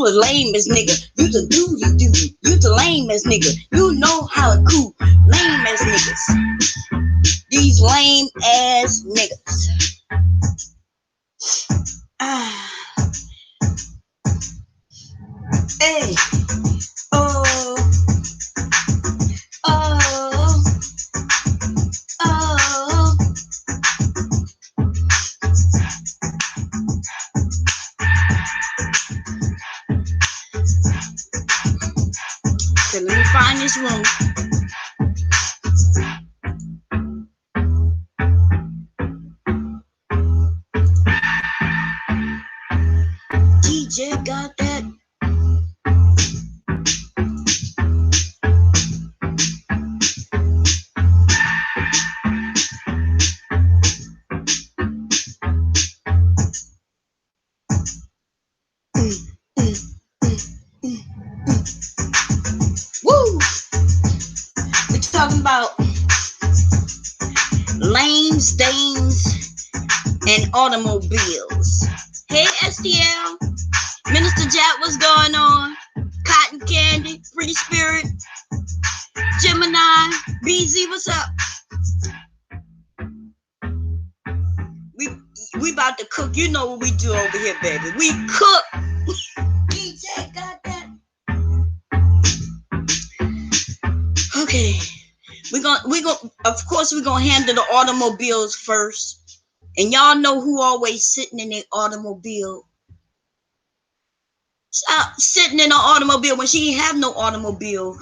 You a lame ass nigga. You the doody. You the lame ass nigga. You know how it cool. Lame ass niggas. These lame ass niggas. Hey. Oh. Oh. Oh. Okay, let me find this room. DJ got that. Woo! We're talking about lanes, dames, and automobiles. Hey, STL. Minister Jack, what's going on? Cotton Candy, Free Spirit, Gemini, BZ, what's up? We about to cook. You know what we do over here, baby. We cook. DJ got that. Okay. We're gonna of course we're gonna handle the automobiles first. And y'all know who always sitting in their automobile. Sitting in an automobile when she didn't have no automobile.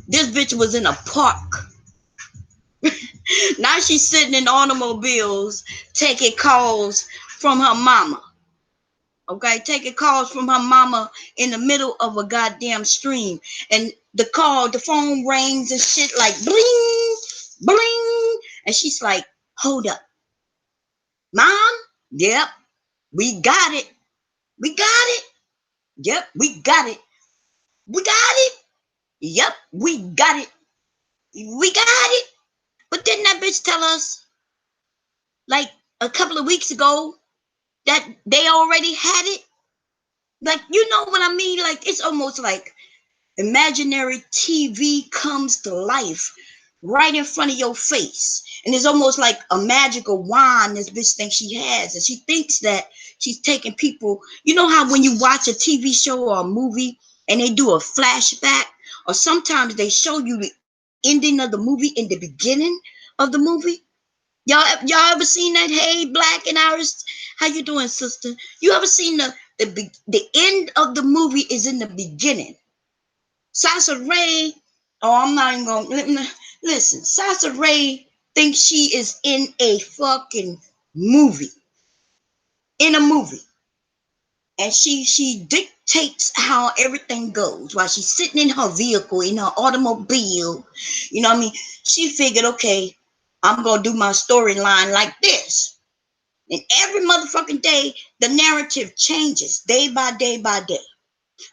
This bitch was in a park. Now she's sitting in automobiles taking calls from her mama. Okay, taking calls from her mama in the middle of a goddamn stream. And the phone rings and shit like bling, bling. And she's like, hold up. Mom? Yep, we got it. We got it. Yep, we got it. We got it. Yep, we got it. We got it. But didn't that bitch tell us, like a couple of weeks ago, that they already had it? Like, you know what I mean? Like, it's almost like imaginary TV comes to life right in front of your face. And it's almost like a magical wand this bitch thinks she has. And she thinks that she's taking people. You know how when you watch a TV show or a movie and they do a flashback, or sometimes they show you the ending of the movie in the beginning of the movie? Y'all ever seen that? Hey, Black and Irish, how you doing, sister? You ever seen the end of the movie is in the beginning? Sasha Ray, I'm not even gonna listen. Sasha Ray thinks she is in a fucking movie. In a movie. And she dictates how everything goes while she's sitting in her vehicle, in her automobile. You know what I mean? She figured, okay, I'm gonna do my storyline like this. And every motherfucking day, the narrative changes day by day by day.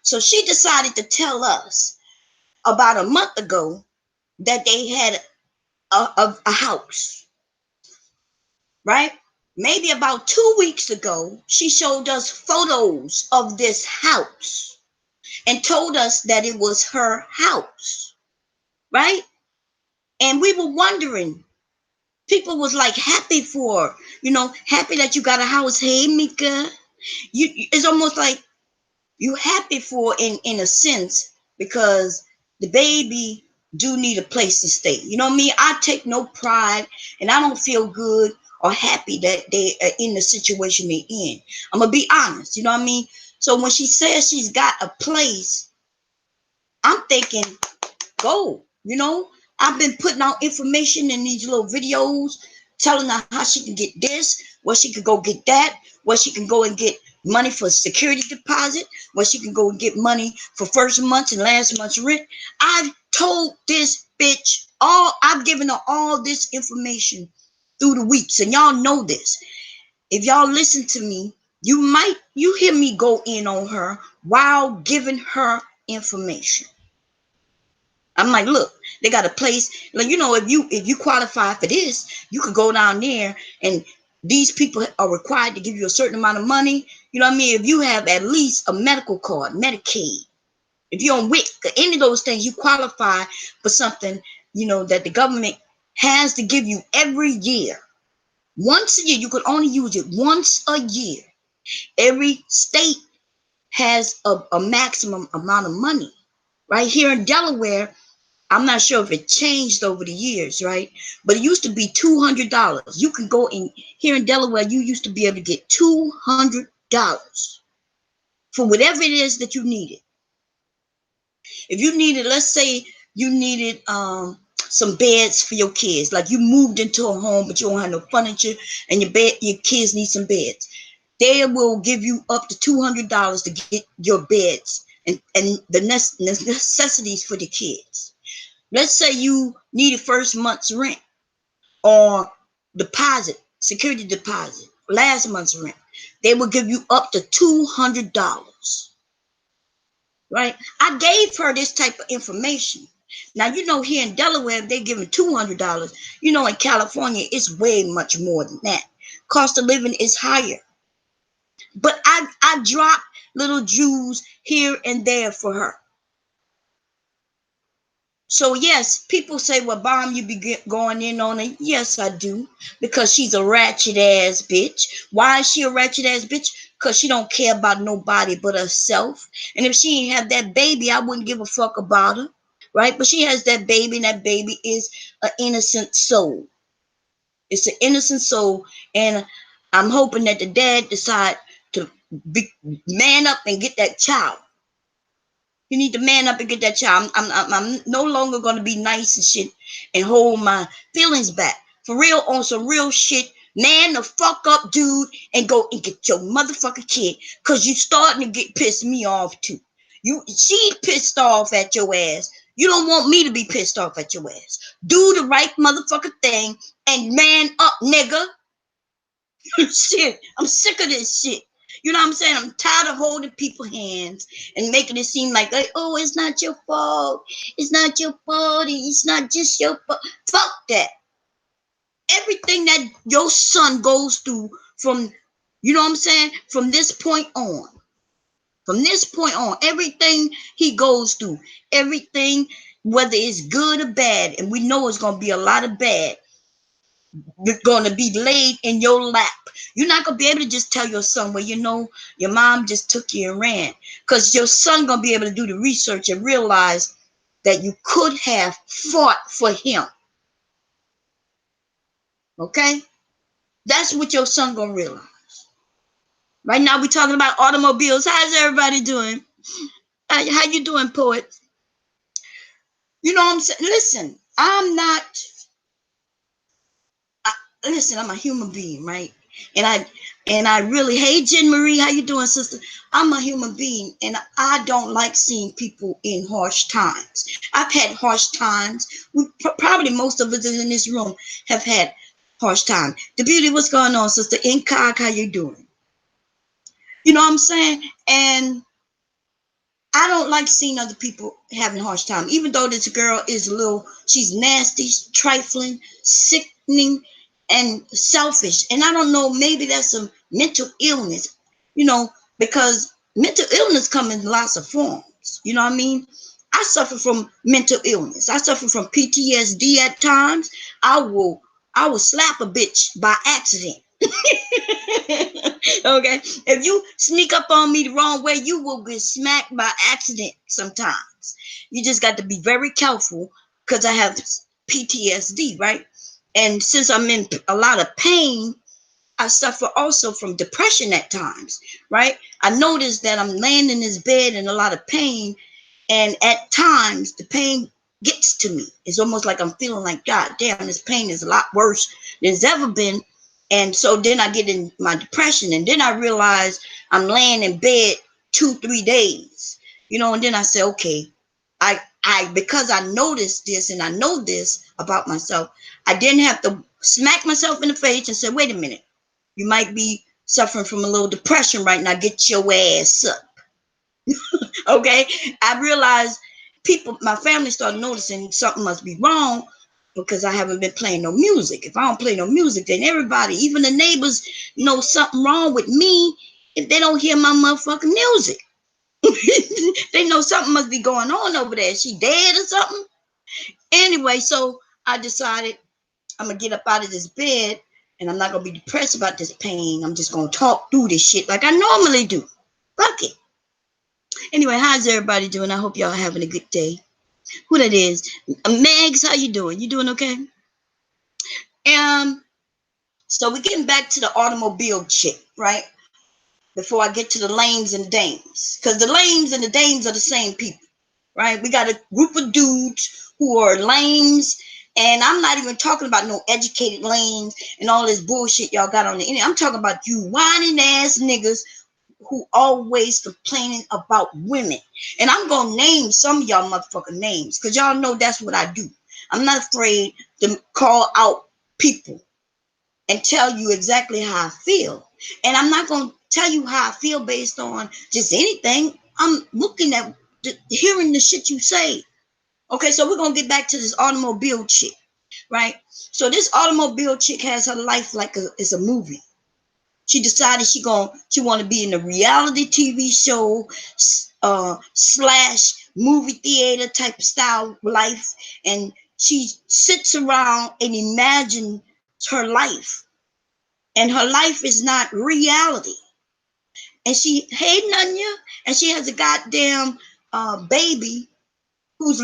So she decided to tell us about a month ago that they had a house, right? Maybe about 2 weeks ago, she showed us photos of this house and told us that it was her house, right? And we were wondering, people was like happy for her, happy that you got a house. Hey, Mika, it's almost like you happy for in a sense, because the baby do need a place to stay. You know what I mean? I take no pride and I don't feel good or happy that they are in the situation they're in. I'm gonna be honest, you know what I mean? So when she says she's got a place, I'm thinking, go, I've been putting out information in these little videos, telling her how she can get this, where she could go get that, where she can go and get money for security deposit, where she can go and get money for first month's and last month's rent. I've told this bitch I've given her all this information through the weeks, and y'all know this. If y'all listen to me, you hear me go in on her while giving her information. I'm like, look, they got a place. Like, if you qualify for this, you could go down there and these people are required to give you a certain amount of money. You know what I mean? If you have at least a medical card, Medicaid, if you're on WIC, any of those things, you qualify for something, you know, that the government has to give you every year. Once a year, you could only use it once a year. Every state has a maximum amount of money. Right here in Delaware, I'm not sure if it changed over the years, right? But it used to be $200. You can go in here in Delaware, you used to be able to get $200 for whatever it is that you needed. If you needed, let's say you needed some beds for your kids, like you moved into a home but you don't have no furniture and your kids need some beds, they will give you up to $200 to get your beds and the necessities for the kids. Let's say you needed first month's rent or deposit, security deposit, last month's rent. They will give you up to $200. Right? I gave her this type of information. Now, you know, here in Delaware, if they're giving $200, you know, in California, it's way much more than that. Cost of living is higher. But I dropped little Jews here and there for her. So, yes, people say, well, Bomb, you be going in on it. Yes, I do. Because she's a ratchet ass bitch. Why is she a ratchet ass bitch? Because she don't care about nobody but herself. And if she ain't have that baby, I wouldn't give a fuck about her. Right? But she has that baby, and that baby is an innocent soul. It's an innocent soul. And I'm hoping that the dad decide to man up and get that child. You need to man up and get that child. I'm no longer going to be nice and shit and hold my feelings back. For real, on some real shit, man the fuck up, dude, and go and get your motherfucking kid. Because you starting to get pissed me off, too. She pissed off at your ass. You don't want me to be pissed off at your ass. Do the right motherfucking thing and man up, nigga. Shit, I'm sick of this shit. You know what I'm saying? I'm tired of holding people's hands and making it seem like, oh, it's not your fault. It's not your fault. It's not just your fault. Fuck that. Everything that your son goes through from, you know what I'm saying? From this point on, everything he goes through, everything, whether it's good or bad, and we know it's going to be a lot of bad, going to be laid in your lap. You're not going to be able to just tell your son, well, you know, your mom just took you and ran. Because your son going to be able to do the research and realize that you could have fought for him. Okay? That's what your son going to realize. Right now we're talking about automobiles. How's everybody doing? How you doing, poet? You know what I'm saying? Listen, I'm a human being, right? And I really, hey, Jen Marie, how you doing, sister? I'm a human being, and I don't like seeing people in harsh times. I've had harsh times. Probably most of us in this room have had harsh time. The beauty, what's going on, sister? Incog, how you doing? You know what I'm saying? And I don't like seeing other people having harsh time, even though this girl is she's nasty, trifling, sickening, and selfish. And I don't know, maybe that's some mental illness, you know, because mental illness comes in lots of forms. You know what I mean? I suffer from mental illness. I suffer from PTSD at times. I will slap a bitch by accident. Okay, if you sneak up on me the wrong way, you will get smacked by accident sometimes. You just got to be very careful because I have PTSD, right? And since I'm in a lot of pain, I suffer also from depression at times, right? I notice that I'm laying in this bed in a lot of pain, and at times the pain gets to me. It's almost like I'm feeling like, God damn, this pain is a lot worse than it's ever been. And so then I get in my depression, and then I realize I'm laying in bed 2-3 days, you know, and then I say, okay, I because I noticed this and I know this about myself, I didn't have to smack myself in the face and say, wait a minute, you might be suffering from a little depression right now. Get your ass up. Okay. I realized my family started noticing something must be wrong. because I haven't been playing no music. If I don't play no music, then everybody, even the neighbors, know something wrong with me if they don't hear my motherfucking music. They know something must be going on over there. Is she dead or something? Anyway, so I decided I'm gonna get up out of this bed and I'm not gonna be depressed about this pain. I'm just gonna talk through this shit like I normally do. Fuck it. Anyway, how's everybody doing? I hope y'all having a good day. Who that is? Megs, how you doing? You doing okay? So we're getting back to the automobile chick, right? Before I get to the lames and dames. Because the lames and the dames are the same people, right? We got a group of dudes who are lames, and I'm not even talking about no educated lames and all this bullshit y'all got on the internet. I'm talking about you whining ass niggas who always complaining about women. And I'm gonna name some of y'all motherfucking names, because y'all know that's what I do. I'm not afraid to call out people and tell you exactly how I feel. And I'm not going to tell you how I feel based on just anything. I'm looking at hearing the shit you say. Okay, so we're going to get back to this automobile chick, right? So this automobile chick has her life like it's a movie. She decided she want to be in a reality TV show slash movie theater type of style life. And she sits around and imagines her life. And her life is not reality. And she hating on you, and she has a goddamn baby who's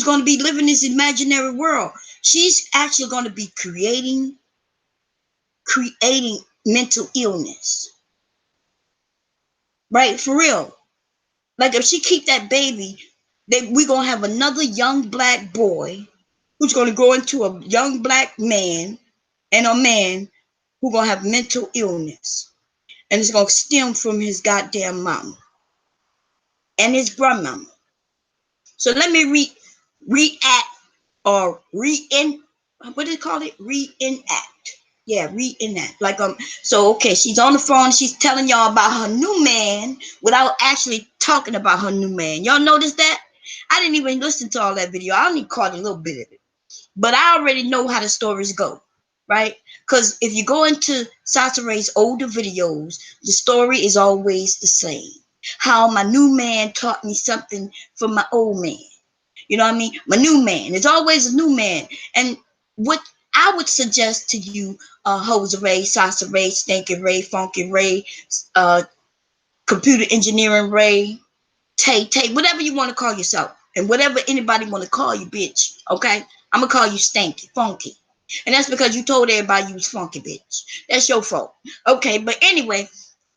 going to be living this imaginary world. She's actually going to be creating mental illness. Right? For real. Like if she keep that baby, we're going to have another young black boy who's going to grow into a young black man, and a man who's going to have mental illness. And it's going to stem from his goddamn mama and his grandmama. So let me react or what do they call it? Reenact. Yeah, reenact. So okay, she's on the phone, she's telling y'all about her new man without actually talking about her new man. Y'all notice that? I didn't even listen to all that video. I only caught a little bit of it. But I already know how the stories go, right? Because if you go into Sasha Ray's older videos, the story is always the same. How my new man taught me something from my old man. You know what I mean? My new man. It's always a new man. And what I would suggest to you, Jose Ray, Sasha Ray, Stinky Ray, Funky Ray, Computer Engineering Ray, Tay, whatever you want to call yourself. And whatever anybody want to call you, bitch. Okay? I'm going to call you Stanky, Funky. And that's because you told everybody you was funky, bitch. That's your fault. Okay, but anyway,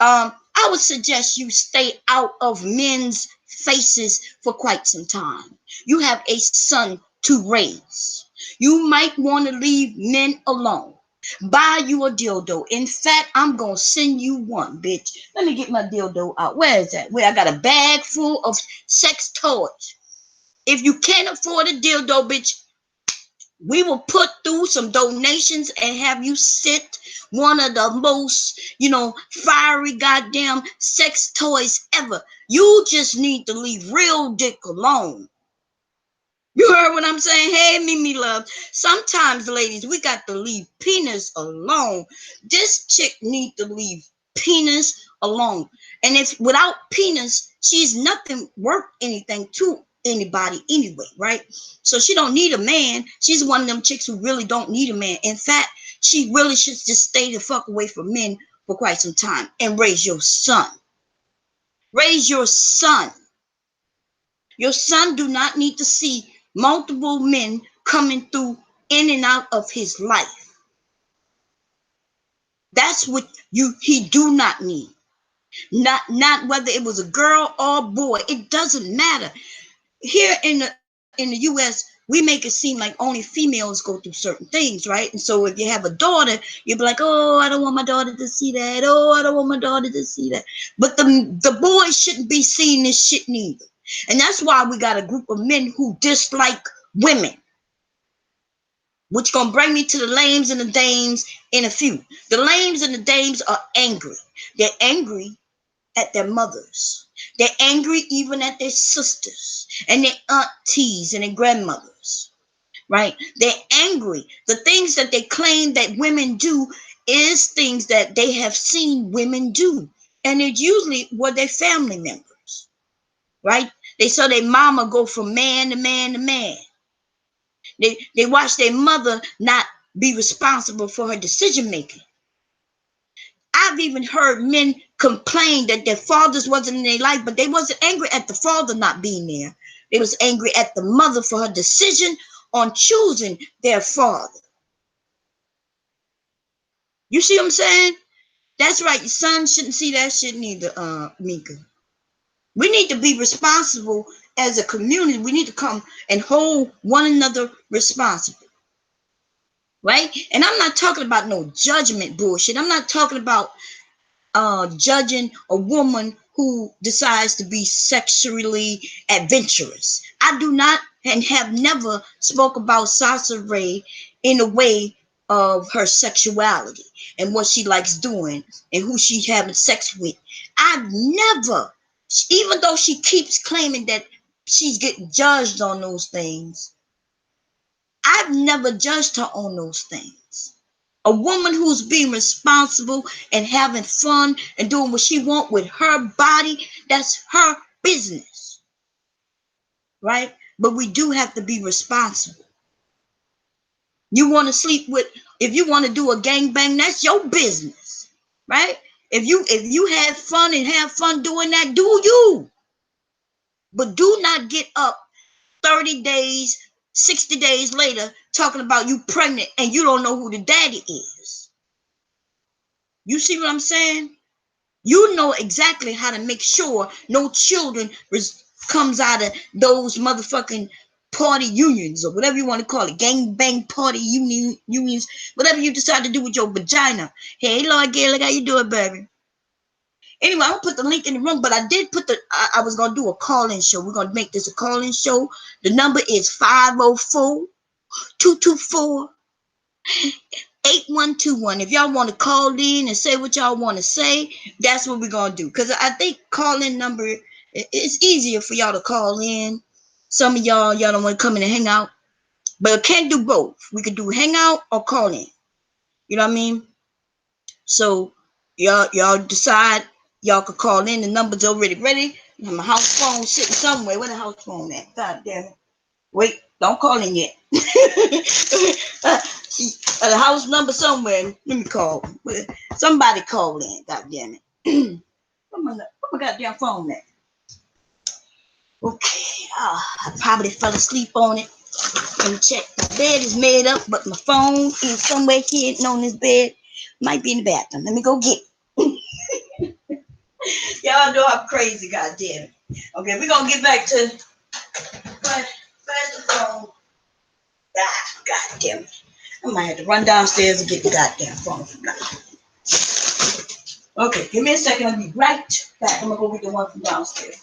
I would suggest you stay out of men's faces for quite some time. You have a son to raise. You might want to leave men alone. Buy you a dildo. In fact, I'm going to send you one, bitch. Let me get my dildo out. Where is that? Where I got a bag full of sex toys. If you can't afford a dildo, bitch, we will put through some donations and have you sit one of the most, fiery goddamn sex toys ever. You just need to leave real dick alone. You heard what I'm saying? Hey, Mimi love. Sometimes, ladies, we got to leave penis alone. This chick need to leave penis alone. And if without penis, she's nothing worth anything to anybody anyway, right? So she don't need a man. She's one of them chicks who really don't need a man. In fact, she really should just stay the fuck away from men for quite some time and raise your son. Raise your son. Your son do not need to see multiple men coming through in and out of his life. That's what he do not need. Not whether it was a girl or boy. It doesn't matter. Here in the US, we make it seem like only females go through certain things, right? And so if you have a daughter, you'll be like, oh, I don't want my daughter to see that. Oh, I don't want my daughter to see that. But the boys shouldn't be seeing this shit neither. And that's why we got a group of men who dislike women. Which gonna bring me to the lames and the dames in a few. The lames and the dames are angry. They're angry at their mothers. They're angry even at their sisters and their aunties and their grandmothers. right? They're angry. The things that they claim that women do is things that they have seen women do. And it's usually were their family members, right? They saw their mama go from man to man to man. They watched their mother not be responsible for her decision making. I've even heard men complain that their fathers wasn't in their life, but they wasn't angry at the father not being there. They was angry at the mother for her decision on choosing their father. You see what I'm saying? That's right. Your son shouldn't see that shit neither, Mika. We need to be responsible as a community. We need to come and hold one another responsible. Right? And I'm not talking about no judgment bullshit. I'm not talking about judging a woman who decides to be sexually adventurous. I do not and have never spoke about Sasha Ray in a way of her sexuality and what she likes doing and who she having sex with. I've never, even though she keeps claiming that she's getting judged on those things, I've never judged her on those things. A woman who's being responsible and having fun and doing what she wants with her body, that's her business, right? But we do have to be responsible. You want to sleep with, if you want to do a gangbang, that's your business, right? If you have fun and have fun doing that, do you. But do not get up 30 days, 60 days later talking about you pregnant and you don't know who the daddy is. You see what I'm saying? You know exactly how to make sure no children comes out of those motherfucking party unions or whatever you want to call it, gang bang party unions, whatever you decide to do with your vagina. Hey, Lord Gail, look how you doing, baby. Anyway, I don't put the link in the room, but I did put I was going to do a call-in show. We're going to make this a call-in show. The number is 504-224 8121. If y'all want to call in and say what y'all want to say, that's what we're going to do. Because I think call-in number, it's easier for y'all to call in. Some of y'all don't want to come in and hang out. But I can't do both. We could do hang out or call in. You know what I mean? So y'all decide. Y'all could call in. The number's already ready. My house phone sitting somewhere. Where the house phone at? God damn it. Wait, don't call in yet. The house number somewhere. Let me call. Somebody call in. God damn it. Where my goddamn phone at? Okay. I probably fell asleep on it. Let me check. My bed is made up, but my phone is somewhere hidden on this bed. Might be in the bathroom. Let me go get it. Y'all know I'm crazy, God damn it. Okay, we're gonna get back to where's the phone? God damn it. I might have to run downstairs and get the goddamn phone from now. Okay, give me a second. I'll be right back. I'm gonna go get the one from downstairs.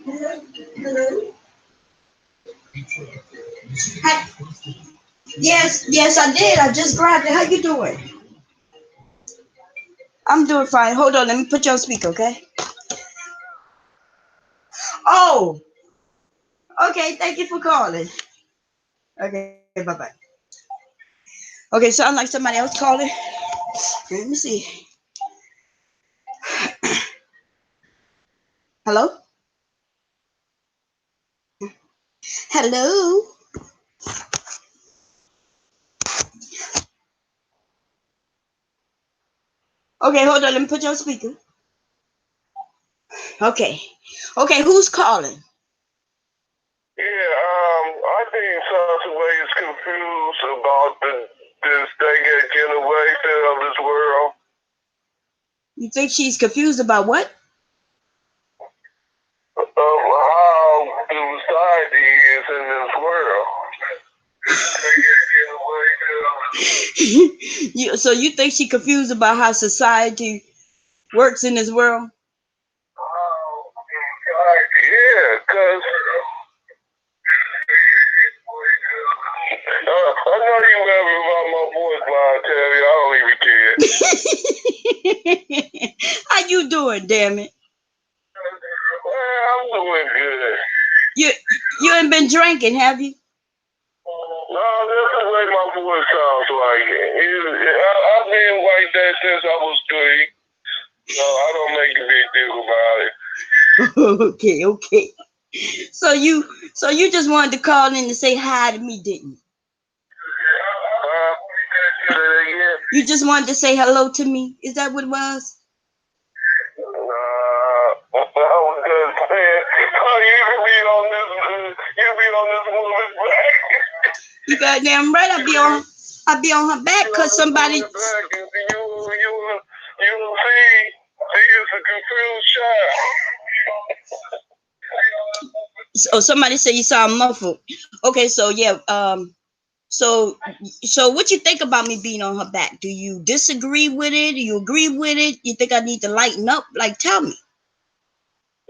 Hello? Hi. Yes, I did. I just grabbed it. How you doing? I'm doing fine. Hold on. Let me put you on speaker, okay? Oh, okay. Thank you for calling. Okay, bye-bye. Okay, sound like somebody else calling. Let me see. Hello? Hello? Okay, hold on. Let me put you on speaker. Okay. Okay, who's calling? Yeah, I think Sasaway is confused about this thing at generation of this world. You think she's confused about what? Of how the society is in this world. So you think she confused about how society works in this world? Yeah, because I know you never about my voice line, Terry. I don't even care. How you doing, damn it? Well, I'm doing good. You ain't been drinking, have you? No, that's the way my voice sounds like. I've been like that since I was 3. So I don't make a big deal about it. Okay. So you just wanted to call in to say hi to me, didn't you? You just wanted to say hello to me. Is that what it was? I was just saying, oh, you be on this woman's back. You goddamn right. I'll be on her back because somebody. You see, she is a confused child. Oh, somebody said you saw a muffled. Okay, so yeah, so what you think about me being on her back? Do you disagree with it? Do you agree with it? You think I need to lighten up? Like, tell me.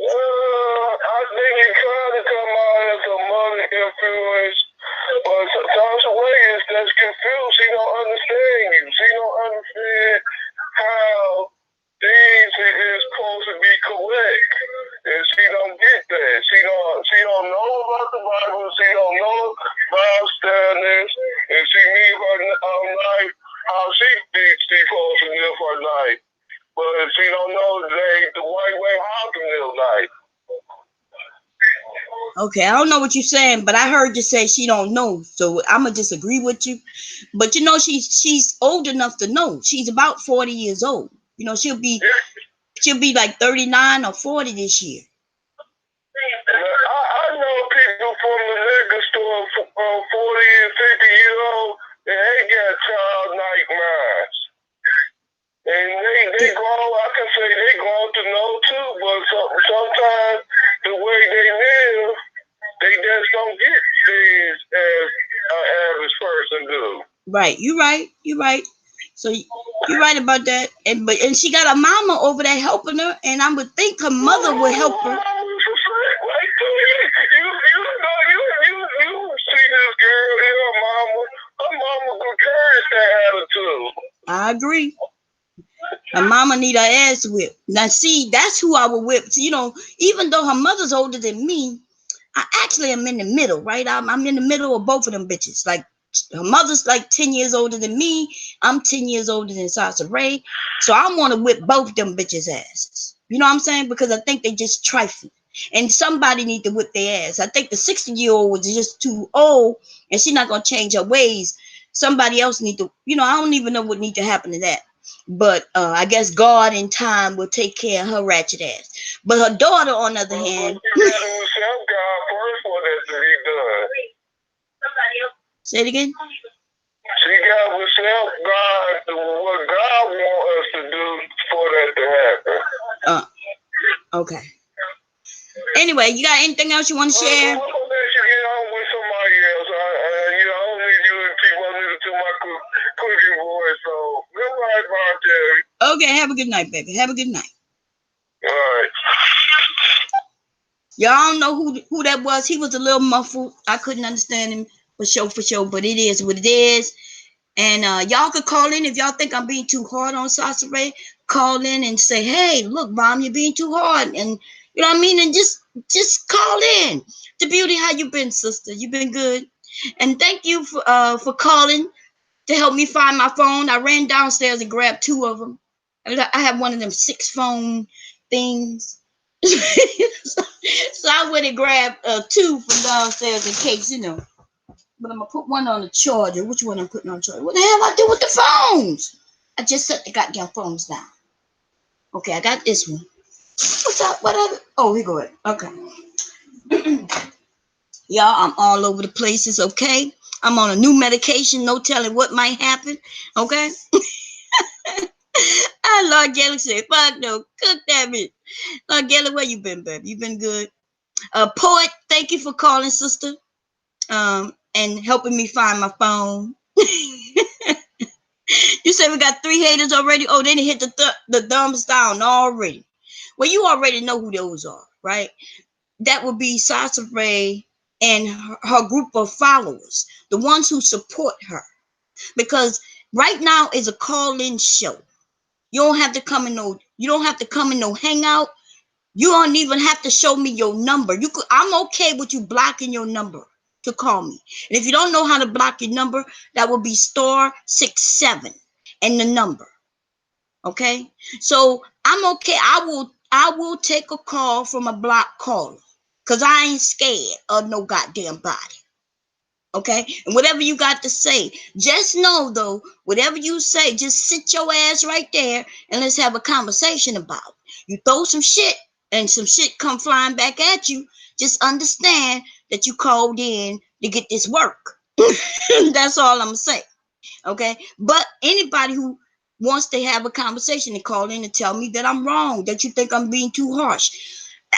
I think you're trying to come out as a mother influence, but sometimes the way is that's confused. She don't understand you. She don't understand how things is supposed to be correct, and she don't get that. She don't know about the Bible. She don't know about standards, and she live her life how she thinks she's supposed to live her life. But she don't know the right way how to live life. Okay, I don't know what you're saying, but I heard you say she don't know, so I'ma disagree with you. But you know, she's old enough to know. She's about 40 years old. You know, she'll be like 39 or 40 this year. I know people from the liquor store, 40 and 50 years old, and they got child nightmares. And they grow, I can say they grow to know too, but sometimes the way they live, they just don't get things as an average person do. Right, you're right. So you're right about that. And she got a mama over there helping her, and I would think her mother would help her. You see this girl and her mama could carry that attitude. I agree. Her mama need her ass whipped. Now, see, that's who I would whip. You know, even though her mother's older than me, I actually am in the middle, right? I'm in the middle of both of them bitches. Like, her mother's like 10 years older than me. I'm 10 years older than Sasha Ray. So I want to whip both them bitches' asses. You know what I'm saying? Because I think they just trifling. And somebody need to whip their ass. I think the 60-year-old was just too old, and she's not going to change her ways. Somebody else need to, I don't even know what need to happen to that. But I guess God in time will take care of her ratchet ass. But her daughter, on the other hand, say it again. She got with self God what God wants us to do for that to happen. Okay. Anyway, you got anything else you want to share? I'll let you get on with somebody else. I don't need you to keep on listening to my cooking voice. So goodbye, Terry. Okay, have a good night, baby. Have a good night. All right. Y'all don't know who that was. He was a little muffled. I couldn't understand him for sure. But it is what it is. And y'all could call in if y'all think I'm being too hard on Sasha Ray. Call in and say, hey, look, Mom, you're being too hard. And you know what I mean? And just call in. The Beauty, how you been, sister? You been good? And thank you for calling to help me find my phone. I ran downstairs and grabbed 2 of them. I have one of them 6 phone things. So I went and grabbed 2 from downstairs in case, But I'm going to put one on the charger. Which one I'm putting on charger? What the hell I do with the phones? I just set the goddamn phones down. Okay, I got this one. What's up? What other? Oh, we go ahead. Okay. Y'all, I'm all over the place. It's okay. I'm on a new medication. No telling what might happen. Okay. Lord Gelly said, fuck no. Cook that bitch. Lord Gelly, where you been, baby? You been good? Poet, thank you for calling, sister. And helping me find my phone. You said we got 3 haters already. Oh, they didn't hit the thumbs down already. Well, you already know who those are, right? That would be Sasha Ray and her group of followers, the ones who support her. Because right now is a call-in show. You don't have to come in no hangout. You don't even have to show me your number. I'm okay with you blocking your number to call me. And if you don't know how to block your number, that will be *67 and the number. Okay? So I'm okay. I will take a call from a block caller. Cause I ain't scared of no goddamn body. Okay? And whatever you got to say, just know though, whatever you say, just sit your ass right there and let's have a conversation about it. You throw some shit and some shit come flying back at you, just understand that you called in to get this work. That's all I'm gonna say. Okay? But anybody who wants to have a conversation and call in and tell me that I'm wrong, that you think I'm being too harsh,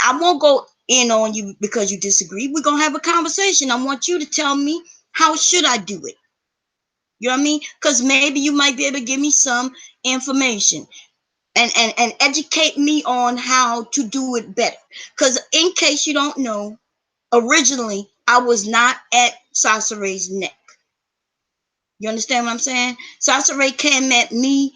I won't go in on you because you disagree. We're going to have a conversation. I want you to tell me, how should I do it? You know what I mean? Because maybe you might be able to give me some information and educate me on how to do it better. Because in case you don't know, originally, I was not at Sasha Ray's neck. You understand what I'm saying? Sasha Ray came at me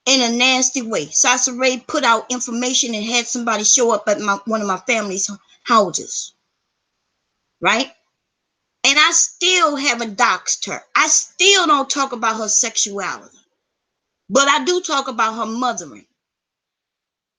in a nasty way. Sasha Ray put out information and had somebody show up at one of my family's houses. Right? And I still haven't doxed her. I still don't talk about her sexuality. But I do talk about her mothering.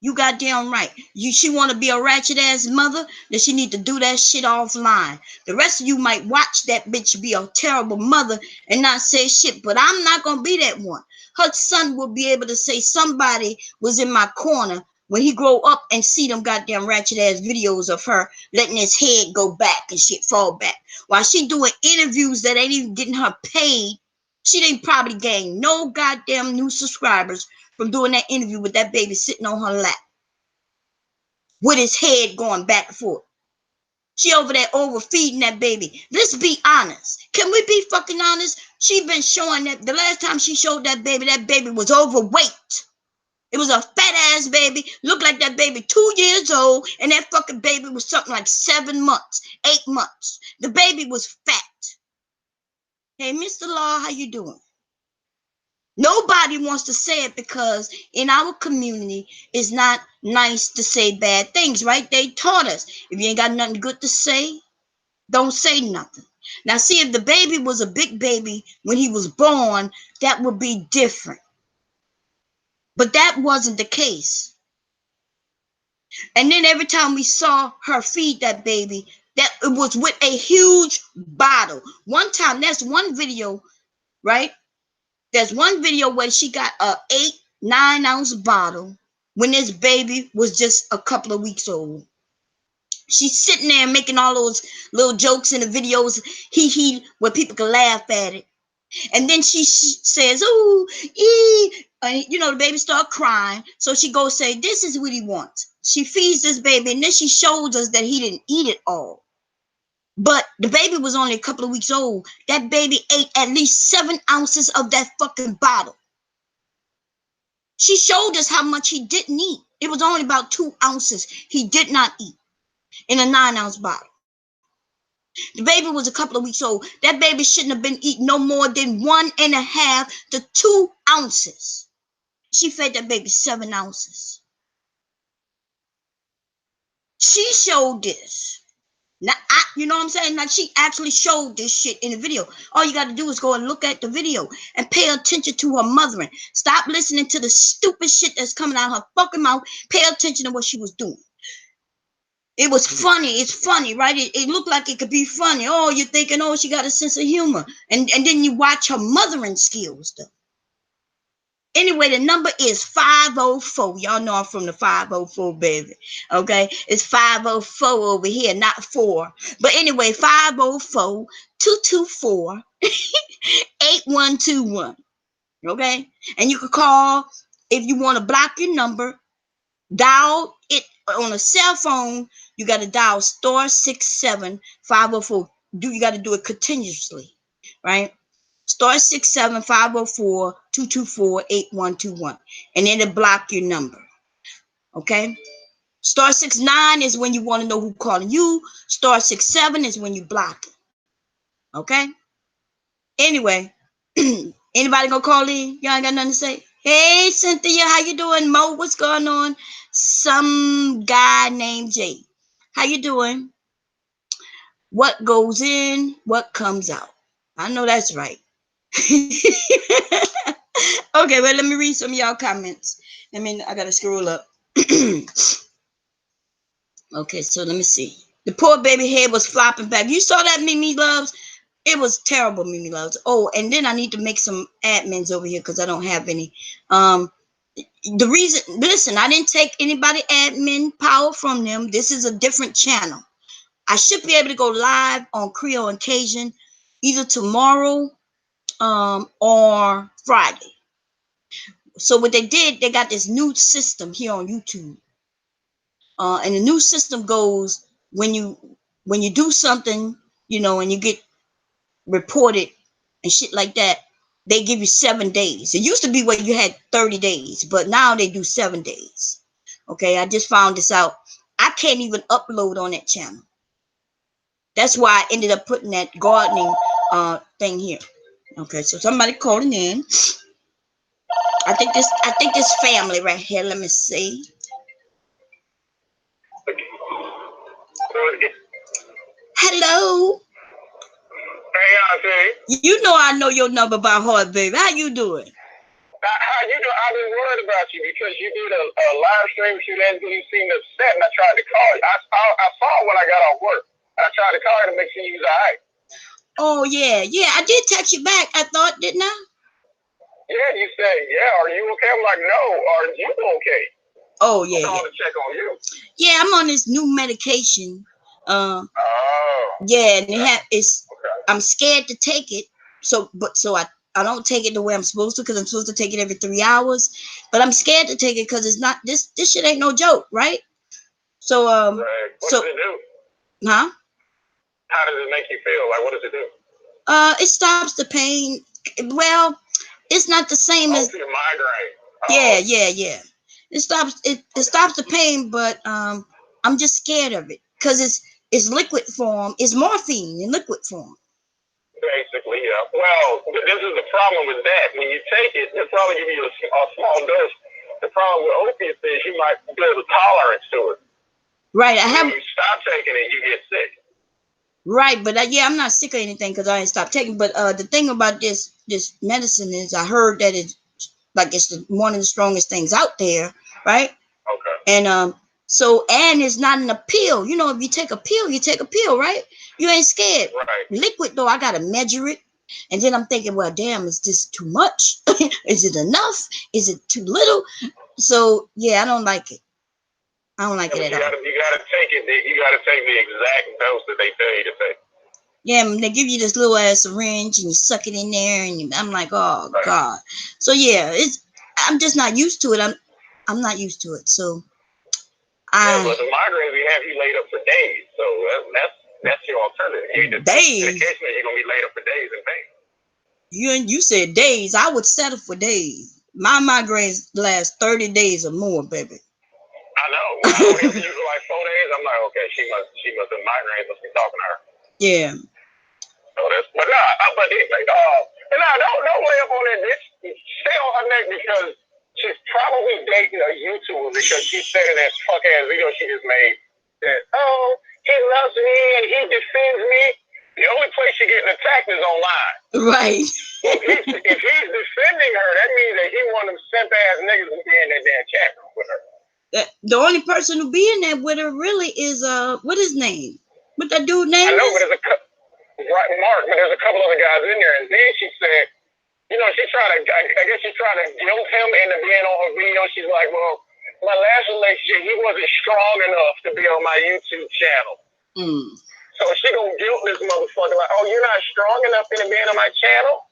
You goddamn right. She want to be a ratchet ass mother, then she need to do that shit offline. The rest of you might watch that bitch be a terrible mother and not say shit, but I'm not going to be that one. Her son will be able to say somebody was in my corner when he grow up and see them goddamn ratchet ass videos of her letting his head go back and shit fall back. While she doing interviews that ain't even getting her paid, she didn't probably gain no goddamn new subscribers from doing that interview with that baby sitting on her lap with his head going back and forth. She over there overfeeding that baby. Let's be honest. Can we be fucking honest? She been showing that the last time she showed that baby was overweight. It was a fat ass baby. Looked like that baby 2 years old, and that fucking baby was something like 7 months, 8 months. The baby was fat. Hey, Mr. Law, how you doing? Nobody wants to say it because in our community, it's not nice to say bad things, right? They taught us, if you ain't got nothing good to say, don't say nothing. Now, see, if the baby was a big baby when he was born, that would be different. But that wasn't the case. And then every time we saw her feed that baby, that it was with a huge bottle. One time, that's one video, right? There's one video where she got a 8-9 ounce bottle when this baby was just a couple of weeks old. She's sitting there making all those little jokes in the videos, where people can laugh at it. And then she says, "Ooh, the baby start crying." So she goes say, "This is what he wants." She feeds this baby, and then she shows us that he didn't eat it all. But the baby was only a couple of weeks old. That baby ate at least 7 ounces of that fucking bottle. She showed us how much he didn't eat. It was only about 2 ounces he did not eat in a 9 ounce bottle. The baby was a couple of weeks old. That baby shouldn't have been eating no more than 1.5 to 2 ounces. She fed that baby 7 ounces. She showed this. Now, you know what I'm saying? Now, she actually showed this shit in the video. All you got to do is go and look at the video and pay attention to her mothering. Stop listening to the stupid shit that's coming out of her fucking mouth. Pay attention to what she was doing. It was funny. It's funny, right? It looked like it could be funny. Oh, you're thinking, oh, she got a sense of humor. And then you watch her mothering skills, though. Anyway, the number is 504. Y'all know I'm from the 504, baby. Okay, it's 504 over here, not 4. But anyway, 504-224-8121. Okay, and you can call if you want to block your number. Dial it on a cell phone. You got to dial *67 504. You got to do it continuously, right? *67 504-224-8121, and then it block your number. Okay. *69 is when you want to know who calling you. *67 is when you block it. Okay. Anyway, anybody gonna call in? Y'all ain't got nothing to say? Hey, Cynthia, how you doing? Mo, what's going on? Some guy named Jay. How you doing? What goes in, what comes out? I know that's right. Okay, well, let me read some of y'all comments. I gotta scroll up. Okay, so let me see. The poor baby head was flopping back. You saw that, Mimi Loves? It was terrible, Mimi Loves. Oh, and then I need to make some admins over here because I don't have any. The reason, listen, I didn't take anybody admin power from them. This is a different channel. I should be able to go live on Creole and Cajun either tomorrow or Friday. So what they did, they got this new system here on YouTube. And the new system goes when you do something, and you get reported and shit like that, they give you 7 days. It used to be where you had 30 days, but now they do 7 days. Okay, I just found this out. I can't even upload on that channel. That's why I ended up putting that gardening thing here. Okay, so somebody calling in. I think this family right here. Let me see. Hello. Hey, Auntie. You know I know your number by heart, baby. How you doing? How you doing? I've been worried about you because you did a live stream with you, and you seemed upset, and I tried to call you. I saw when I got off work. I tried to call you to make sure you was all right. Oh, yeah. I did text you back, I thought, didn't I? Yeah, you said, yeah, are you okay? I'm like, no, are you okay? Oh, yeah. I'm calling to check on you. Yeah, I'm on this new medication. Oh. Yeah, and I'm scared to take it. So I don't take it the way I'm supposed to, because I'm supposed to take it every 3 hours. But I'm scared to take it because it's not this shit ain't no joke, right? So right. What does it do? Huh? How does it make you feel? Like, what does it do? It stops the pain. Well, it's not the same as your migraine. Yeah. It stops the pain, but I'm just scared of it because it's liquid form. It's morphine in liquid form. Basically, yeah. Well, this is the problem with that. When you take it, they'll probably give you a small dose. The problem with opiates is you might build a tolerance to it. Right. When you stop taking it, you get sick. Right, but I'm not sick or anything because I ain't stopped taking. But the thing about this medicine is, I heard that it's one of the strongest things out there, right? Okay. And and it's not in a pill. You know, if you take a pill, you take a pill, right? You ain't scared. Right. Liquid though, I gotta measure it, and then I'm thinking, well, damn, is this too much? Is it enough? Is it too little? So yeah, I don't like it. I don't like it at all. You gotta take it. You gotta take the exact dose that they tell you to take. Yeah, they give you this little ass syringe and you suck it in there, and I'm like, oh right. God. So yeah, I'm just not used to it. I'm not used to it. So yeah, but the migraines we have you laid up for days. So that's your alternative. Days. Occasionally you're gonna be laid up for days in pain. You said days. I would settle for days. My migraines last 30 days or more, baby. I know. I don't hear you for like 4 days. I'm like, okay, she must have migraines. Must be talking to her. Yeah. So but anyway, don't lay up on that bitch. Stay on her neck because she's probably dating a YouTuber because she's saying that fuck ass video she just made. That he loves me and he defends me. The only place you're getting attacked is online. Right. If he's defending her, that means that he one of them simp ass niggas who be in that damn chat room with her. The only person who be in there with her really is what his name? What that dude name? I know, but there's Mark, but there's a couple other guys in there, and then she said you know, she tried to, I guess she tried to guilt him into being on her video. She's like, well, my last relationship, he wasn't strong enough to be on my YouTube channel. So she gonna guilt this motherfucker like, oh, you're not strong enough into being on my channel?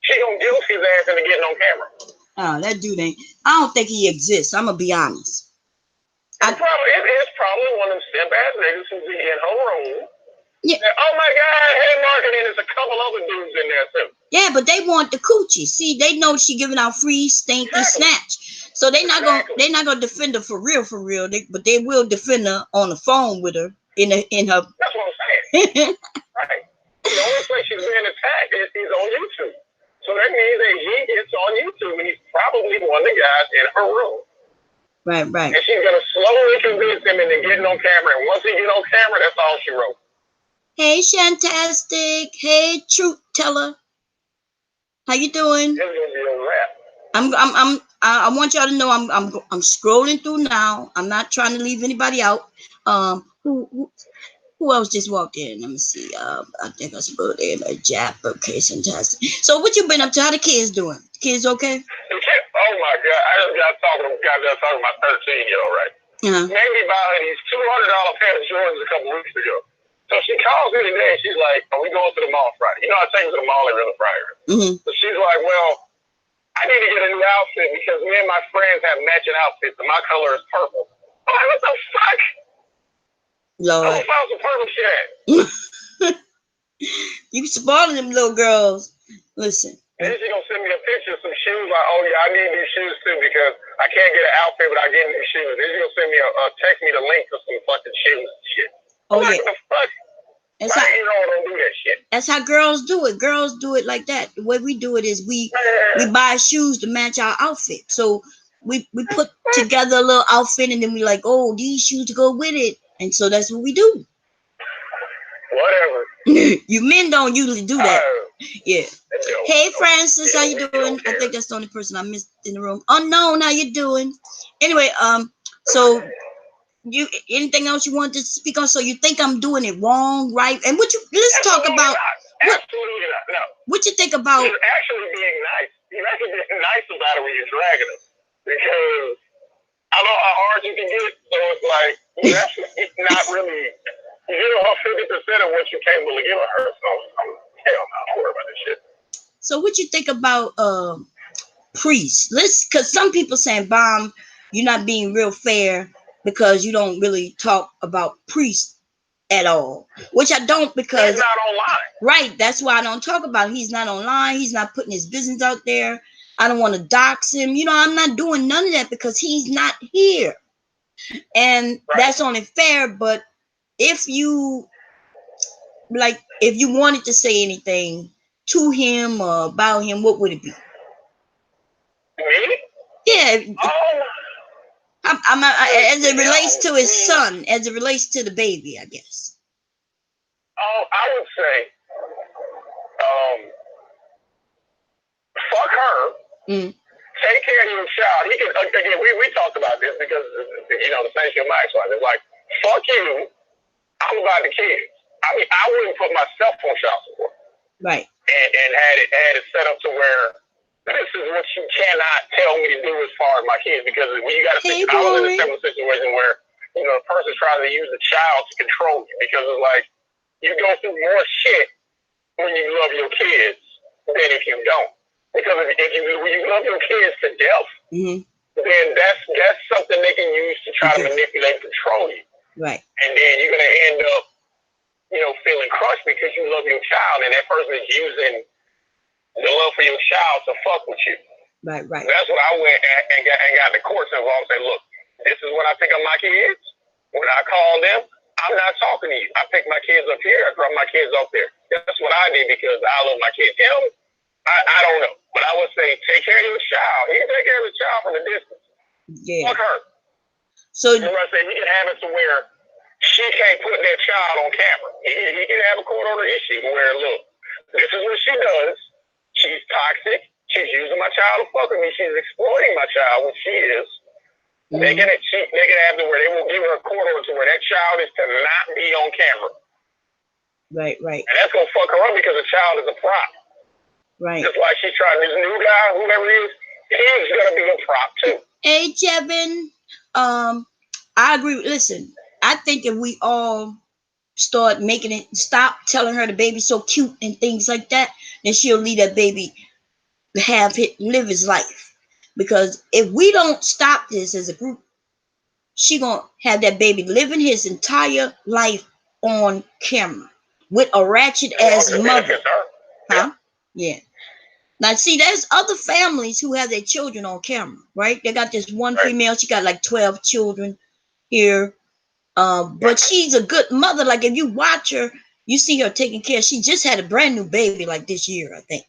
She gonna guilt his ass into getting on camera. Oh, that dude ain't. I don't think he exists. I'm gonna be honest. It's probably one of them simp ass niggas who's in her room. Yeah. And, oh my God, hey marketing, there's a couple other dudes in there too. Yeah, but they want the coochie. See, they know she giving out free stinky snatch. So they're not gonna defend her for real. But they will defend her on the phone with her in her. That's what I'm saying. Right. The only place she's being attacked is he's on YouTube. So that means that he gets on YouTube and he's probably one of the guys in her room. Right. And she's gonna slowly convince him into getting on camera. And once he get on camera, that's all she wrote. Hey, Shantastic. Hey, Truth Teller. How you doing? It's gonna be a wrap. I want y'all to know I'm scrolling through now. I'm not trying to leave anybody out. Who else just walked in? Let me see. I think I spelled in a Jap. Okay, fantastic. So what you been up to? How the kids doing? The kids okay? Oh my God! I just got talking to my 13-year-old, right? Maybe buying these $200 pair of Jordans a couple weeks ago. So she calls me today and she's like, "Are we going to the mall Friday?" You know, I take her to the mall every other Friday. So she's like, "Well, I need to get a new outfit because me and my friends have matching outfits and my color is purple." I'm like, what the fuck? Lord. I found some purple shit. You spoiling them little girls. Listen. And then she's going to send me a picture of some shoes like, oh yeah, I need these shoes too because I can't get an outfit without getting these shoes. Then she's going to send me text me the link to some fucking shoes and shit. Oh, like, yeah. What the fuck? Don't do that shit. That's how girls do it. Girls do it like that. The way we do it is we buy shoes to match our outfit. So we put together a little outfit and then we like, oh, these shoes to go with it. And so that's what we do. Whatever. You men don't usually do that. Yeah. Hey, Francis, how you doing? I think that's the only person I missed in the room. Unknown, how you doing? Anyway, so you anything else you want to speak on? So you think I'm doing it wrong, right? And let's talk about absolutely not. No. What you think about? He's actually being nice. He's actually being nice about it when you're dragging him because I know how hard you can get. So it's like you're actually not really. You give her 50% of what you capable of giving her. So hell no, don't worry about this shit. So what you think about priests? Because some people saying, Bomb, you're not being real fair because you don't really talk about priests at all. Which I don't because he's not online. Right, that's why I don't talk about him. He's not online. He's not putting his business out there. I don't want to dox him. You know, I'm not doing none of that because he's not here. And that's only fair, but if you wanted to say anything to him or about him, what would it be? Me? Yeah. As it relates to his son, as it relates to the baby, I guess. Oh, I would say, fuck her. Take care of your child. He can again. We talked about this because the same shit my ex-wife is like, fuck you. I'm about the kids. I mean, I wouldn't put myself on child support. Right. And had it set up to where this is what you cannot tell me to do as far as my kids because when you got to think, I was in a similar situation where a person tries to use the child to control you because it's like you go through more shit when you love your kids than if you don't. Because when you love your kids to death, then that's something they can use to try to manipulate and control you. Right. And then you're going to end up, feeling crushed because you love your child and that person is using the love for your child to fuck with you. Right. That's what I went and got the courts involved and said, look, this is when I pick up my kids. When I call them, I'm not talking to you. I pick my kids up here. I drop my kids off there. That's what I did because I love my kids. Him, I don't know. But I would say, take care of your child. He can take care of his child from a distance. Yeah. Fuck her. So you know what I'm saying? He can have it to where she can't put that child on camera. He can have a court order issue where, look, this is what she does. She's toxic. She's using my child to fuck with me. She's exploiting my child, which she is. They can have it where they will give her a court order to where that child is to not be on camera. Right. And that's going to fuck her up because the child is a prop. Right. Just like she's trying this new guy, whoever he is, he's gonna be a prop too. Hey, Jevin, I agree. Listen, I think if we all start making it stop telling her the baby's so cute and things like that, then she'll leave that baby live his life. Because if we don't stop this as a group, she gonna have that baby living his entire life on camera with a ratchet ass mother. Huh? Yeah. Now, see, there's other families who have their children on camera, right? They got this one female. She got like 12 children here. But she's a good mother. Like, if you watch her, you see her taking care. She just had a brand new baby like this year, I think.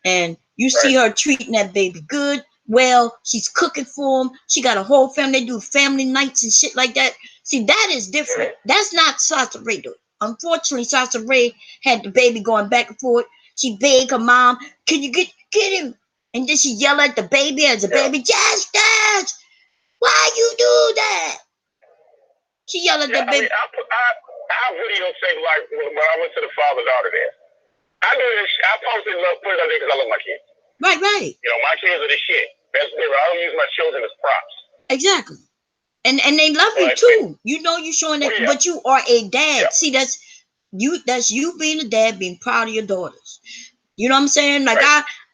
And you see her treating that baby good. Well, she's cooking for them. She got a whole family. They do family nights and shit like that. See, that is different. That's not Sasha Ray, though. Unfortunately, Sasha Ray had the baby going back and forth. She begged her mom, "Can you get him?" And then she yelled at the baby as a baby, "Justice, why you do that?" She yelled at the baby. I videotaped like when I went to the father-daughter there. I do this. I posted put it on there because I love my kids. Right. You know, my kids are the shit. That's different. I don't use my children as props. Exactly. And they love you too. You know, you're showing that, but you are a dad. See, that's you being a dad, being proud of your daughters. You know what I'm saying? Like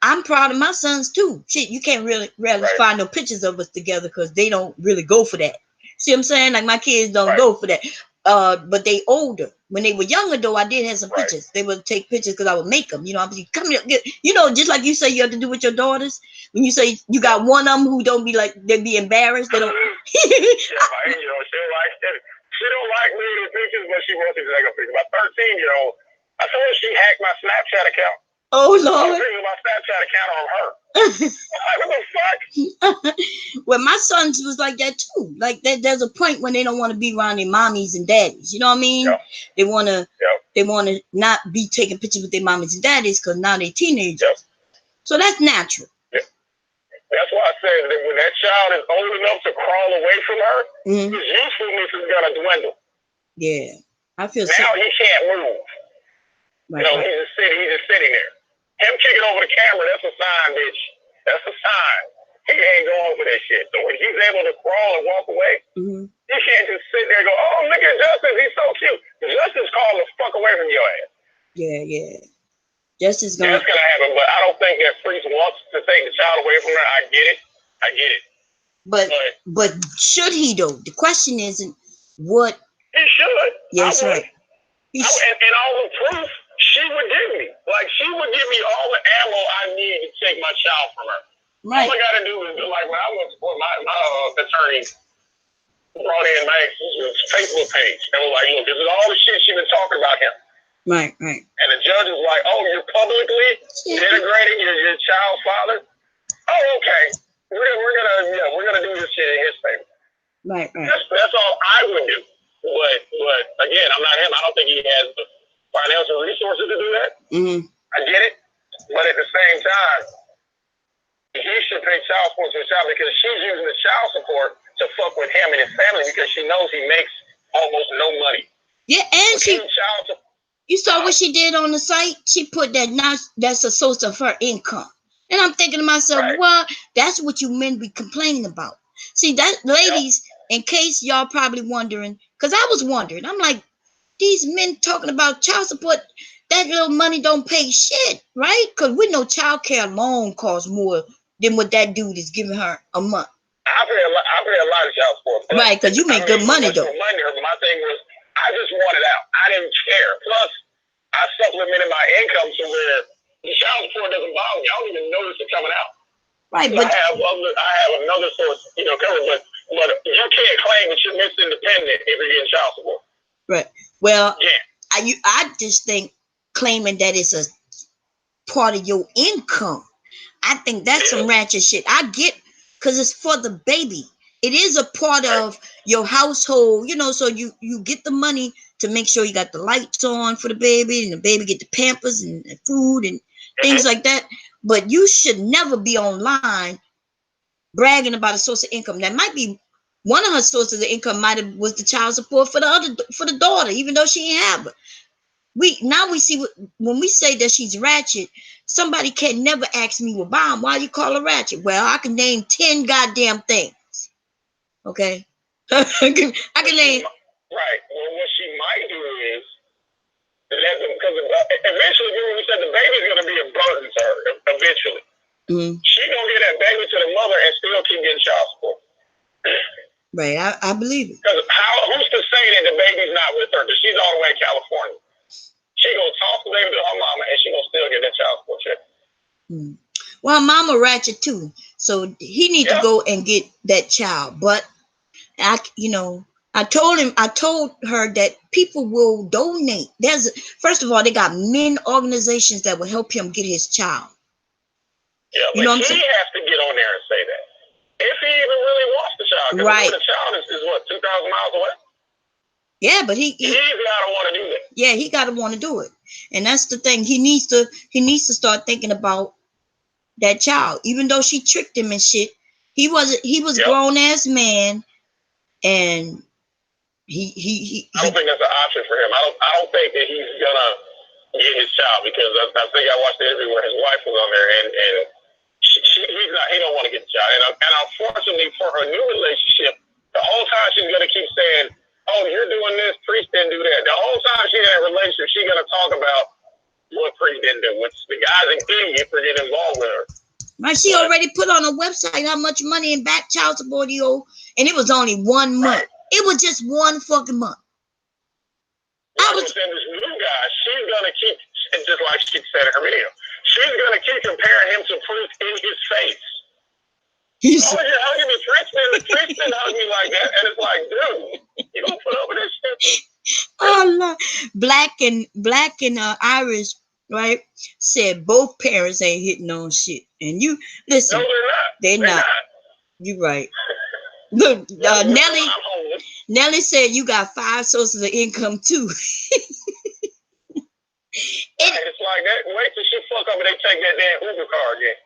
I'm proud of my sons too. Shit, you can't really find no pictures of us together because they don't really go for that. See what I'm saying? Like my kids don't go for that. But they older. When they were younger though, I did have some pictures. They would take pictures because I would make them. You know, I'm come here, you know, just like you say you have to do with your daughters. When you say you got one of them who don't be like, they be embarrassed. They don't. You know, she don't like me in the pictures, but she wants to take a picture. My 13-year-old, I told her she hacked my Snapchat account. Oh Lord! My Snapchat account on her. Like, what the fuck? Well, my sons was like that too. Like there's a point when they don't want to be around their mommies and daddies. You know what I mean? Yep. They wanna not be taking pictures with their mommies and daddies because now they're teenagers. Yep. So that's natural. Yep. That's why I said that when that child is old enough to crawl away from her, his usefulness is gonna dwindle. Yeah, I feel now he can't move. Right, you know, he's just sitting there. Him kicking over the camera, that's a sign, bitch. That's a sign. He ain't going for that shit. So when he's able to crawl and walk away, you can't just sit there and go, "Oh, look at Justice, he's so cute." Justice called the fuck away from your ass. Yeah. Justice gonna... That's gonna happen, but I don't think that Priest wants to take the child away from her. I get it. But should he though? The question isn't what he should. Yes, right. And all the proof she would give me. Like, she would give me all the ammo I need to take my child from her. Right. All I gotta do is, like, when I went to my attorney brought in my Facebook page and was like, "Look, this is all the shit she's been talking about him." Right. And the judge is like, "Oh, you're publicly denigrating your child's father? Oh, okay. We're gonna do this shit in his favor." Right. That's all I would do. But again, I'm not him. I don't think he has the financial resources to do that. I get it, but at the same time, he should pay child support to the child because she's using the child support to fuck with him and his family because she knows he makes almost no money. Yeah, and you saw what she did on the site. She put that now that's a source of her income, and I'm thinking to myself, well, that's what you men be complaining about. See, that ladies, in case y'all probably wondering, because I was wondering, I'm like, these men talking about child support, that little money don't pay shit, right? Because we know child care alone costs more than what that dude is giving her a month. I pay a lot of child support. Right, because you make good money, though. My thing was, I just wanted out. I didn't care. Plus, I supplemented my income to where the child support doesn't bother me. I don't even notice it coming out. Right, but I have another source, covered, but you can't claim that you're Mr. Independent if you're getting child support. Right. Well, I just think claiming that it's a part of your income, I think that's some ratchet shit. I get, because it's for the baby. It is a part of your household, so you get the money to make sure you got the lights on for the baby and the baby get the Pampers and the food and things like that. But you should never be online bragging about a source of income. That might be one of her sources of income was the child support for the daughter, even though she ain't have it. we see when we say that she's ratchet, somebody can never ask me, well, Bomb, why you call her ratchet? Well, I can name 10 goddamn things. Okay. I can name. Right. Well, what she might do is let them, because eventually, we said the baby's going to be a burden to her. Eventually, she gonna get that baby to the mother and still keep getting child support. Right. I believe it. Because who's to say that the baby's not with her? Because she's all the way in California. She gonna talk the baby to her mama, and she gonna still get that child support check. Well, mama ratchet too, so he need to go and get that child. But I told her that people will donate. First of all, they got men organizations that will help him get his child. Yeah, but he has to get on there and say that. If he even really wants the child. Because right. The child is what, 2,000 miles away? Yeah, but he's gotta want to do that. Yeah, he gotta want to do it. And that's the thing. He needs to start thinking about that child. Even though she tricked him and shit, he was a grown ass man, and he I don't think that's an option for him. I don't think that he's gonna get his child, because I think I watched the interview where his wife was on there, and he don't want to get the child. And unfortunately for her new relationship, the whole time she's gonna keep saying, "Oh, you're doing this, Priest didn't do that." The whole time she's in a relationship, she's gonna talk about what Priest didn't do, which the guy's an idiot for getting involved with her. Right, she already put on a website how much money in back child support he owed, and it was only 1 month. Right. It was just 1 fucking month. I was saying, this new guy, she's gonna keep, just like she said in her video, she's gonna keep comparing him to Priest in his face. Oh, you're hugging me, Priest didn't hug me like that, and it's like, dude, you don't put up with this shit. Oh, Lord. Black and Irish, right, said both parents ain't hitting on shit. And you listen, no, they're not. You're right. Look, Nelly said you got 5 sources of income too. It's like that. Wait till she fuck up and they take that damn Uber car again.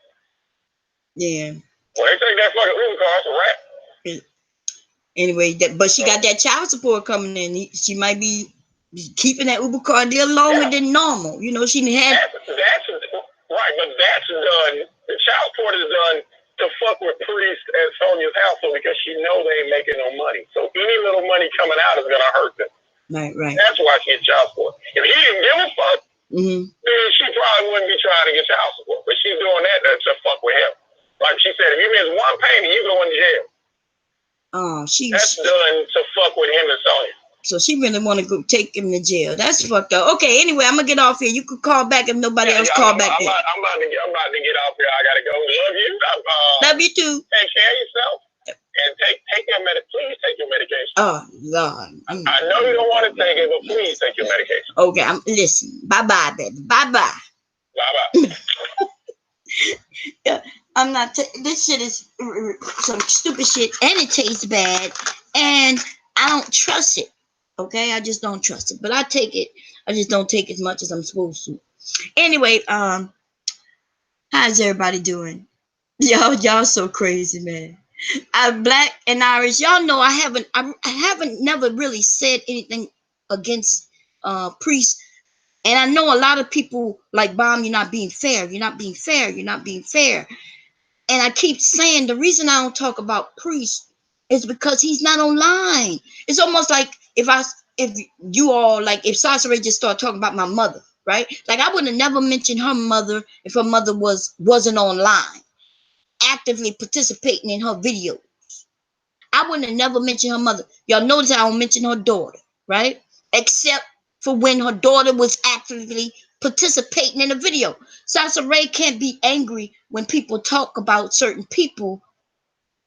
Yeah. When they take that fucking Uber car, it's a wrap. Anyway, but she got that child support coming in. She might be keeping that Uber car a little longer than normal. You know, she had. That's right, but that's done. The child support is done to fuck with Priest and Sonia's household, because she know they ain't making no money. So any little money coming out is gonna hurt them. Right. That's why she gets child support. If he didn't give a fuck, then she probably wouldn't be trying to get child support. But she's doing that to fuck with him. Like she said, if you miss one payment, you go in jail. Oh, that's done to fuck with him and Sonia. So she really want to go take him to jail. That's fucked up. Okay, anyway, I'm gonna get off here. You could call back if nobody else call back. I'm about to get off here. I gotta go. Love you. Love you too. Take care of yourself. And take your please take your medication. Oh, Lord. I know you don't want to take it, but please take your medication. Okay, listen. Bye-bye, baby. Bye-bye. Bye-bye. Yeah, I'm not. This shit is some stupid shit, and it tastes bad, and I don't trust it. Okay, I just don't trust it. But I take it. I just don't take as much as I'm supposed to. Anyway, how's everybody doing? Y'all so crazy, man. Black and Irish, y'all know I haven't never really said anything against Priest. And I know a lot of people like, Bomb, you're not being fair. You're not being fair. You're not being fair. And I keep saying the reason I don't talk about Priest is because he's not online. It's almost like if Sasha Ray just started talking about my mother, right? Like I would have never mentioned her mother if her mother wasn't online, actively participating in her videos. I wouldn't have never mentioned her mother. Y'all notice I don't mention her daughter, right? Except for when her daughter was actively participating in a video. Sasha Ray can't be angry when people talk about certain people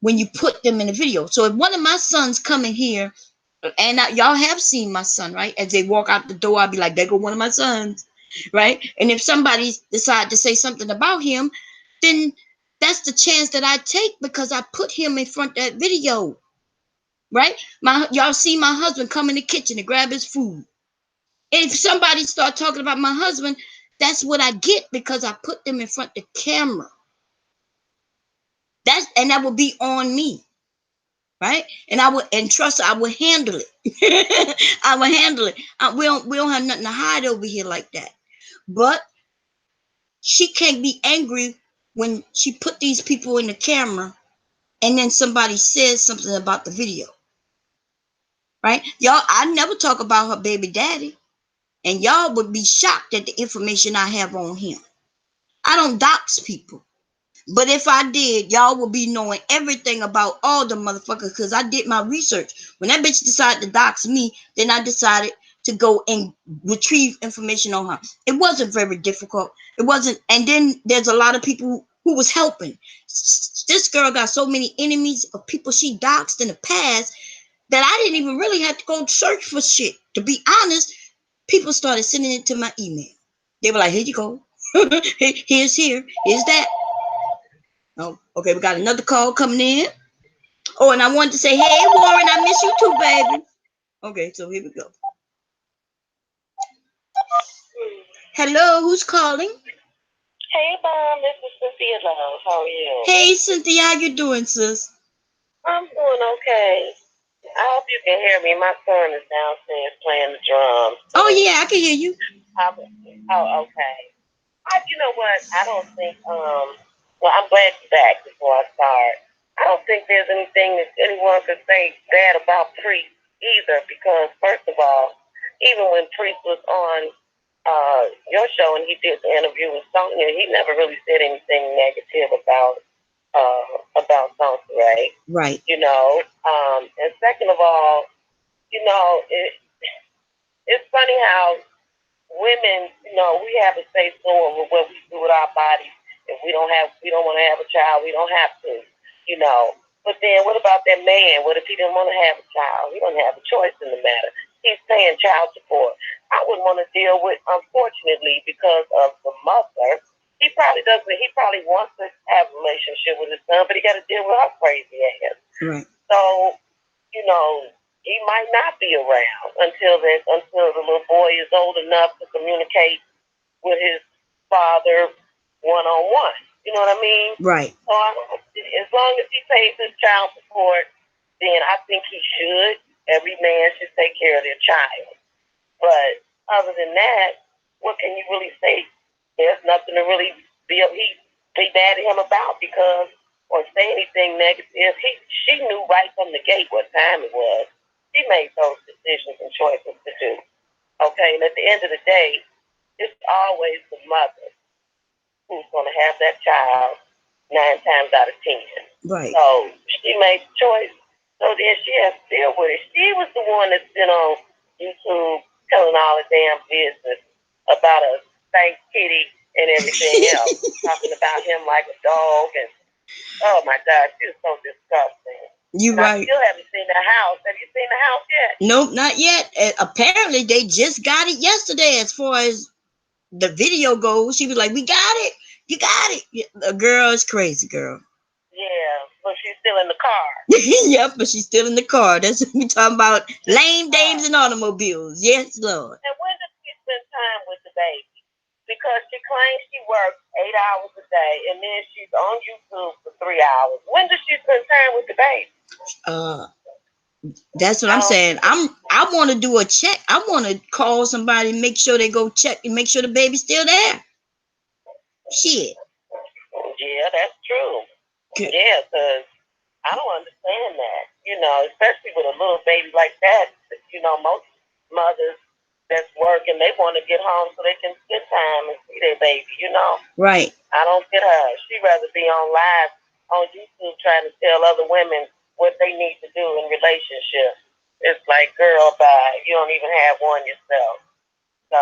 when you put them in a video. So if one of my sons come in here, and y'all have seen my son, right? As they walk out the door, I'll be like, there go one of my sons, right? And if somebody decide to say something about him, then that's the chance that I take because I put him in front of that video, right? Y'all see my husband come in the kitchen to grab his food. If somebody start talking about my husband, that's what I get because I put them in front of the camera. And that will be on me. right? And I would, and trust her, I would handle it. I would handle it. We don't have nothing to hide over here like that. But she can't be angry when she put these people in the camera and then somebody says something about the video, right? Y'all, I never talk about her baby daddy, and y'all would be shocked at the information I have on him. I don't dox people. But if I did, y'all will be knowing everything about all the motherfuckers because I did my research. When that bitch decided to dox me, then I decided to go and retrieve information on her. It wasn't very difficult. It wasn't. And then there's a lot of people who was helping. This girl got so many enemies of people she doxed in the past that I didn't even really have to go search for shit. To be honest, people started sending it to my email. They were like, here you go. Here's that. Oh, okay, we got another call coming in. Oh, and I wanted to say, hey, Warren, I miss you too, baby. Okay, so here we go. Hello, who's calling? Hey, Mom, this is Cynthia Love. How are you? Hey, Cynthia, how you doing, sis? I'm doing okay. I hope you can hear me. My son is downstairs playing the drums. Oh, yeah, I can hear you. Okay. You know what? I don't think, well, I'm glad you're back before I start. I don't think there's anything that anyone could say bad about Priest either because, first of all, even when Priest was on your show and he did the interview with Sonya, he never really said anything negative about Sonya, right? Right. You know, and second of all, you know, it's funny how women, you know, we have a say so over what we do with our bodies. If we don't want to have a child, we don't have to, you know. But then what about that man? What if he didn't want to have a child? He doesn't have a choice in the matter. He's paying child support. I wouldn't want to deal with, unfortunately, because of the mother. He probably wants to have a relationship with his son, but he got to deal with her crazy ass. Right. So, you know, he might not be around until the little boy is old enough to communicate with his father one-on-one. You know what I mean? Right. So as long as he pays his child support, then I think he should. Every man should take care of their child. But other than that, what can you really say? There's nothing to really be mad at him about because or say anything negative. She knew right from the gate what time it was. She made those decisions and choices to do. Okay, and at the end of the day, it's always the mother who's going to have that child 9 times out of 10. Right. So she made the choice. So then she has to deal with it. She was the one that's been on YouTube telling all the damn business about a stank kitty and everything else, talking about him like a dog. And oh my God, she was so disgusting. You're right. I still haven't seen the house. Have you seen the house yet? Nope, not yet. Apparently, they just got it yesterday. As far as the video goes, she was like, "We got it. You got it." The girl is crazy, girl. Yeah, but she's still in the car. Yep, but she's still in the car. That's what we talking about. Lame dames and automobiles. Yes, Lord. And when does she spend time with the baby? Because she claims she works 8 hours a day, and then she's on YouTube for 3 hours. When does she spend time with the baby? That's what I'm saying. I want to do a check. I want to call somebody, make sure they go check and make sure the baby's still there. Shit. Yeah, that's true. Good. Yeah, because I don't understand that. You know, especially with a little baby like that. You know, most mothers that's working, they want to get home so they can spend time and see their baby. You know. Right. I don't get her. She'd rather be on live on YouTube trying to tell other women what they need to do in relationships. It's like, girl, bye. You don't even have one yourself. So,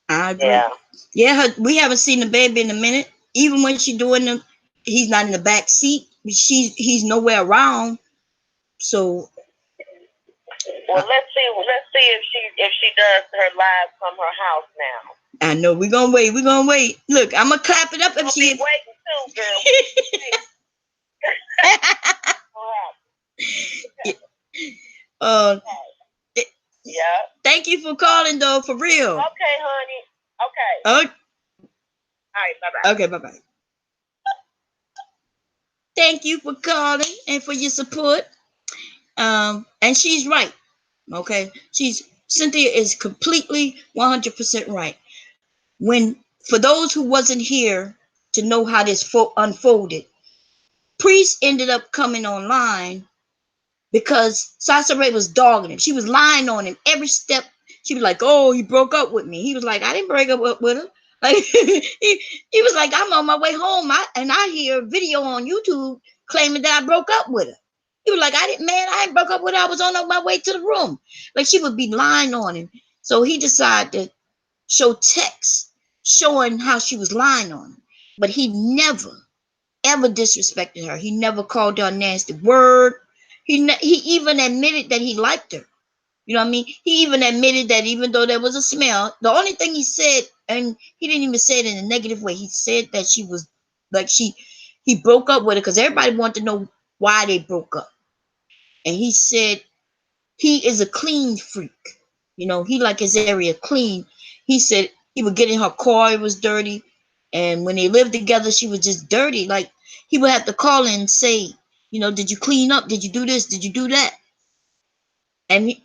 I agree. Yeah, we haven't seen the baby in a minute. Even when she's doing them, he's not in the back seat. He's nowhere around. So. Well, let's see if she does her live from her house now. I know we're gonna wait. Look, I'm gonna clap it up if she is waiting too, girl. Yeah. Thank you for calling, though, for real. Okay, honey. Okay. Oh. All right, bye-bye. Okay, bye-bye. Thank you for calling and for your support. And she's right. Okay, Cynthia is completely 100% right. When, for those who wasn't here to know how this unfolded, Priest ended up coming online because Sasa Ray was dogging him. She was lying on him every step. She was like, "Oh, he broke up with me." He was like, "I didn't break up with him." Like he was like, "I'm on my way home, and I hear a video on YouTube claiming that I broke up with her." He was like, I ain't broke up with her. I was on my way to the room." Like, she would be lying on him. So he decided to show text showing how she was lying on him. But he never, ever disrespected her. He never called her a nasty word. He even admitted that he liked her. You know what I mean? He even admitted that even though there was a smell, the only thing he said, and he didn't even say it in a negative way, he said that she was like, he broke up with her because everybody wanted to know why they broke up. And he said he is a clean freak. You know, he like his area clean. He said he would get in her car, it was dirty. And when they lived together, she was just dirty. Like, he would have to call in and say, you know, "Did you clean up? Did you do this? Did you do that?" And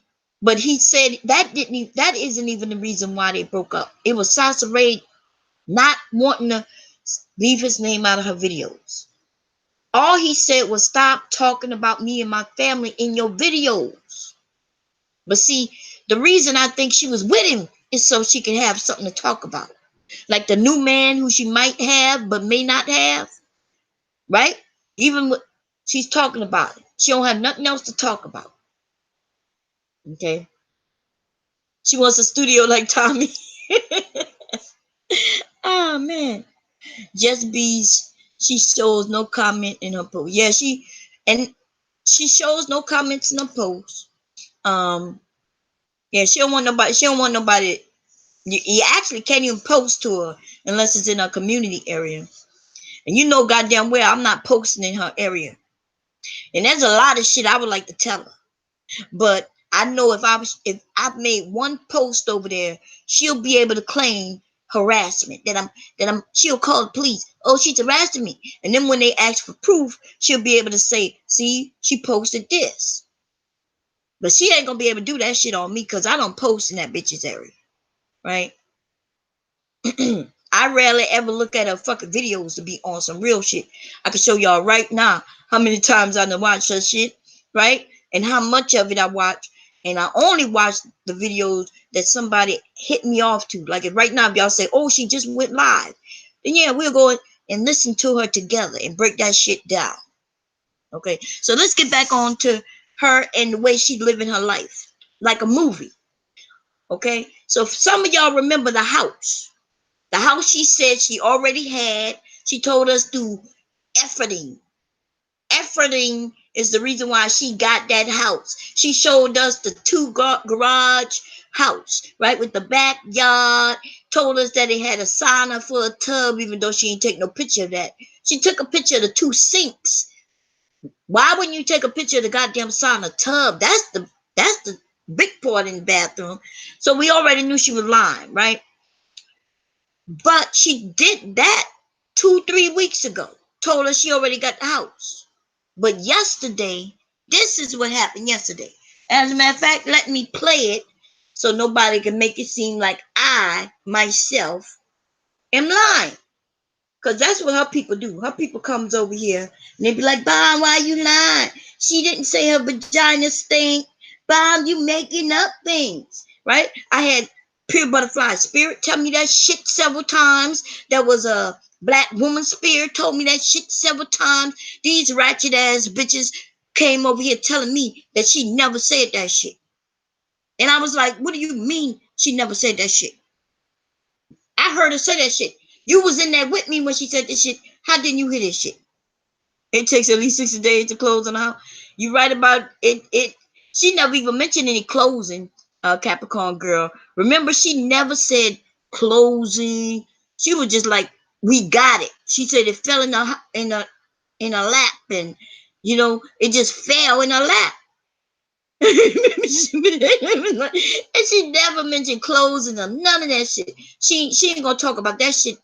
but he said that isn't even the reason why they broke up. It was Sasa Ray not wanting to leave his name out of her videos. All he said was, "Stop talking about me and my family in your videos." But see, the reason I think she was with him is so she can have something to talk about. Like the new man who she might have but may not have, right? Even with, she's talking about it. She don't have nothing else to talk about. Okay? She wants a studio like Tommy. Oh man. Just Bees, she shows no comment in her post. Yeah, she shows no comments in her post. Yeah, she don't want nobody. You actually can't even post to her unless it's in her community area. And you know goddamn well I'm not posting in her area. And there's a lot of shit I would like to tell her. But I know if I've made one post over there, she'll be able to claim harassment. She'll call the police. "Oh, she's harassing me." And then when they ask for proof, she'll be able to say, "See, she posted this." But she ain't gonna be able to do that shit on me because I don't post in that bitch's area. Right? I rarely ever look at her fucking videos to be on some real shit. I can show y'all right now how many times I done watched her shit, right? And how much of it I watch. And I only watch the videos that somebody hit me off to. Like right now, if y'all say, "Oh, she just went live," then yeah, we'll go and listen to her together and break that shit down. Okay, so let's get back on to her and the way she's living her life. Like a movie. Okay, so if some of y'all remember the house. The house she said she already had. She told us through efforting. Efforting is the reason why she got that house. She showed us the two garage house, right, with the backyard. Told us that it had a sauna for a tub, even though she didn't take no picture of that. She took a picture of the two sinks. Why wouldn't you take a picture of the goddamn sauna tub? That's the big part in the bathroom. So we already knew she was lying, right? But she did that 2-3 weeks ago. Told us she already got the house. But yesterday, this is what happened yesterday. As a matter of fact, let me play it so nobody can make it seem like I, myself, am lying. Because that's what her people do. Her people comes over here and they be like, "Bomb, why you lying? She didn't say her vagina stink. Bomb, you making up things." Right? I had Pure Butterfly Spirit tell me that shit several times. There was a Black Woman Spirit told me that shit several times. These ratchet ass bitches came over here telling me that she never said that shit. And I was like, "What do you mean she never said that shit?" I heard her say that shit. You was in there with me when she said this shit. How didn't you hear this shit? It takes at least 60 days to close on a house. You right about it. She never even mentioned any closing, Capricorn girl. Remember, she never said closing. She was just like, "We got it." She said it fell in a lap, and it just fell in her lap. And she never mentioned closing or none of that shit. She ain't gonna talk about that shit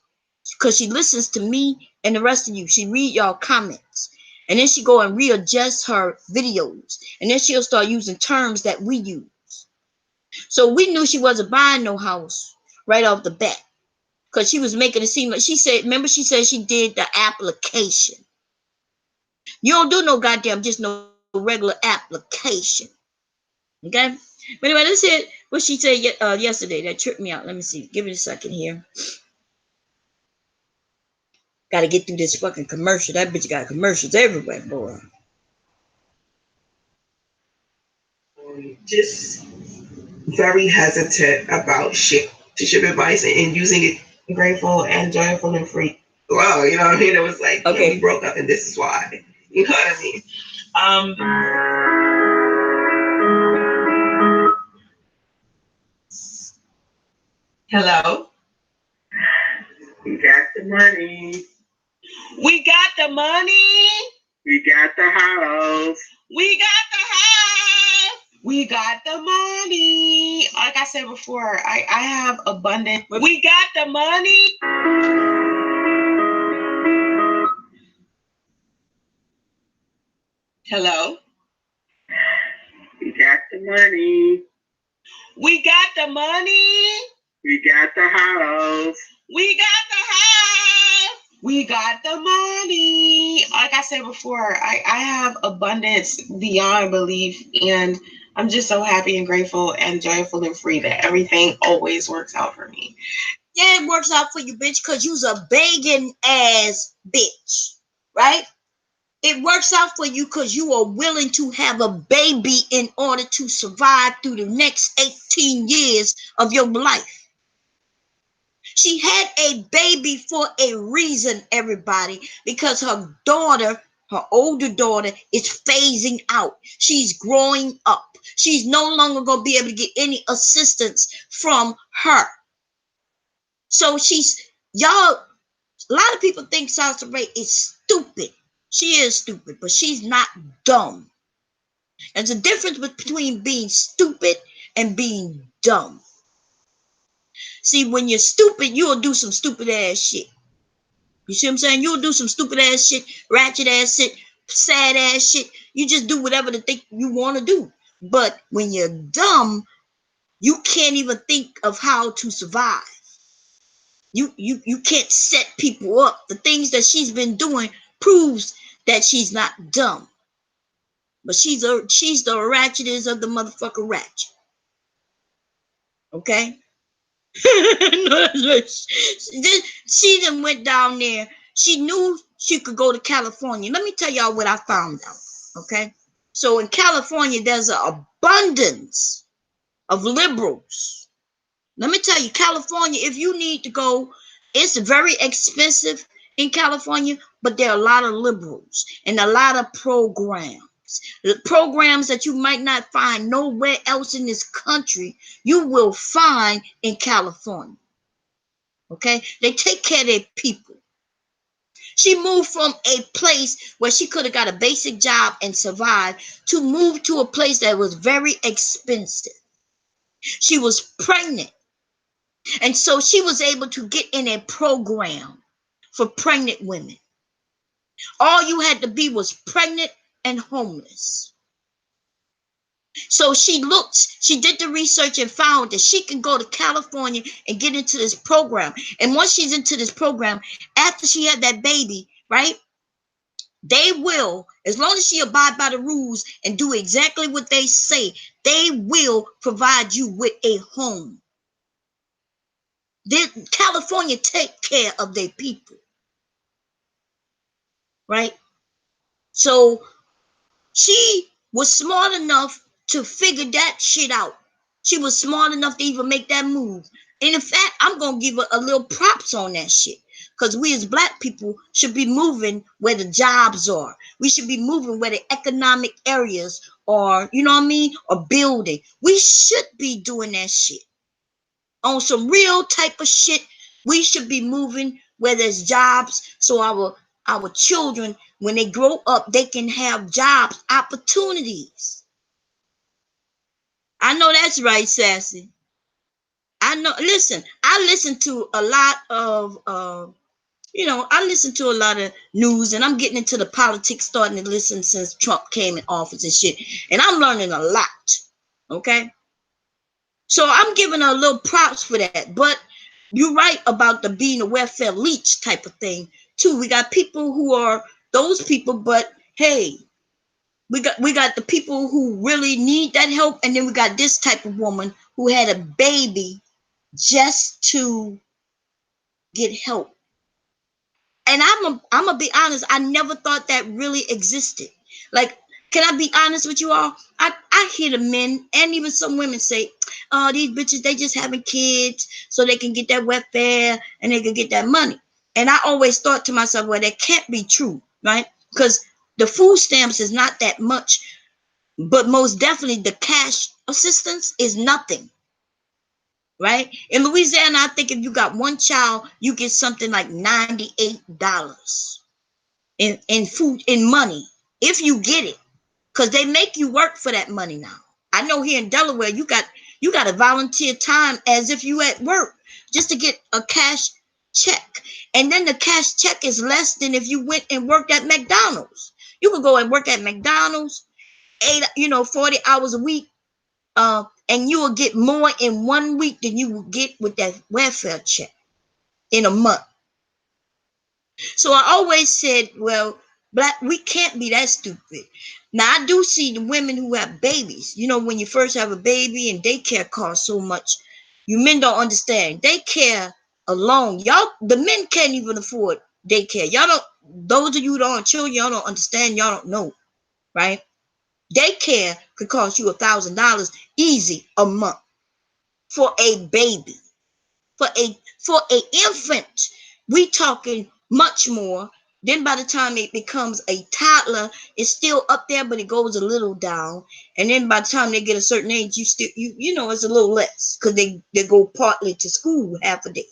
because she listens to me and the rest of you. She read y'all comments. And then she go and readjust her videos. And then she'll start using terms that we use. So we knew she wasn't buying no house right off the bat. Because she was making it seem like, she said, remember she said she did the application. You don't do no goddamn, just no regular application. Okay? But anyway, let's hear what she said yesterday. That tripped me out. Let me see. Give it a second here. Got to get through this fucking commercial. That bitch got commercials everywhere, boy. Just very hesitant about shit to ship advice and using it grateful and joyful and free. Well, you know what I mean? It was like, okay, we broke up and this is why. You know what I mean? Hello? We got the money. We got the money. We got the house. We got the house. We got the money. Like I said before, I have abundance. We got the money. Hello? We got the money. We got the money. We got the house. We got the house. We got the money. Like I said before, I have abundance beyond belief, and I'm just so happy and grateful and joyful and free that everything always works out for me. Yeah, it works out for you, bitch, because you's a begging ass bitch, right? It works out for you because you are willing to have a baby in order to survive through the next 18 years of your life. She had a baby for a reason, everybody, because her daughter, her older daughter, is phasing out. She's growing up. She's no longer going to be able to get any assistance from her. So y'all, a lot of people think Salsa Ray is stupid. She is stupid, but she's not dumb. There's a difference between being stupid and being dumb. See, when you're stupid, you'll do some stupid ass shit. You see what I'm saying? You'll do some stupid ass shit, ratchet ass shit, sad ass shit. You just do whatever the thing you want to do. But when you're dumb, you can't even think of how to survive. You can't set people up. The things that she's been doing proves that she's not dumb. But she's the ratchetest of the motherfucker ratchet. Okay? She then went down there. She knew she could go to California. Let me tell y'all what I found out. Okay? So in California, there's an abundance of liberals. Let me tell you, California, if you need to go, it's very expensive in California, but there are a lot of liberals and a lot of programs. The programs that you might not find nowhere else in this country, you will find in California. Okay? They take care of their people. She moved from a place where she could have got a basic job and survived to move to a place that was very expensive. She was pregnant. And so she was able to get in a program for pregnant women. All you had to be was pregnant and homeless. So she did the research and found that she can go to California and get into this program. And once she's into this program, after she had that baby, right? They will, as long as she abide by the rules and do exactly what they say, they will provide you with a home. California take care of their people. Right? So she was smart enough to figure that shit out. She was smart enough to even make that move. And in fact, I'm going to give her a little props on that shit. Because we as black people should be moving where the jobs are. We should be moving where the economic areas are, you know what I mean? Or building. We should be doing that shit. On some real type of shit, we should be moving where there's jobs. So our children, when they grow up, they can have jobs, opportunities. I know that's right, Sassy. I know. Listen, I listen to a lot of you know, I listen to a lot of news, and I'm getting into the politics, starting to listen since Trump came in office and shit. And I'm learning a lot. Okay. So I'm giving her a little props for that. But you're right about the being a welfare leech type of thing too. We got people who are those people, but hey, we got the people who really need that help, and then we got this type of woman who had a baby just to get help. And I'm gonna be honest, I never thought that really existed. Like, can I be honest with you all? I hear the men and even some women say, oh, these bitches, they just having kids so they can get that welfare and they can get that money. And I always thought to myself, well, that can't be true, right? Because the food stamps is not that much, but most definitely the cash assistance is nothing. Right? In Louisiana, I think if you got one child, you get something like $98 in food, in money, if you get it, because they make you work for that money now. I know here in Delaware, you got to volunteer time as if you at work just to get a cash check, and then the cash check is less than if you went and worked at McDonald's. You could go and work at McDonald's 40 hours a week, and you will get more in 1 week than you will get with that welfare check in a month. So I always said, well, we can't be that stupid. Now I do see the women who have babies. You know, when you first have a baby and daycare costs so much, you men don't understand. Daycare alone, y'all, the men can't even afford daycare. Y'all don't. Those of you who don't have children, y'all don't understand. Y'all don't know, right? Daycare could cost you $1,000 easy a month for a baby, for a infant. We talking much more. Then by the time it becomes a toddler, it's still up there, but it goes a little down. And then by the time they get a certain age, you know it's a little less because they go partly to school half a day.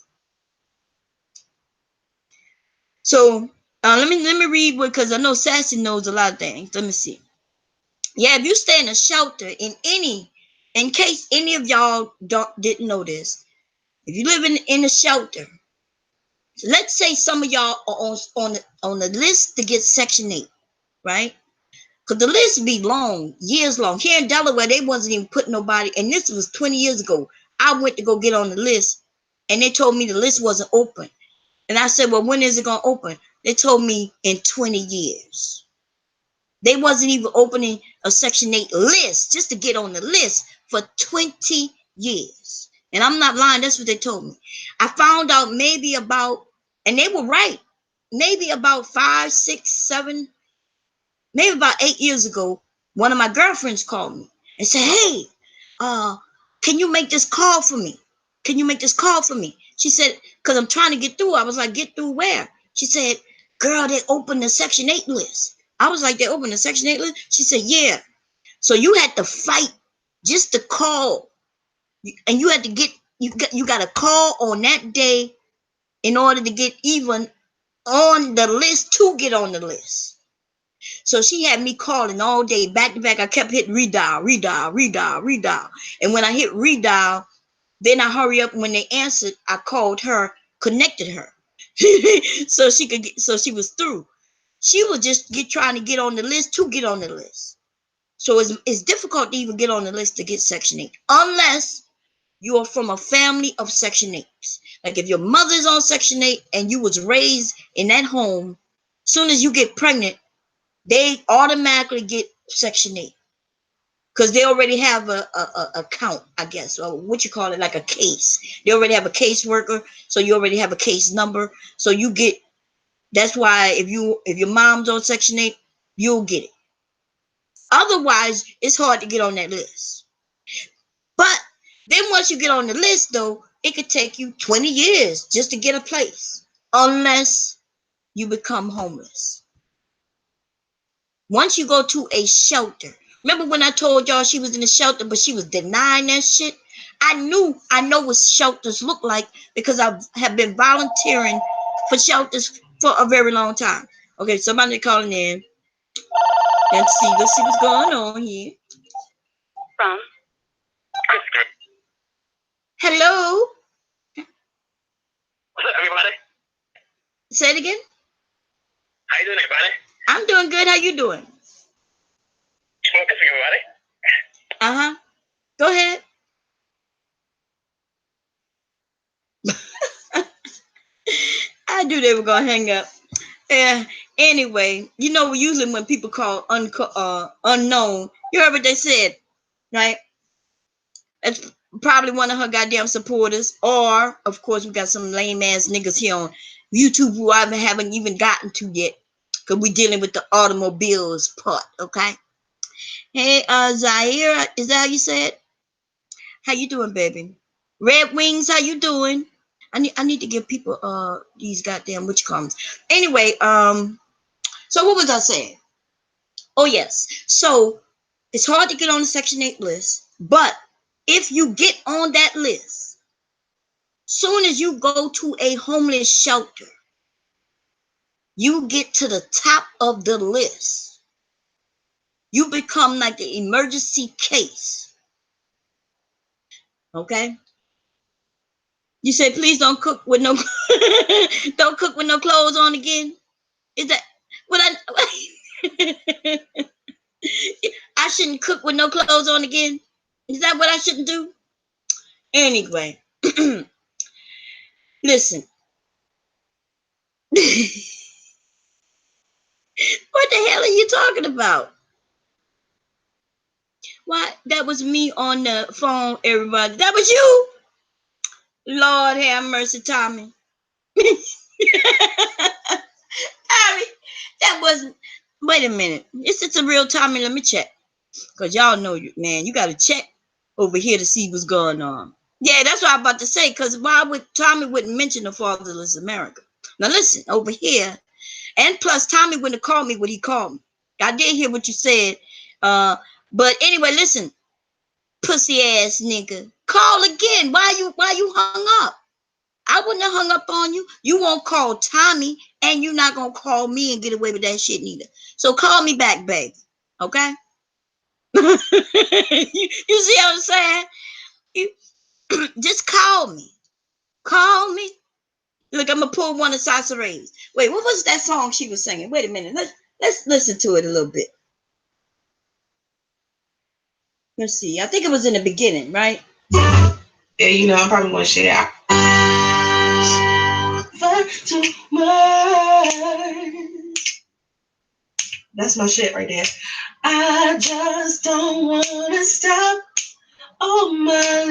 So let me read what, because I know Sassy knows a lot of things. Let me see. Yeah, if you stay in a shelter in case any of y'all didn't know this, if you live in a shelter, let's say some of y'all are on the list to get Section 8, right? Because the list be long, years long. Here in Delaware, they wasn't even putting nobody, and this was 20 years ago. I went to go get on the list, and they told me the list wasn't open. And I said, well, when is it going to open? They told me in 20 years. They wasn't even opening a Section 8 list just to get on the list for 20 years. And I'm not lying. That's what they told me. I found out maybe about, and they were right, maybe about 5, 6, 7, maybe about 8 years ago, one of my girlfriends called me and said, hey, can you make this call for me? Can you make this call for me? She said, because I'm trying to get through. I was like, get through where? She said, girl, they opened the Section 8 list. I was like, they opened the Section 8 list? She said, yeah. So you had to fight just to call. And you had to get, you got to call on that day in order to get even on the list, to get on the list. So she had me calling all day, back to back. I kept hitting redial. And when I hit redial, then I hurry up. When they answered, I called her, connected her. so she was through. She was just trying to get on the list to get on the list. So it's difficult to even get on the list to get Section 8, unless you are from a family of Section 8s. Like if your mother's on Section 8 and you was raised in that home, soon as you get pregnant, they automatically get Section 8. Because they already have a count, I guess, or what you call it, like a case. They already have a caseworker, so you already have a case number. So you get, that's why if your mom's on Section 8, you'll get it. Otherwise, it's hard to get on that list. But then once you get on the list, though, it could take you 20 years just to get a place, unless you become homeless. Once you go to a shelter, remember when I told y'all she was in a shelter, but she was denying that shit? I know what shelters look like because I have been volunteering for shelters for a very long time. Okay, somebody calling in. Let's see what's going on here. From hello. What's up, everybody? Say it again. How you doing, everybody? I'm doing good. How you doing? Smoking for everybody. Uh-huh. Go ahead. I knew they were gonna hang up. Anyway, you know, usually when people call unknown, you heard what they said, right? That's probably one of her goddamn supporters, or of course we got some lame ass niggas here on YouTube who I haven't even gotten to yet, because we dealing with the automobiles part. Okay. Hey, Zaire, is that how you said? How you doing, baby? Red Wings, how you doing? I need to give people these goddamn witch comments. Anyway, so what was I saying? Oh yes. So it's hard to get on the Section 8 list, but if you get on that list, soon as you go to a homeless shelter, you get to the top of the list. You become like the emergency case. Okay? You say, please don't cook with no don't cook with no clothes on again. Is that what I I shouldn't cook with no clothes on again? Is that what I shouldn't do? Anyway, listen. What the hell are you talking about? Why, that was me on the phone, everybody. That was you? Lord have mercy, Tommy. Tommy, that wasn't. Wait a minute. Is it a real Tommy? Let me check. Because y'all know, man, you got to check over here to see what's going on. Yeah, that's what I'm about to say. Because why would Tommy wouldn't mention the fatherless America? Now listen, over here, and plus Tommy wouldn't have called me what he called me. I did hear what you said. But anyway, listen, pussy ass nigga, call again. Why you hung up? I wouldn't have hung up on you. You won't call Tommy, and you're not gonna call me and get away with that shit neither. So call me back, baby. Okay? you see what I'm saying? You just call me. Call me. Look, I'm gonna pull one of Sasa Ray's. Wait, what was that song she was singing? Wait a minute. Let's listen to it a little bit. Let's see. I think it was in the beginning, right? Yeah, you know, I'm probably gonna share. That's my shit right there. I just don't wanna stop. Oh my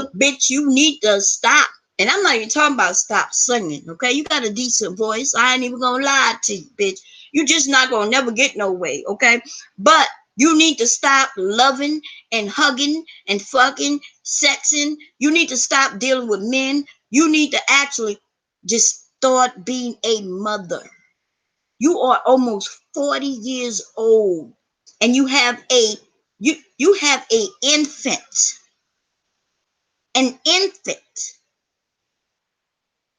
love. Bitch, you need to stop. And I'm not even talking about stop singing, okay? You got a decent voice. I ain't even gonna lie to you, bitch. You just not gonna never get no way, okay? But you need to stop loving and hugging and fucking sexing. You need to stop dealing with men. You need to actually just start being a mother. You are almost 40 years old and you have a infant. An infant.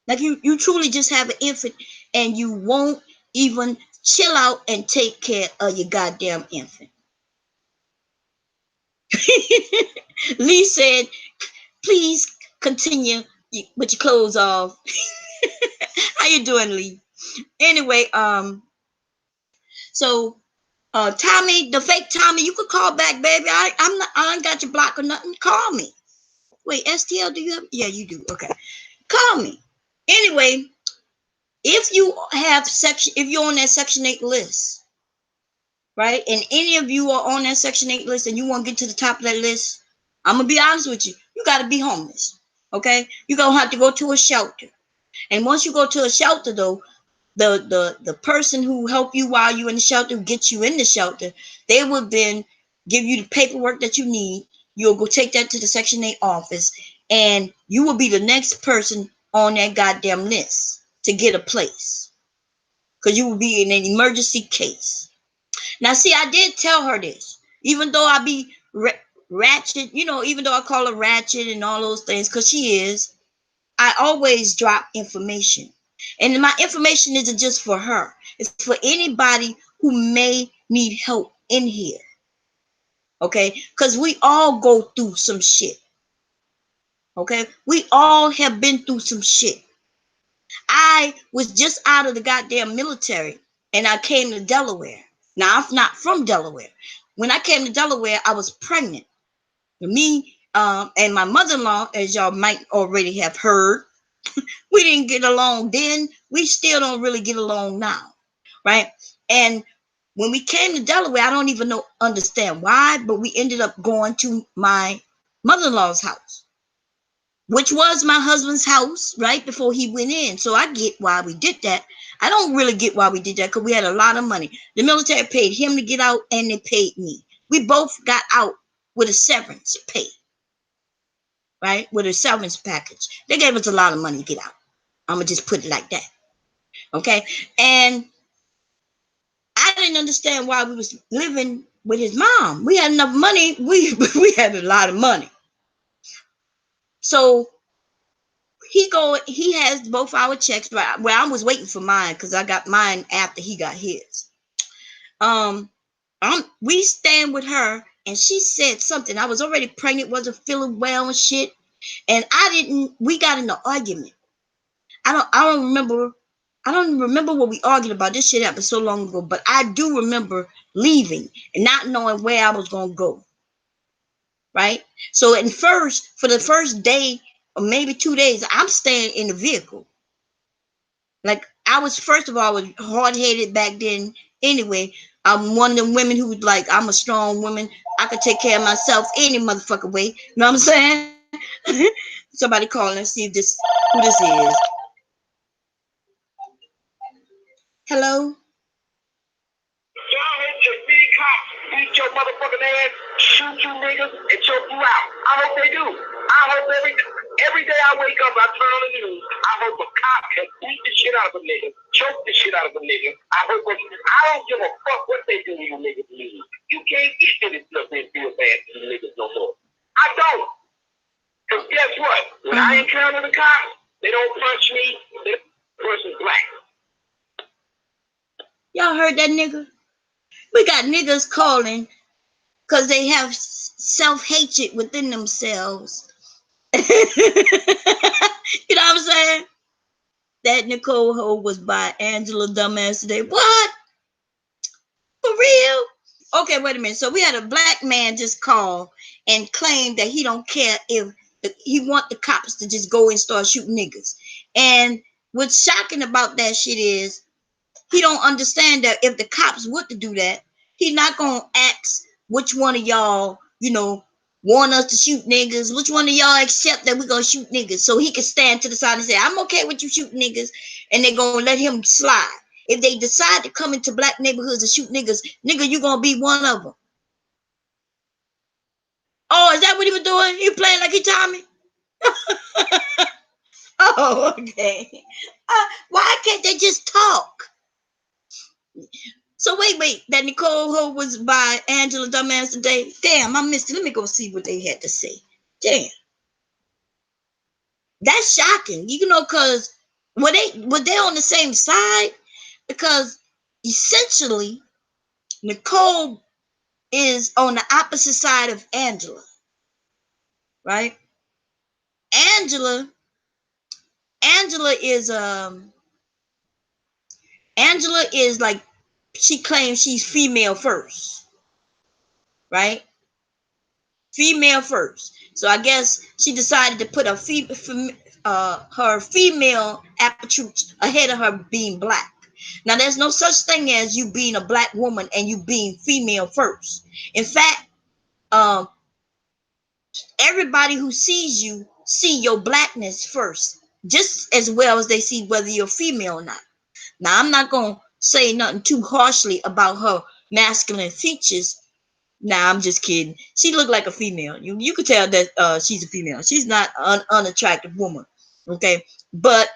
Like you truly just have an infant and you won't even chill out and take care of your goddamn infant. Lee said, please continue with your clothes off. How you doing, Lee? Anyway, so Tommy, the fake Tommy, you could call back, baby. I ain't got your block or nothing. Call me. Wait, STL, do you have? Yeah, you do. Okay. Call me. Anyway, if you have if you're on that Section 8 list, right? And any of you are on that Section 8 list and you want to get to the top of that list, I'm gonna be honest with you. You gotta be homeless. Okay? You're gonna have to go to a shelter. And once you go to a shelter though, the person who helped you while you're in the shelter, gets you in the shelter, they will then give you the paperwork that you need. You'll go take that to the Section 8 office, and you will be the next person on that goddamn list to get a place. Because you will be in an emergency case. Now, see, I did tell her this. Even though I be ratchet, you know, even though I call her ratchet and all those things, because she is, I always drop information. And my information isn't just for her. It's for anybody who may need help in here. Okay? Because we all go through some shit. Okay? We all have been through some shit. I was just out of the goddamn military and I came to Delaware. Now, I'm not from Delaware. When I came to Delaware, I was pregnant. Me and my mother-in-law, as y'all might already have heard, we didn't get along then. We still don't really get along now, right? And when we came to Delaware, I don't even understand why, but we ended up going to my mother-in-law's house, which was my husband's house right before he went in. So I get why we did that. I don't really get why we did that because we had a lot of money. The military paid him to get out and they paid me. We both got out with a severance pay, right? With a severance package. They gave us a lot of money to get out. I'm going to just put it like that. Okay. And I didn't understand why we was living with his mom. We had enough money. We had a lot of money. So he has both our checks, but well, I was waiting for mine because I got mine after he got his. We stand with her and she said something. I was already pregnant, wasn't feeling well and shit. And we got in an argument. I don't remember what we argued about. This shit happened so long ago, but I do remember leaving and not knowing where I was going to go. Right? So for the first day or maybe 2 days, I'm staying in the vehicle. Like first of all, I was hard-headed back then anyway. I'm one of them women who like, I'm a strong woman. I could take care of myself any motherfucking way. You know what I'm saying? Somebody calling and see who this is. Hello? Y'all hate your big cops, beat your motherfucking ass, shoot you niggas, and choke you out. I hope they do. I hope every day I wake up, I turn on the news. I hope a cop can beat the shit out of a nigga, choke the shit out of a nigga. I don't give a fuck what they do to you niggas. You can't get to this stuff and feel bad to you niggas no more. I don't. Because guess what? When I encounter the cops, they don't punch me. The person's black. Y'all heard that nigga? We got niggas calling because they have self-hatred within themselves. You know what I'm saying? That Nicole Ho was by Angela Dumbass today. What? For real? Okay, wait a minute. So we had a black man just call and claim that he don't care if he want the cops to just go and start shooting niggas. And what's shocking about that shit is he don't understand that if the cops were to do that, he's not gonna ask which one of y'all, want us to shoot niggas, which one of y'all accept that we're gonna shoot niggas. So he can stand to the side and say, I'm okay with you shooting niggas, and they're gonna let him slide. If they decide to come into black neighborhoods and shoot niggas, nigga, you gonna be one of them. Oh, is that what he was doing? He playing like he Tommy? Oh, okay. Why can't they just talk? So wait, that Nicole Ho was by Angela Dumbass today. Damn, I missed it. Let me go see what they had to say. Damn. That's shocking. Because were they on the same side? Because essentially, Nicole is on the opposite side of Angela. Right? Angela is like, she claims she's female first, right? Female first. So I guess she decided to put her female attributes ahead of her being black. Now, there's no such thing as you being a black woman and you being female first. In fact, everybody who sees you see your blackness first, just as well as they see whether you're female or not. Now, I'm not going to say nothing too harshly about her masculine features. Nah, I'm just kidding. She looked like a female. You could tell that she's a female. She's not an unattractive woman. Okay. But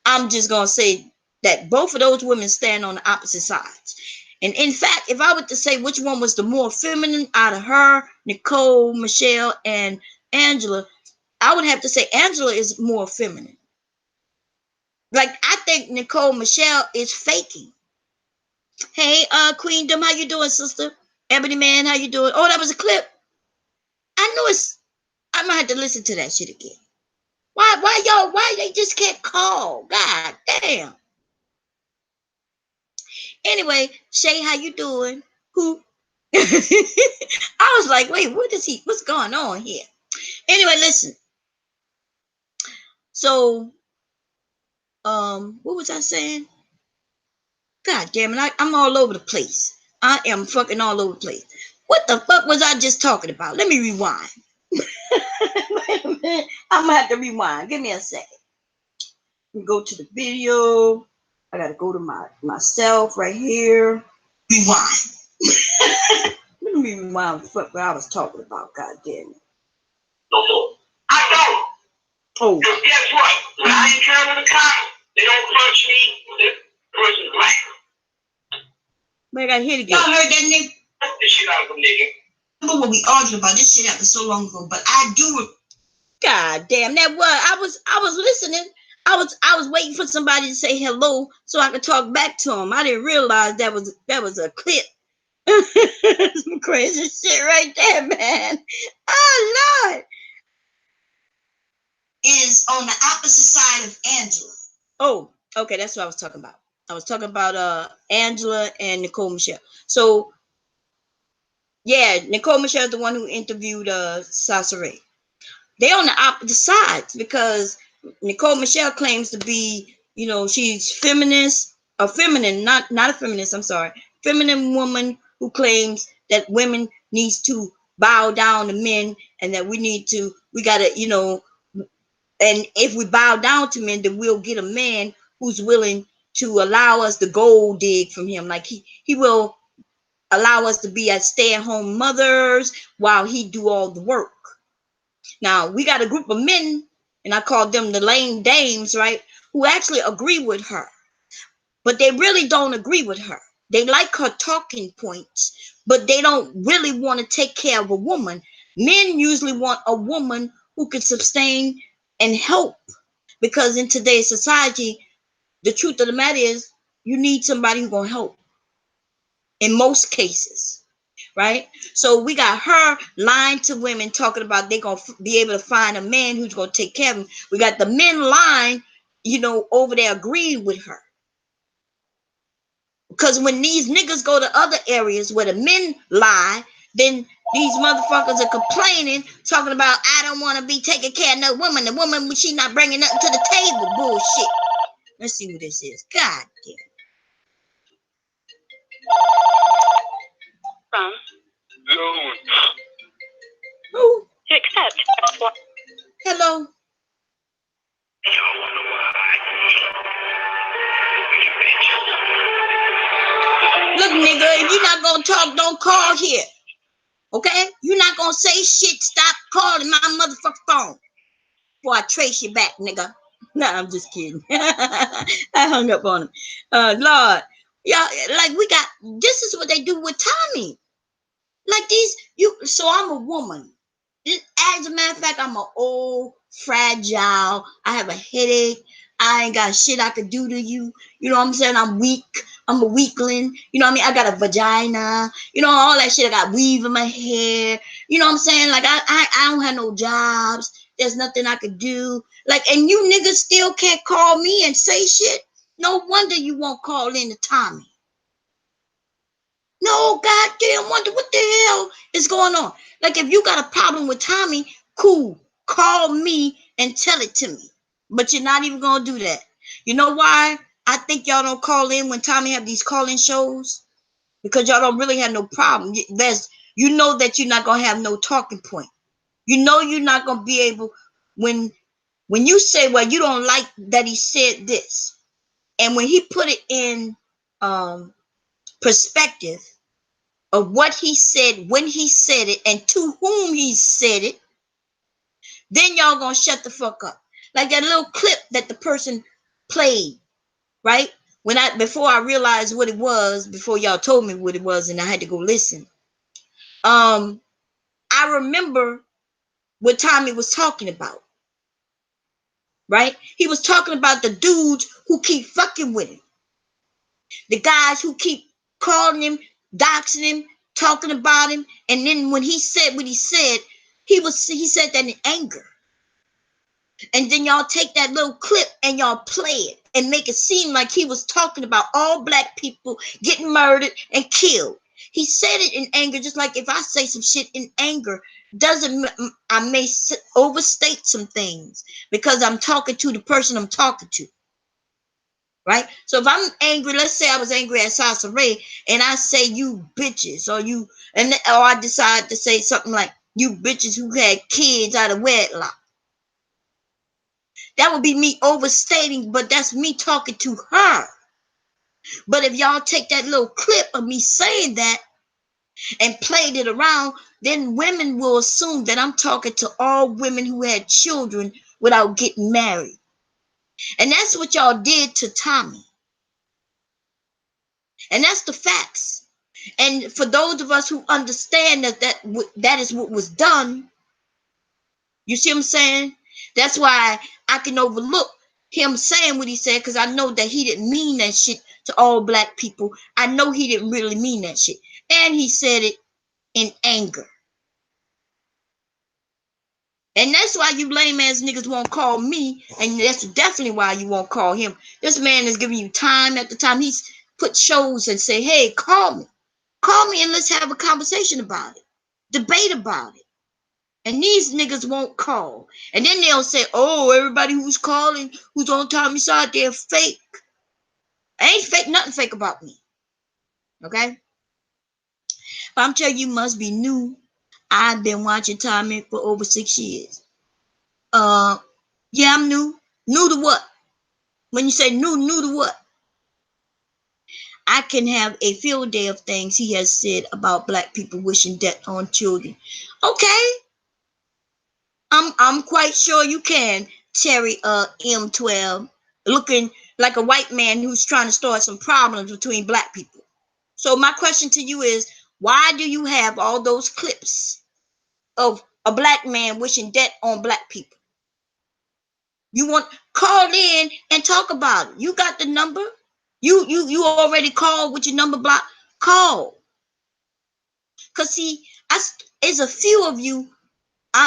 I'm just going to say that both of those women stand on the opposite sides. And in fact, if I were to say which one was the more feminine out of her, Nicole, Michelle, and Angela, I would have to say Angela is more feminine. Like, I think Nicole Michelle is faking. Hey, Queendom, how you doing, sister? Ebony Man, how you doing? Oh, that was a clip. I might have to listen to that shit again. Why they just can't call? God damn. Anyway, Shay, how you doing? Who? I was like, wait, what's going on here? Anyway, listen. So, what was I saying? God damn it, I'm all over the place. I am fucking all over the place. What the fuck was I just talking about? Let me rewind. Wait a minute. I'm gonna have to rewind. Give me a second. Go to the video. I gotta go to myself right here. Rewind. Let me rewind what I was talking about. God damn it. No more. I don't. Oh. Because guess what? When I encounter the cops, they don't punch me. The person's black. Man, I gotta hear it again. Y'all heard that nigga? This shit out of a nigga. Remember what we argued about? This shit happened so long ago, but I do. God damn, that was I was listening. I was waiting for somebody to say hello so I could talk back to him. I didn't realize that was a clip. Some crazy shit right there, man. Oh Lord. Is on the opposite side of Angela. Oh, okay, that's what I was talking about. I was talking about Angela and Nicole Michelle. So yeah, Nicole Michelle is the one who interviewed Sasha Ray. They're on the opposite sides because Nicole Michelle claims to be, she's feminist, not a feminist, I'm sorry, feminine woman who claims that women needs to bow down to men and that we gotta, and if we bow down to men, then we'll get a man who's willing to allow us to gold dig from him. Like he will allow us to be as stay-at-home mothers while he do all the work. Now, we got a group of men, and I call them the lame dames, right, who actually agree with her. But they really don't agree with her. They like her talking points, but they don't really want to take care of a woman. Men usually want a woman who can sustain and help. Because in today's society, the truth of the matter is you need somebody who's going to help. In most cases. Right? So we got her lying to women talking about they're going to be able to find a man who's going to take care of them. We got the men lying, over there agreeing with her. Because when these niggas go to other areas where the men lie, then these motherfuckers are complaining, talking about, I don't want to be taking care of no woman. The woman, she not bringing nothing to the table. Bullshit. Let's see who this is. God damn. From Zone. Who? To accept. Hello. Look, nigga, if you're not gonna talk, don't call here. Okay? You're not gonna say shit. Stop calling my motherfucking phone before I trace you back, nigga. No, I'm just kidding. I hung up on him. Lord, y'all, like this is what they do with Tommy. Like so I'm a woman. As a matter of fact, I'm an old, fragile. I have a headache. I ain't got shit I could do to you. You know what I'm saying? I'm weak. I'm a weakling. You know what I mean? I got a vagina. All that shit. I got weave in my hair. You know what I'm saying? Like I don't have no jobs. There's nothing I could do. Like, and you niggas still can't call me and say shit. No wonder you won't call in to Tommy. No goddamn wonder what the hell is going on. Like, if you got a problem with Tommy, cool. Call me and tell it to me. But you're not even going to do that. You know why I think y'all don't call in when Tommy have these call-in shows? Because y'all don't really have no problem. You know that you're not going to have no talking point. You know you're not going to be able, when you say, well, you don't like that he said this. And when he put it in perspective, of what he said, when he said it, and to whom he said it, then y'all gonna shut the fuck up. Like that little clip that the person played, right? Before I realized what it was, before y'all told me what it was, and I had to go listen. I remember what Tommy was talking about, right? He was talking about the dudes who keep fucking with him. The guys who keep calling him, doxing him, talking about him, and then when he said what he said, he said that in anger. And then y'all take that little clip and y'all play it and make it seem like he was talking about all black people getting murdered and killed. He said it in anger, just like if I say some shit in anger, I may overstate some things because I'm talking to the person I'm talking to. Right? So if I'm angry, let's say I was angry at Sasa Ray and I say you bitches, or I decide to say something like you bitches who had kids out of wedlock. That would be me overstating, but that's me talking to her. But if y'all take that little clip of me saying that and played it around, then women will assume that I'm talking to all women who had children without getting married. And that's what y'all did to Tommy. And that's the facts. And for those of us who understand that is what was done, you see what I'm saying? That's why I can overlook him saying what he said, because I know that he didn't mean that shit to all black people. I know he didn't really mean that shit. And he said it in anger. And that's why you lame ass niggas won't call me, and that's definitely why you won't call him. This man is giving you time after time. He's put shows and say, hey, call me. Call me and let's have a conversation about it. Debate about it. And these niggas won't call. And then they'll say, oh, everybody who's calling, who's on Tommy's side, they're fake. I ain't fake, nothing fake about me. Okay? But I'm telling you, must be new. I've been watching Tommy for over 6 years. Yeah, I'm new. New to what? When you say new to what? I can have a field day of things he has said about black people wishing death on children. Okay. I'm quite sure you can, Terry M12, looking like a white man who's trying to start some problems between black people. So my question to you is, why do you have all those clips of a black man wishing death on black people? You want call in and talk about it. You got the number. You already called with your number block. Call. Cause see, it's a few of you,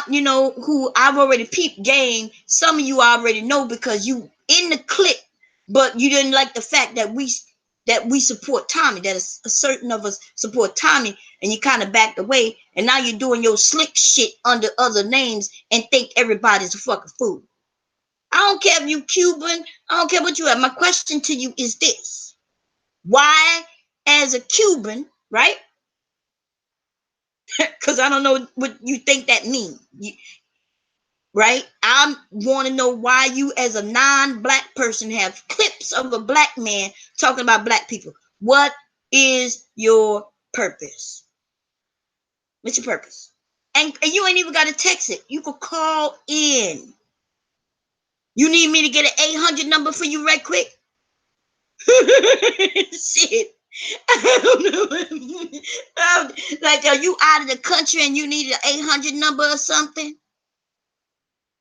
who I've already peeped game. Some of you I already know because you in the clip, but you didn't like the fact that we support Tommy. That a certain of us support Tommy, and you kind of backed away, and now you're doing your slick shit under other names and think everybody's a fucking fool. I don't care if you Cuban. I don't care what you have. My question to you is this. Why, as a Cuban, right? Because I don't know what you think that means. Right? I want to know why you, as a non-black person, have clips of a black man talking about black people. What is your purpose? What's your purpose? And you ain't even got to text it. You could call in. You need me to get an 800 number for you right quick? Shit. I don't know. Like, are you out of the country and you need an 800 number or something?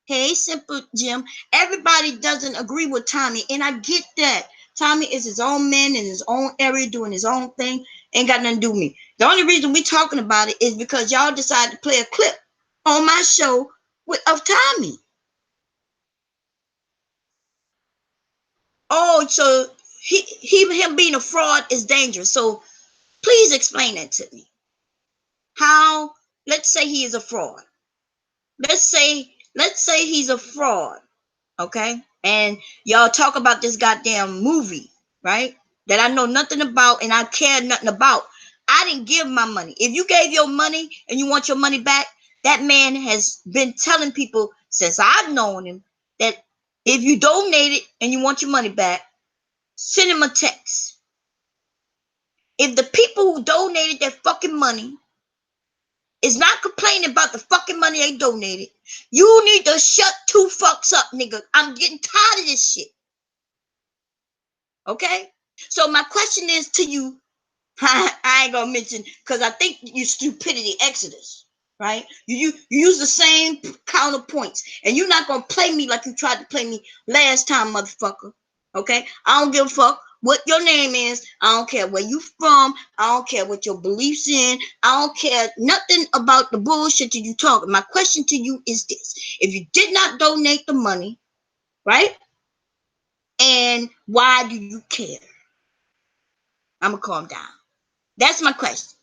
Hey, Simple Jim. Everybody doesn't agree with Tommy, and I get that. Tommy is his own man in his own area doing his own thing. Ain't got nothing to do with me. The only reason we talking about it is because y'all decided to play a clip on my show of Tommy. Oh, so him being a fraud is dangerous. So please explain that to me. How, let's say he is a fraud. Let's say he's a fraud. Okay? And y'all talk about this goddamn movie, right? That I know nothing about and I care nothing about. I didn't give my money. If you gave your money and you want your money back, that man has been telling people since I've known him that if you donate it and you want your money back, send him a text. If the people who donated their fucking money is not complaining about the fucking money they donated, you need to shut two fucks up, nigga. I'm getting tired of this shit. Okay? So my question is to you, I ain't gonna mention, because I think you stupidity Exodus, right? You use the same counterpoints, and you're not gonna play me like you tried to play me last time, motherfucker. Okay? I don't give a fuck. what your name is. I don't care where you from. I don't care what your beliefs in. I don't care nothing about the bullshit that you talking. My question to you is this: if you did not donate the money, right? And why do you care? I'm gonna calm down. That's my question.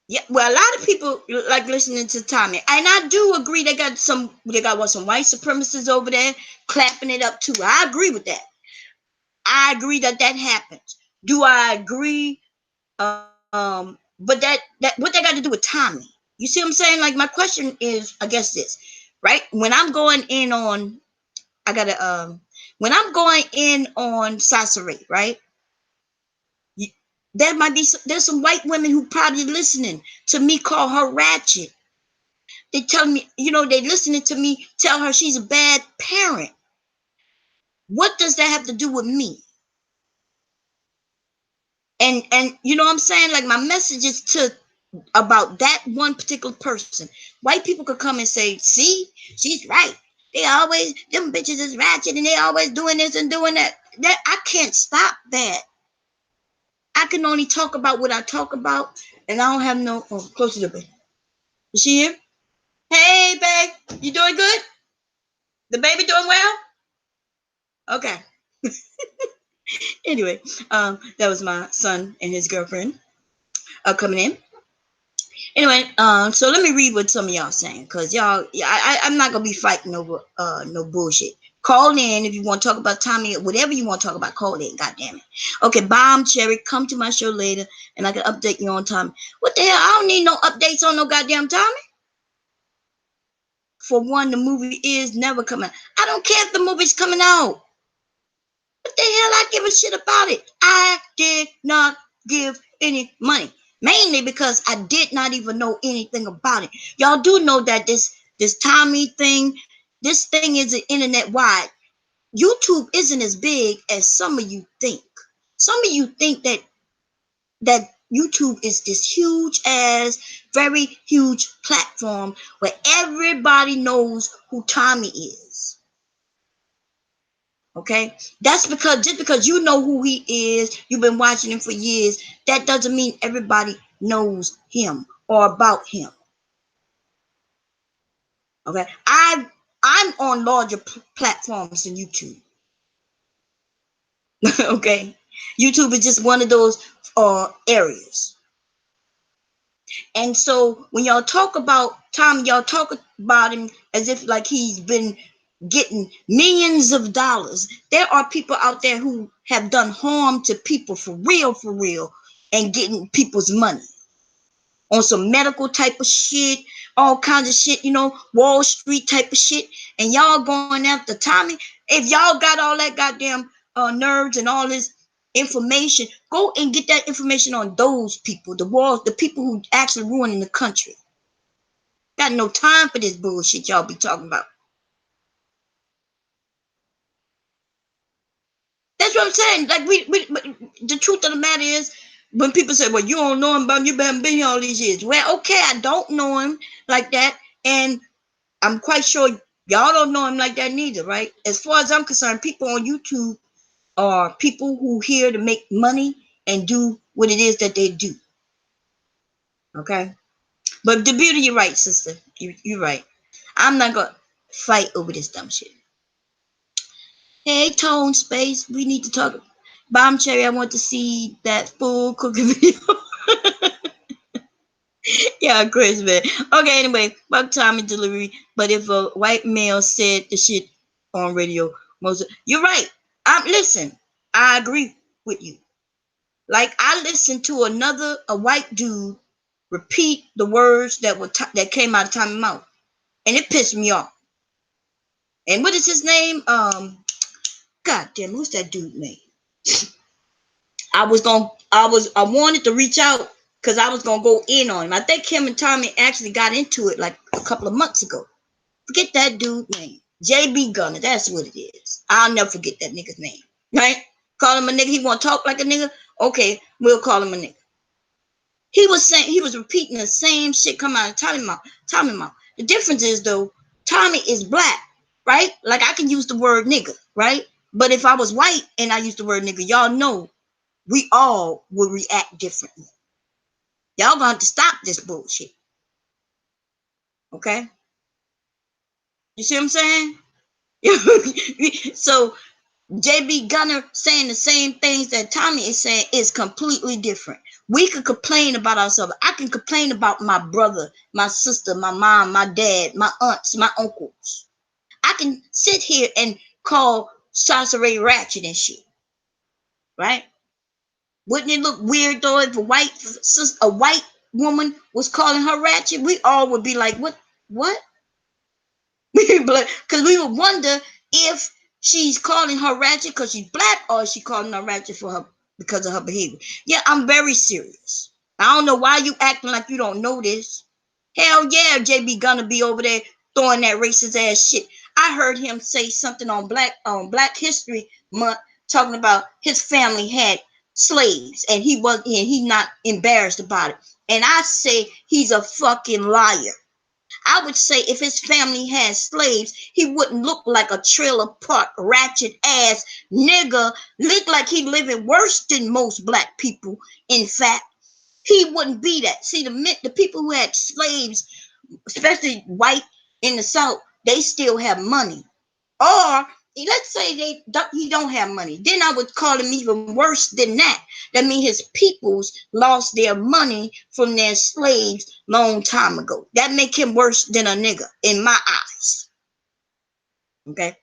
Yeah, well, a lot of people like listening to Tommy, and I do agree. They got some white supremacists over there clapping it up too. I agree with that. I agree that happens. Do I agree? But that what they got to do with Tommy? You see what I'm saying? Like my question is, I guess this, right? When I'm going in on, when I'm going in on Sasori, right? There might be there's some white women who probably listening to me call her ratchet. They tell me, they listening to me tell her she's a bad parent. What does that have to do with me? And you know what I'm saying? Like my message is to about that one particular person. White people could come and say, see, she's right. Them bitches is ratchet and they always doing this and doing that. That I can't stop that. I can only talk about what I talk about, and I don't have no close to the bed. Is she here? Hey, babe, you doing good? The baby doing well? Okay. Anyway, that was my son and his girlfriend coming in. Anyway, so let me read what some of y'all saying, because y'all, I'm not gonna be fighting over no bullshit. Call in if you want to talk about Tommy, whatever you want to talk about. Call in, goddamn it. Okay, Bomb Cherry, come to my show later, and I can update you on Tommy. What the hell? I don't need no updates on no goddamn Tommy. For one, the movie is never coming. I don't care if the movie's coming out. What the hell? I give a shit about it. I did not give any money. Mainly because I did not even know anything about it. Y'all do know that this Tommy thing, this thing is internet wide. YouTube isn't as big as some of you think. Some of you think that YouTube is this huge ass, very huge platform where everybody knows who Tommy is. Okay, that's because just because you know who he is, you've been watching him for years, that doesn't mean everybody knows him or about him. Okay, I'm on larger platforms than YouTube. Okay, YouTube is just one of those areas. And so when y'all talk about Tommy, y'all talk about him as if like he's been getting millions of dollars. There are people out there who have done harm to people for real, and getting people's money on some medical type of shit, all kinds of shit, Wall Street type of shit. And y'all going after Tommy. If y'all got all that goddamn nerves and all this information, go and get that information on those people, the people who actually ruining the country. Got no time for this bullshit y'all be talking about. That's what I'm saying. Like the truth of the matter is, when people say, "Well, you don't know him, but you haven't been here all these years." Well, okay, I don't know him like that, and I'm quite sure y'all don't know him like that neither, right? As far as I'm concerned, people on YouTube are people who here to make money and do what it is that they do. Okay, but the beauty, you're right, sister. You're right. I'm not gonna fight over this dumb shit. Hey, Tone Space, we need to talk. Bomb Cherry, I want to see that full cooking video. Yeah, Chris, man. Okay, anyway, about Tommy delivery. But if a white male said the shit on radio, you're right. Listen, I agree with you. Like I listened to a white dude repeat the words that came out of Tommy's mouth, and it pissed me off. And what is his name? God damn, what's that dude name? I wanted to reach out because I was gonna go in on him. I think him and Tommy actually got into it like a couple of months ago. Forget that dude name. JB Gunner, that's what it is. I'll never forget that nigga's name. Right? Call him a nigga. He want to talk like a nigga? Okay, we'll call him a nigga. He was repeating the same shit come out of Tommy mouth. The difference is though, Tommy is black, right? Like I can use the word nigga, right? But if I was white and I used the word nigga, y'all know we all would react differently. Y'all gonna have to stop this bullshit. Okay? You see what I'm saying? So JB Gunner saying the same things that Tommy is saying is completely different. We could complain about ourselves. I can complain about my brother, my sister, my mom, my dad, my aunts, my uncles. I can sit here and call Sasaray ratchet and shit, right? Wouldn't it look weird though if a white woman was calling her ratchet? We all would be like, what? Because we would wonder if she's calling her ratchet because she's black, or is she calling her ratchet for her because of her behavior. Yeah, I'm very serious. I don't know why you acting like you don't know this. Hell yeah, JB gonna be over there throwing that racist ass shit. I heard him say something on Black History Month, talking about his family had slaves and he's not embarrassed about it. And I say he's a fucking liar. I would say if his family had slaves, he wouldn't look like a trailer park ratchet ass nigga. Look like he living worse than most black people. In fact, he wouldn't be that. See, the people who had slaves, especially white in the South, they still have money. Or let's say he don't have money. Then I would call him even worse than that. That means his peoples lost their money from their slaves long time ago. That make him worse than a nigga in my eyes. Okay.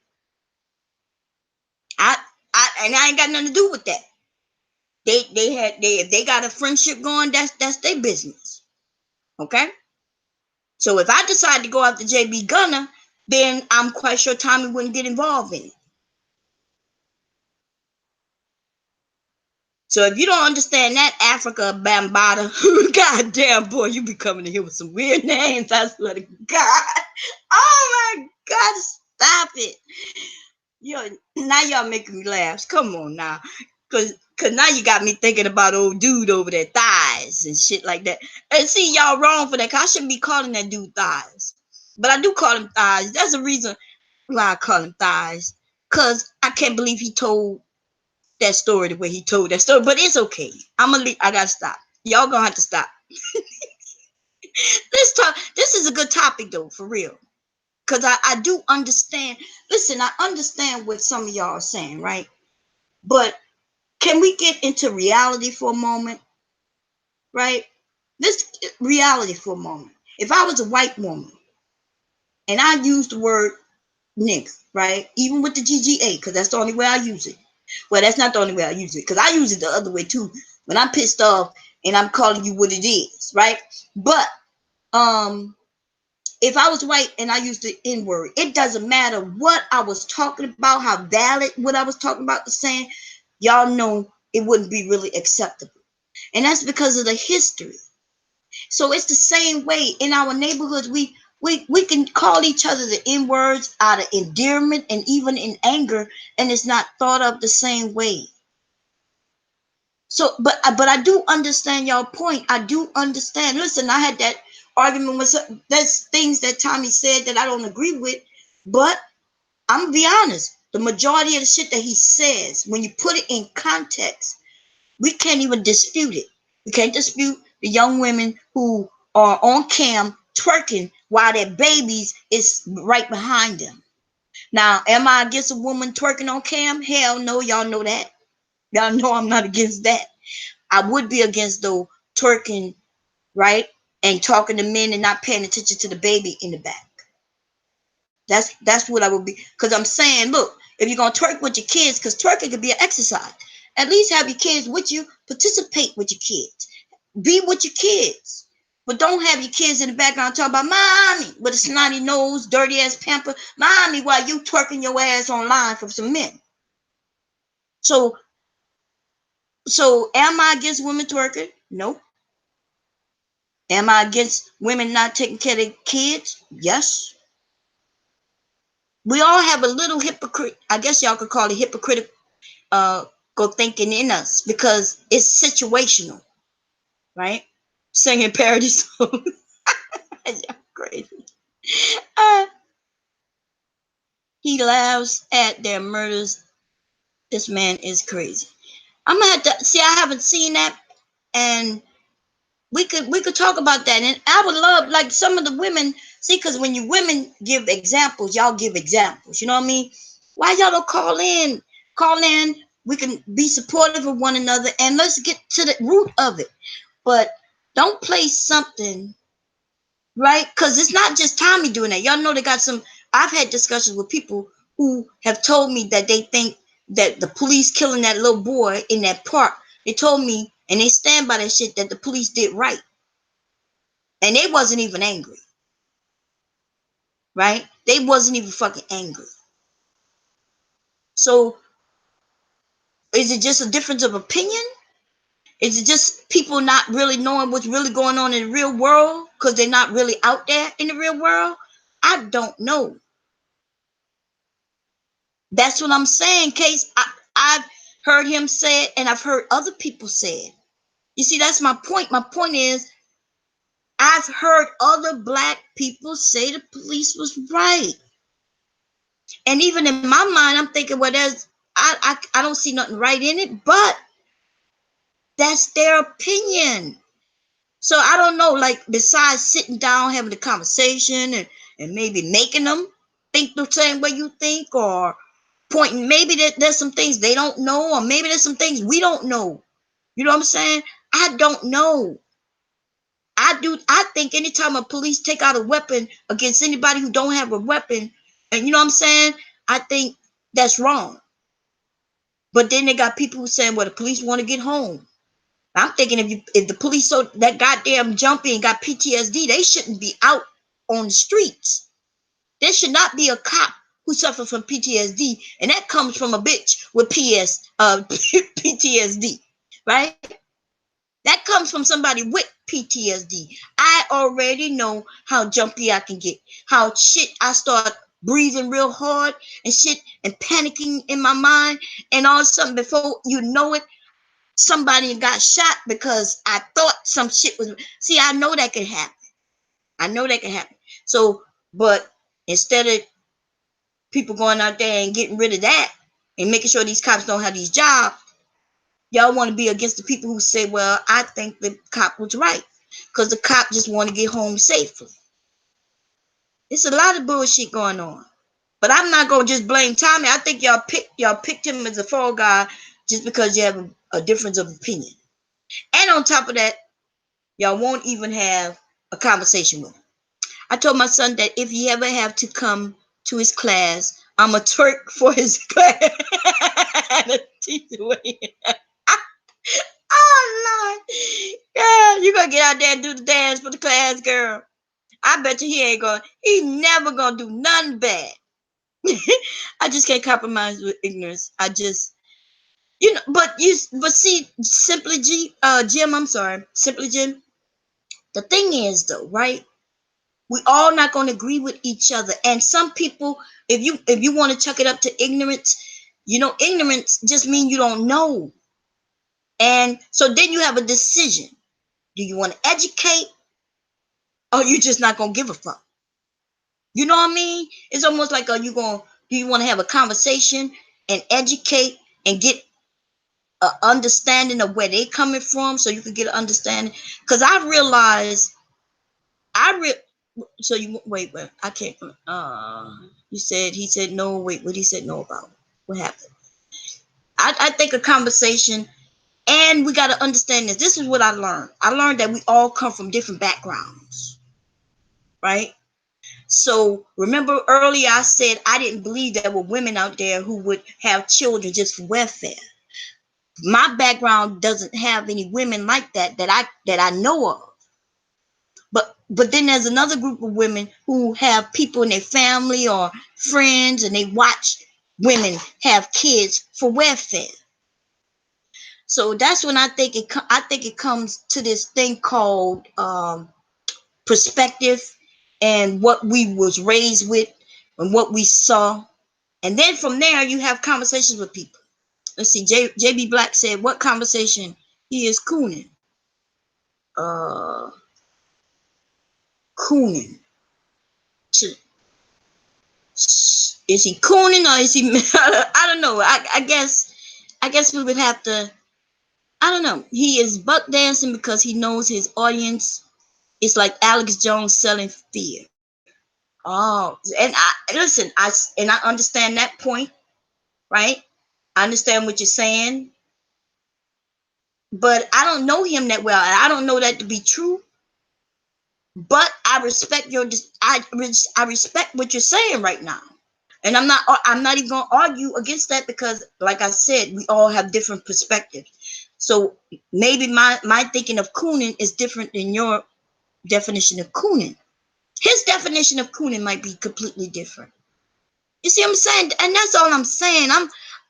And I ain't got nothing to do with that. If they got a friendship going, that's their business. Okay. So if I decide to go after JB Gunner, then I'm quite sure Tommy wouldn't get involved in it. So if you don't understand that, Africa Bambata, goddamn boy, you be coming in here with some weird names. I swear to God. Oh my God, stop it. Now y'all making me laugh. Come on now. Cause now you got me thinking about old dude over there, thighs and shit like that. And see, y'all wrong for that, cause I shouldn't be calling that dude thighs. But I do call him thighs. That's the reason why I call him thighs. Cause I can't believe he told that story the way he told that story, but it's okay. I gotta stop. Y'all gonna have to stop. This is a good topic though, for real. Cause I do understand. Listen, I understand what some of y'all are saying, right? But can we get into reality for a moment? Right? This reality for a moment. If I was a white woman and I used the word nigga, right? Even with the GGA, because that's the only way I use it. Well, that's not the only way I use it, because I use it the other way too. When I'm pissed off and I'm calling you what it is, right? But if I was white and I used the N-word, it doesn't matter what I was talking about, how valid what I was talking about was saying, y'all know it wouldn't be really acceptable. And that's because of the history. So it's the same way in our neighborhoods. We can call each other the N-words out of endearment and even in anger, and it's not thought of the same way. So, but I do understand y'all point. I do understand. Listen, I had that argument with there's things that Tommy said that I don't agree with, but I'm gonna be honest. The majority of the shit that he says, when you put it in context, we can't even dispute it. We can't dispute the young women who are on cam twerking while their babies is right behind them. Now, am I against a woman twerking on cam? Hell no, y'all know that. Y'all know I'm not against that. I would be against though twerking, right? And talking to men and not paying attention to the baby in the back. That's what I would be. Because I'm saying, look, if you're gonna twerk with your kids, because twerking could be an exercise. At least have your kids with you. Participate with your kids. Be with your kids. But don't have your kids in the background talking about mommy with a snotty nose, dirty ass pamper. Mommy while you twerking your ass online for some men. So am I against women twerking? Nope. Am I against women not taking care of their kids? Yes. We all have a little hypocrite. I guess y'all could call it hypocritical go thinking in us because it's situational, right? Singing parody songs. Y'all crazy. He laughs at their murders. This man is crazy. I'm gonna have to see. I haven't seen that, and we could talk about that. And I would love, like, some of the women, see, because when you women give examples, y'all give examples. You know what I mean? Why y'all don't call in? Call in. We can be supportive of one another, and let's get to the root of it. But don't play something, right? Because it's not just Tommy doing that. Y'all know they got some. I've had discussions with people who have told me that they think that the police killing that little boy in that park. They told me, and they stand by that shit, that the police did right, and they wasn't even angry, right? They wasn't even fucking angry. So is it just a difference of opinion? Is it just people not really knowing what's really going on in the real world because they're not really out there in the real world? I don't know. That's what I'm saying, Case. I've heard him say it, and I've heard other people say it. You see, that's my point. My point is, I've heard other black people say the police was right. And even in my mind, I'm thinking, well, I don't see nothing right in it, but that's their opinion. So I don't know, like, besides sitting down, having a conversation and maybe making them think the same way you think, or pointing, maybe there's some things they don't know, or maybe there's some things we don't know. You know what I'm saying? I don't know. I think anytime a police take out a weapon against anybody who don't have a weapon, and you know what I'm saying, I think that's wrong. But then they got people who saying, well, the police want to get home. I'm thinking, if the police so that goddamn jumpy and got PTSD, they shouldn't be out on the streets. There should not be a cop who suffers from PTSD, and that comes from a bitch with PTSD, right? That comes from somebody with PTSD. I already know how jumpy I can get, how shit I start breathing real hard and shit and panicking in my mind, and all of a sudden, before you know it, somebody got shot because I thought some shit was. See, I know that can happen. I know that can happen. So, but instead of people going out there and getting rid of that and making sure these cops don't have these jobs, y'all want to be against the people who say, well, I think the cop was right because the cop just want to get home safely. It's a lot of bullshit going on. But I'm not going to just blame Tommy. I think y'all picked him as a fall guy just because you have a difference of opinion. And on top of that, y'all won't even have a conversation with him. I told my son that if he ever have to come to his class, I'm a twerk for his class. Oh, Lord. Yeah, you gonna get out there and do the dance for the class, girl. I bet you he never gonna do nothing bad. I just can't compromise with ignorance. I just, but see, Simply Jim, I'm sorry, Simply Jim. The thing is, though, right? We all not going to agree with each other, and some people, if you want to chuck it up to ignorance, ignorance just means you don't know, and so then you have a decision: do you want to educate, or you just not going to give a fuck? You know what I mean? It's almost like, do you want to have a conversation and educate and get an understanding of where they coming from, so you can get an understanding? Because I realized, so you wait, I can't. He said no. Wait, what he said no about? What happened? I think a conversation, and we got to understand this. This is what I learned. I learned that we all come from different backgrounds, right? So remember earlier I said I didn't believe there were women out there who would have children just for welfare. My background doesn't have any women like that I know of. But then there's another group of women who have people in their family or friends, and they watch women have kids for welfare. So that's when I think it comes to this thing called perspective, and what we was raised with and what we saw. And then from there, you have conversations with people. Let's see, JB Black said, what conversation he is cooning? Cooning. Is he cooning or is he? I don't know. I guess we would have to. I don't know. He is buck dancing because he knows his audience is like Alex Jones selling fear. Oh, and I understand that point, right? I understand what you're saying, but I don't know him that well. I don't know that to be true. But I respect I respect what you're saying right now. And I'm not even gonna argue against that because, like I said, we all have different perspectives. So maybe my thinking of cooning is different than your definition of cooning. His definition of cooning might be completely different. You see what I'm saying? And that's all I'm saying.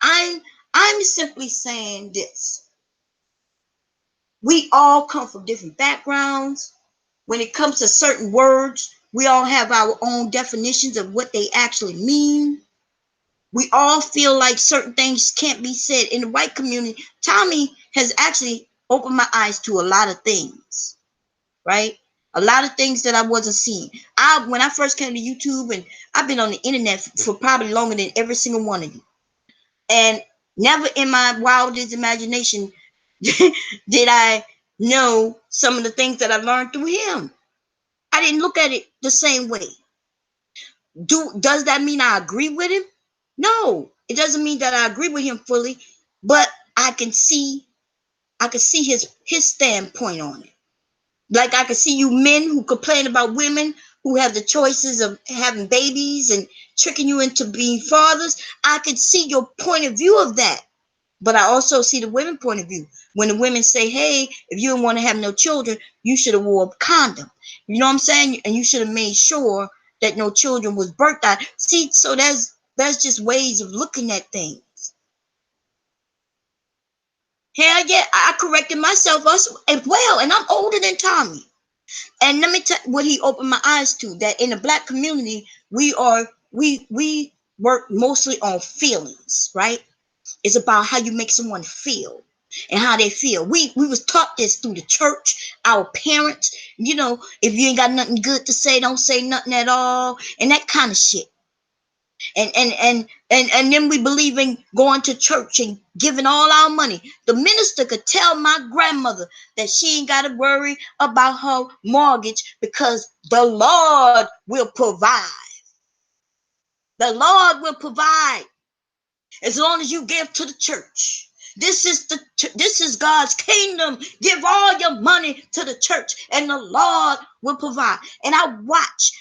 I'm simply saying this. We all come from different backgrounds. When it comes to certain words, we all have our own definitions of what they actually mean. We all feel like certain things can't be said. In the white community, Tommy has actually opened my eyes to a lot of things, right? A lot of things that I wasn't seeing. When I first came to YouTube, and I've been on the internet for probably longer than every single one of you, and never in my wildest imagination did I know some of the things that I learned through him. I didn't look at it the same way. Does that mean I agree with him? No, it doesn't mean that I agree with him fully, but I can see his standpoint on it. Like I can see you men who complain about women who have the choices of having babies and tricking you into being fathers. I can see your point of view of that. But I also see the women point of view. When the women say, hey, if you don't want to have no children, you should have wore a condom. You know what I'm saying? And you should have made sure that no children was birthed out. See, so there's just ways of looking at things. Hell yeah, I corrected myself as well, and I'm older than Tommy. And let me tell you what he opened my eyes to, that in the black community, we work mostly on feelings, right? It's about how you make someone feel and how they feel. We was taught this through the church, our parents. You know, if you ain't got nothing good to say, don't say nothing at all, and that kind of shit. And then we believe in going to church and giving all our money. The minister could tell my grandmother that she ain't got to worry about her mortgage because the Lord will provide. The Lord will provide as long as you give to the church. This is God's kingdom. Give all your money to the church and the Lord will provide. And I watch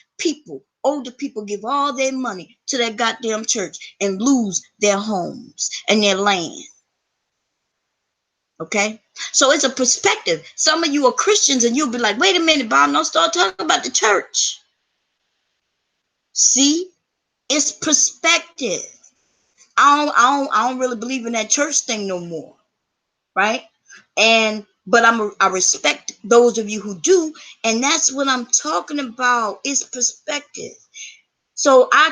older people give all their money to that goddamn church and lose their homes and their land. Okay? So it's a perspective. Some of you are Christians and you'll be like, wait a minute, Bob, don't start talking about the church. See? It's perspective. I don't really believe in that church thing no more, right? But I respect those of you who do, and that's what I'm talking about. Is perspective. So I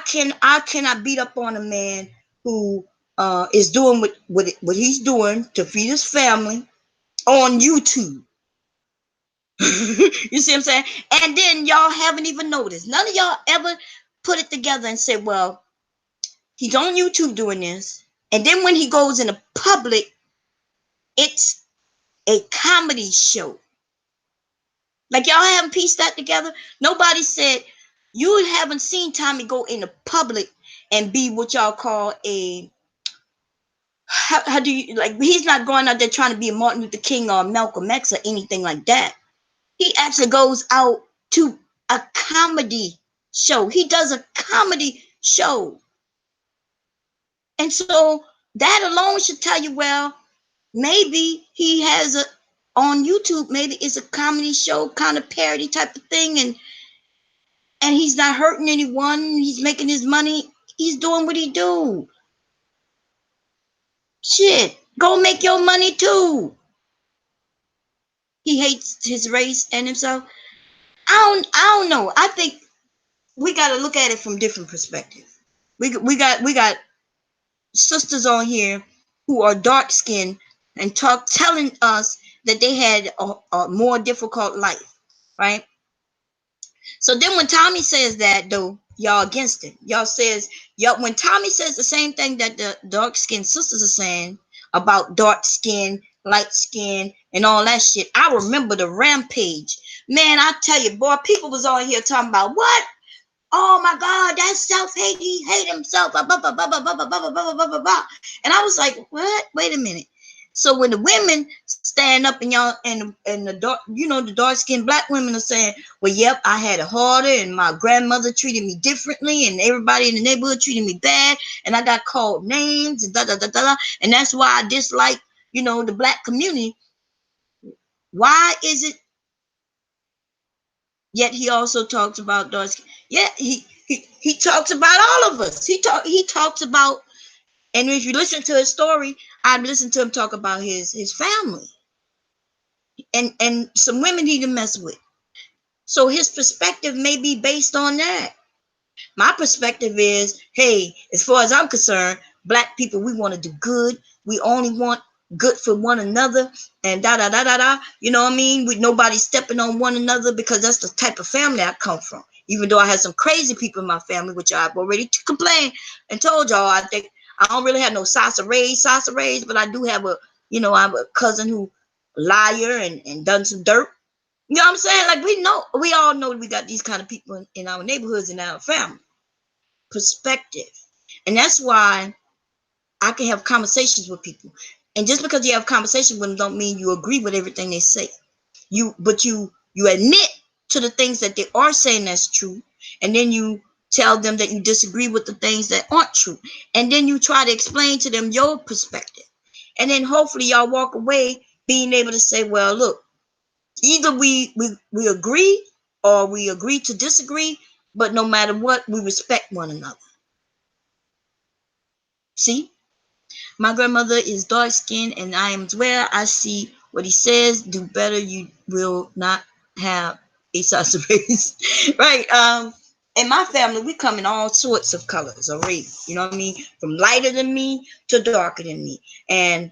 cannot beat up on a man who is doing what he's doing to feed his family on YouTube. You see what I'm saying? And then y'all haven't even noticed. None of y'all ever put it together and said, well, he's on YouTube doing this. And then when he goes in the public, it's a comedy show. Like y'all haven't pieced that together. Nobody said you haven't seen Tommy go in the public and be what y'all call a how do you like? He's not going out there trying to be a Martin Luther King or Malcolm X or anything like that. He actually goes out to a comedy show. He does a comedy show, and so that alone should tell you, well, maybe he has a on YouTube, maybe it's a comedy show kind of parody type of thing, and he's not hurting anyone. He's making his money. He's doing what he do. Shit, go make your money too. He hates his race and himself. I don't know. I think we got to look at it from different perspectives. We got sisters on here who are dark skinned and telling us that they had a more difficult life, right? So then when Tommy says that, though, y'all against it. Y'all says, y'all, when Tommy says the same thing that the dark-skinned sisters are saying about dark skin, light skin, and all that shit, I remember the rampage. Man, I tell you, boy, people was on here talking about what? Oh my God, that's self-hate. He hate himself. Blah, blah, blah, blah, blah, blah, blah, blah, blah, blah, blah, blah. And I was like, what? Wait a minute. So when the women stand up and y'all and the dark, you know, the dark-skinned black women are saying, well, yep, I had it harder and my grandmother treated me differently and everybody in the neighborhood treated me bad and I got called names and da da da da da. And that's why I dislike, you know, the black community. Why is it? Yet he also talks about dark skin. Yeah, he talks about all of us. He talks about, and if you listen to his story, I've listened to him talk about his family. And some women he didn't mess with. So his perspective may be based on that. My perspective is, hey, as far as I'm concerned, black people, we want to do good. We only want good for one another and da da da da da. You know what I mean? With nobody stepping on one another, because that's the type of family I come from. Even though I had some crazy people in my family, which I've already complained and told y'all, I think I don't really have no Sasa Rays, but I do have I have a cousin who liar and done some dirt. You know what I'm saying? Like we all know we got these kind of people in our neighborhoods and our family. Perspective. And that's why I can have conversations with people. And just because you have conversations with them don't mean you agree with everything they say. But you admit to the things that they are saying that's true, and then you tell them that you disagree with the things that aren't true. And then you try to explain to them your perspective. And then hopefully y'all walk away being able to say, well, look, either we agree or we agree to disagree, but no matter what, we respect one another. See, my grandmother is dark skinned and I am as well. I see what he says. Do better. You will not have a sauce race. Right. In my family, we come in all sorts of colors already. You know what I mean? From lighter than me to darker than me. And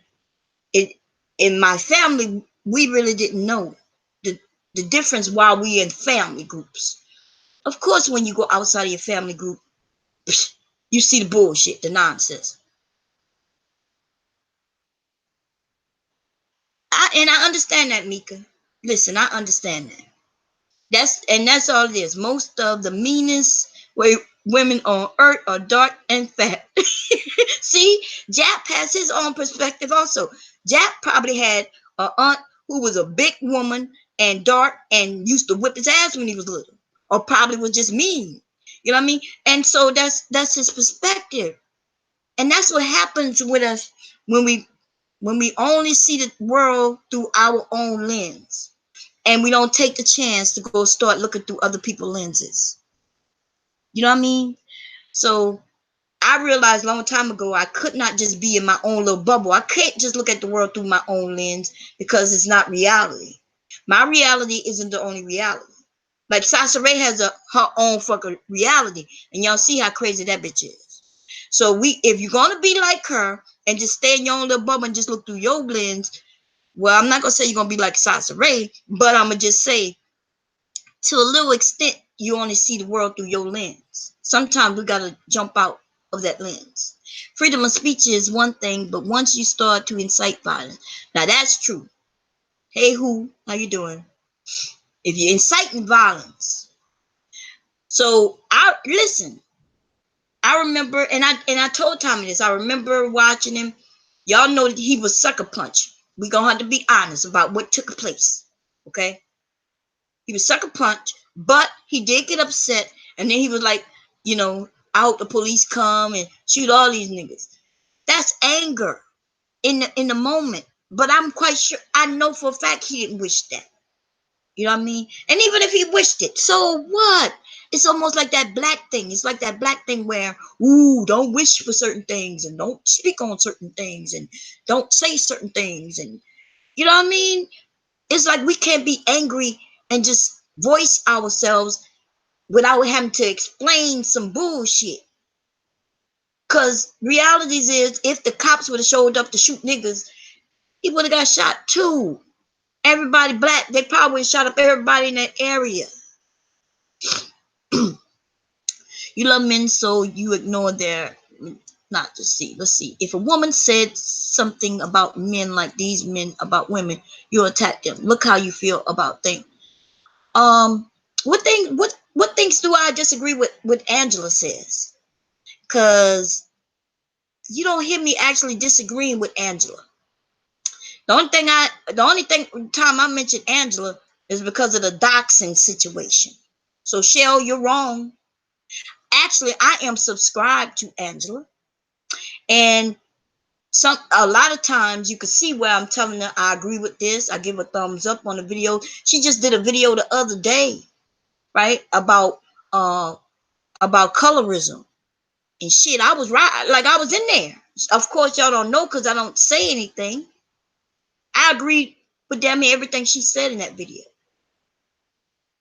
in my family, we really didn't know the difference while we in family groups. Of course, when you go outside of your family group, you see the bullshit, the nonsense. I understand that, Mika. Listen, I understand that. That's all it is. Most of the meanest women on earth are dark and fat. See, Jap has his own perspective also. Jap probably had an aunt who was a big woman and dark and used to whip his ass when he was little, or probably was just mean. You know what I mean? And so that's his perspective. And that's what happens with us when we only see the world through our own lens, and we don't take the chance to go start looking through other people's lenses. You know what I mean? So I realized a long time ago I could not just be in my own little bubble. I can't just look at the world through my own lens, because it's not reality. My reality isn't the only reality. Like Sasa Ray has her own fucking reality, and y'all see how crazy that bitch is. So if you're gonna be like her and just stay in your own little bubble and just look through your lens, well, I'm not gonna say you're gonna be like Sasa Ray, but I'm gonna just say, to a little extent, you only see the world through your lens. Sometimes we gotta jump out of that lens. Freedom of speech is one thing, but once you start to incite violence, now that's true. Hey, how you doing? If you're inciting violence, so I remember, and I told Tommy this. I remember watching him. Y'all know that he was sucker punch. We gonna have to be honest about what took place. Okay, he was sucker punch, but he did get upset, and then he was like, I hope the police come and shoot all these niggas. That's anger in the moment. But I'm quite sure, I know for a fact he didn't wish that. You know what I mean? And even if he wished it, so what? It's almost like that black thing. It's like that black thing where, don't wish for certain things and don't speak on certain things and don't say certain things. And you know what I mean? It's like we can't be angry and just voice ourselves without having to explain some bullshit. Because reality is, if the cops would have showed up to shoot niggas, he would have got shot too. Everybody black, they probably shot up everybody in that area. You You love men, so you ignore their, not to see. Let's see. If a woman said something about men like these men about women, you attack them. Look how you feel about things. What things do I disagree with what Angela says? Because you don't hear me actually disagreeing with Angela. The only time I mentioned Angela is because of the doxing situation. So Shell, you're wrong. Actually, I am subscribed to Angela, and a lot of times you can see where I'm telling her I agree with this. I give a thumbs up on the video. She just did a video the other day, right, about colorism and shit. I was right, like I was in there. Of course, y'all don't know because I don't say anything. I agree with damn near everything she said in that video.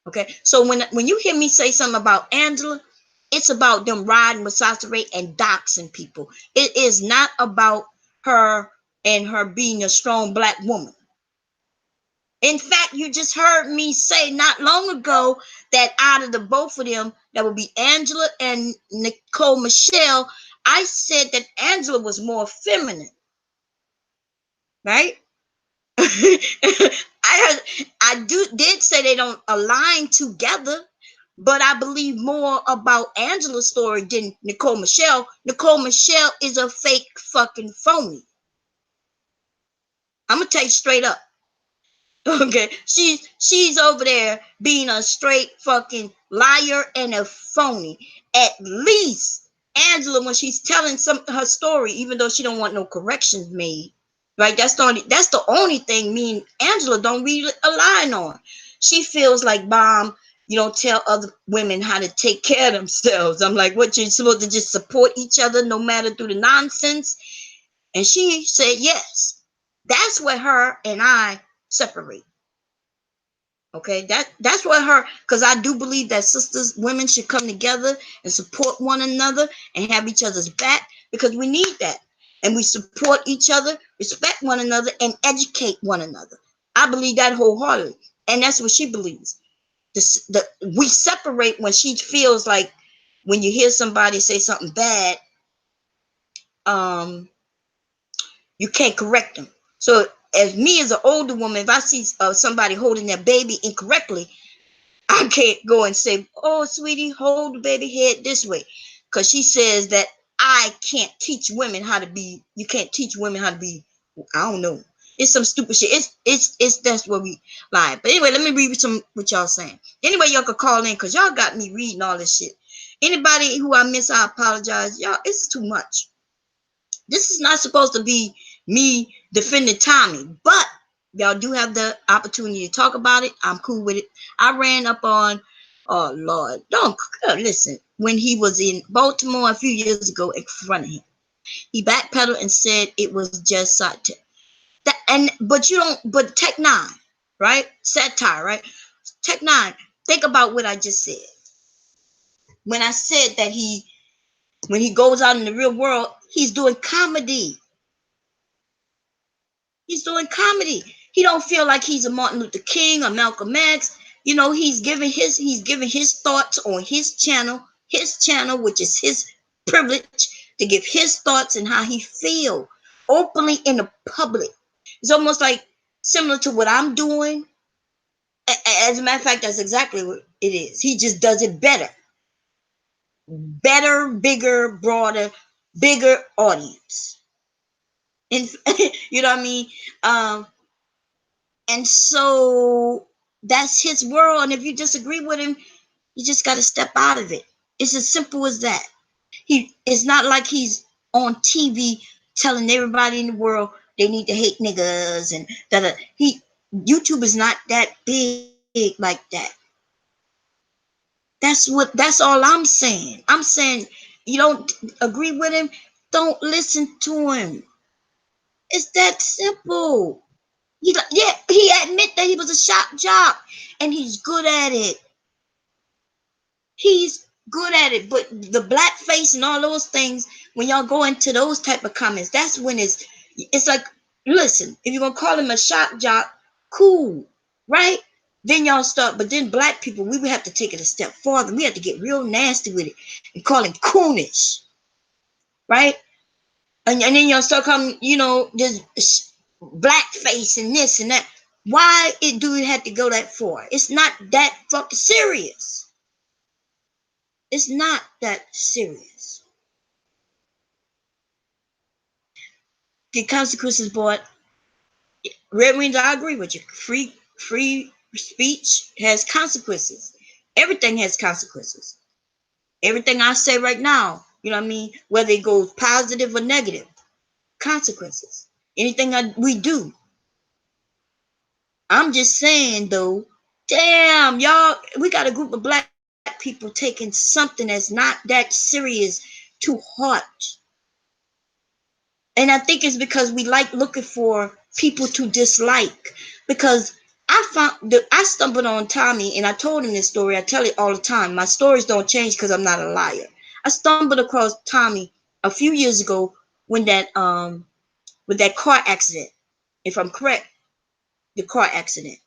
Okay, so when you hear me say something about Angela, it's about them riding with Sasha and doxing people. It is not about her and her being a strong black woman. In fact, you just heard me say not long ago that out of the both of them, that would be Angela and Nicole Michelle, I said that Angela was more feminine, right? I did say they don't align together, but I believe more about Angela's story than Nicole Michelle. Nicole Michelle is a fake fucking phony. I'm gonna tell you straight up. Okay, she's over there being a straight fucking liar and a phony. At least Angela, when she's telling her story, even though she don't want no corrections made, right? That's the only thing me and Angela don't really align on. She feels like, Bomb, you don't tell other women how to take care of themselves. I'm like, what, you're supposed to just support each other no matter through the nonsense? And she said yes. That's where her and I separate. Okay, that's what her, because I do believe that women should come together and support one another and have each other's back, because we need that. And we support each other, respect one another, and educate one another. I believe that wholeheartedly. And that's what she believes. We separate when she feels like when you hear somebody say something bad, you can't correct them. So as me as an older woman, if I see somebody holding their baby incorrectly, I can't go and say, oh, sweetie, hold the baby head this way. Because she says that I can't teach women how to be, you can't teach women how to be, I don't know. It's some stupid shit. It's that's where we lie. But anyway, let me read some what y'all saying. Anyway, y'all could call in because y'all got me reading all this shit. Anybody who I miss, I apologize. Y'all, it's too much. This is not supposed to be me defending Tommy, but y'all do have the opportunity to talk about it. I'm cool with it. I ran up on, oh Lord, don't listen. When he was in Baltimore a few years ago in front of him, he backpedaled and said it was just satire. But Tech Nine, right? Satire, right? Tech Nine, think about what I just said. When I said that when he goes out in the real world, he's doing comedy. He's doing comedy. He don't feel like he's a Martin Luther King or Malcolm X. You know, he's giving his thoughts on his channel, which is his privilege to give his thoughts and how he feel openly in the public. It's almost like similar to what I'm doing. As a matter of fact, that's exactly what it is. He just does it better. Better, bigger, broader, bigger audience. And you know what I mean? And so that's his world. And if you disagree with him, you just got to step out of it. It's as simple as that. It's not like he's on TV telling everybody in the world they need to hate niggas and that. YouTube is not that big like that. That's all I'm saying. I'm saying you don't agree with him, don't listen to him. It's that simple. He admit that he was a shock jock and he's good at it. He's good at it. But the blackface and all those things, when y'all go into those type of comments, that's when it's like, listen, if you're gonna call him a shock jock, cool, right? Then y'all start, but then black people, we would have to take it a step farther. We have to get real nasty with it and call him coonish, right? And then y'all start calling, this blackface and this and that. Why do it have to go that far? It's not that fucking serious. It's not that serious. The consequences, boy. Red Wings, I agree with you. Free speech has consequences. Everything has consequences. Everything I say right now, you know what I mean? Whether it goes positive or negative, consequences. Anything we do. I'm just saying, though, damn, y'all, we got a group of black people taking something that's not that serious to heart. And I think it's because we like looking for people to dislike. Because I stumbled on Tommy, and I told him this story. I tell it all the time. My stories don't change because I'm not a liar. I stumbled across Tommy a few years ago when with that car accident. If I'm correct, the car accident.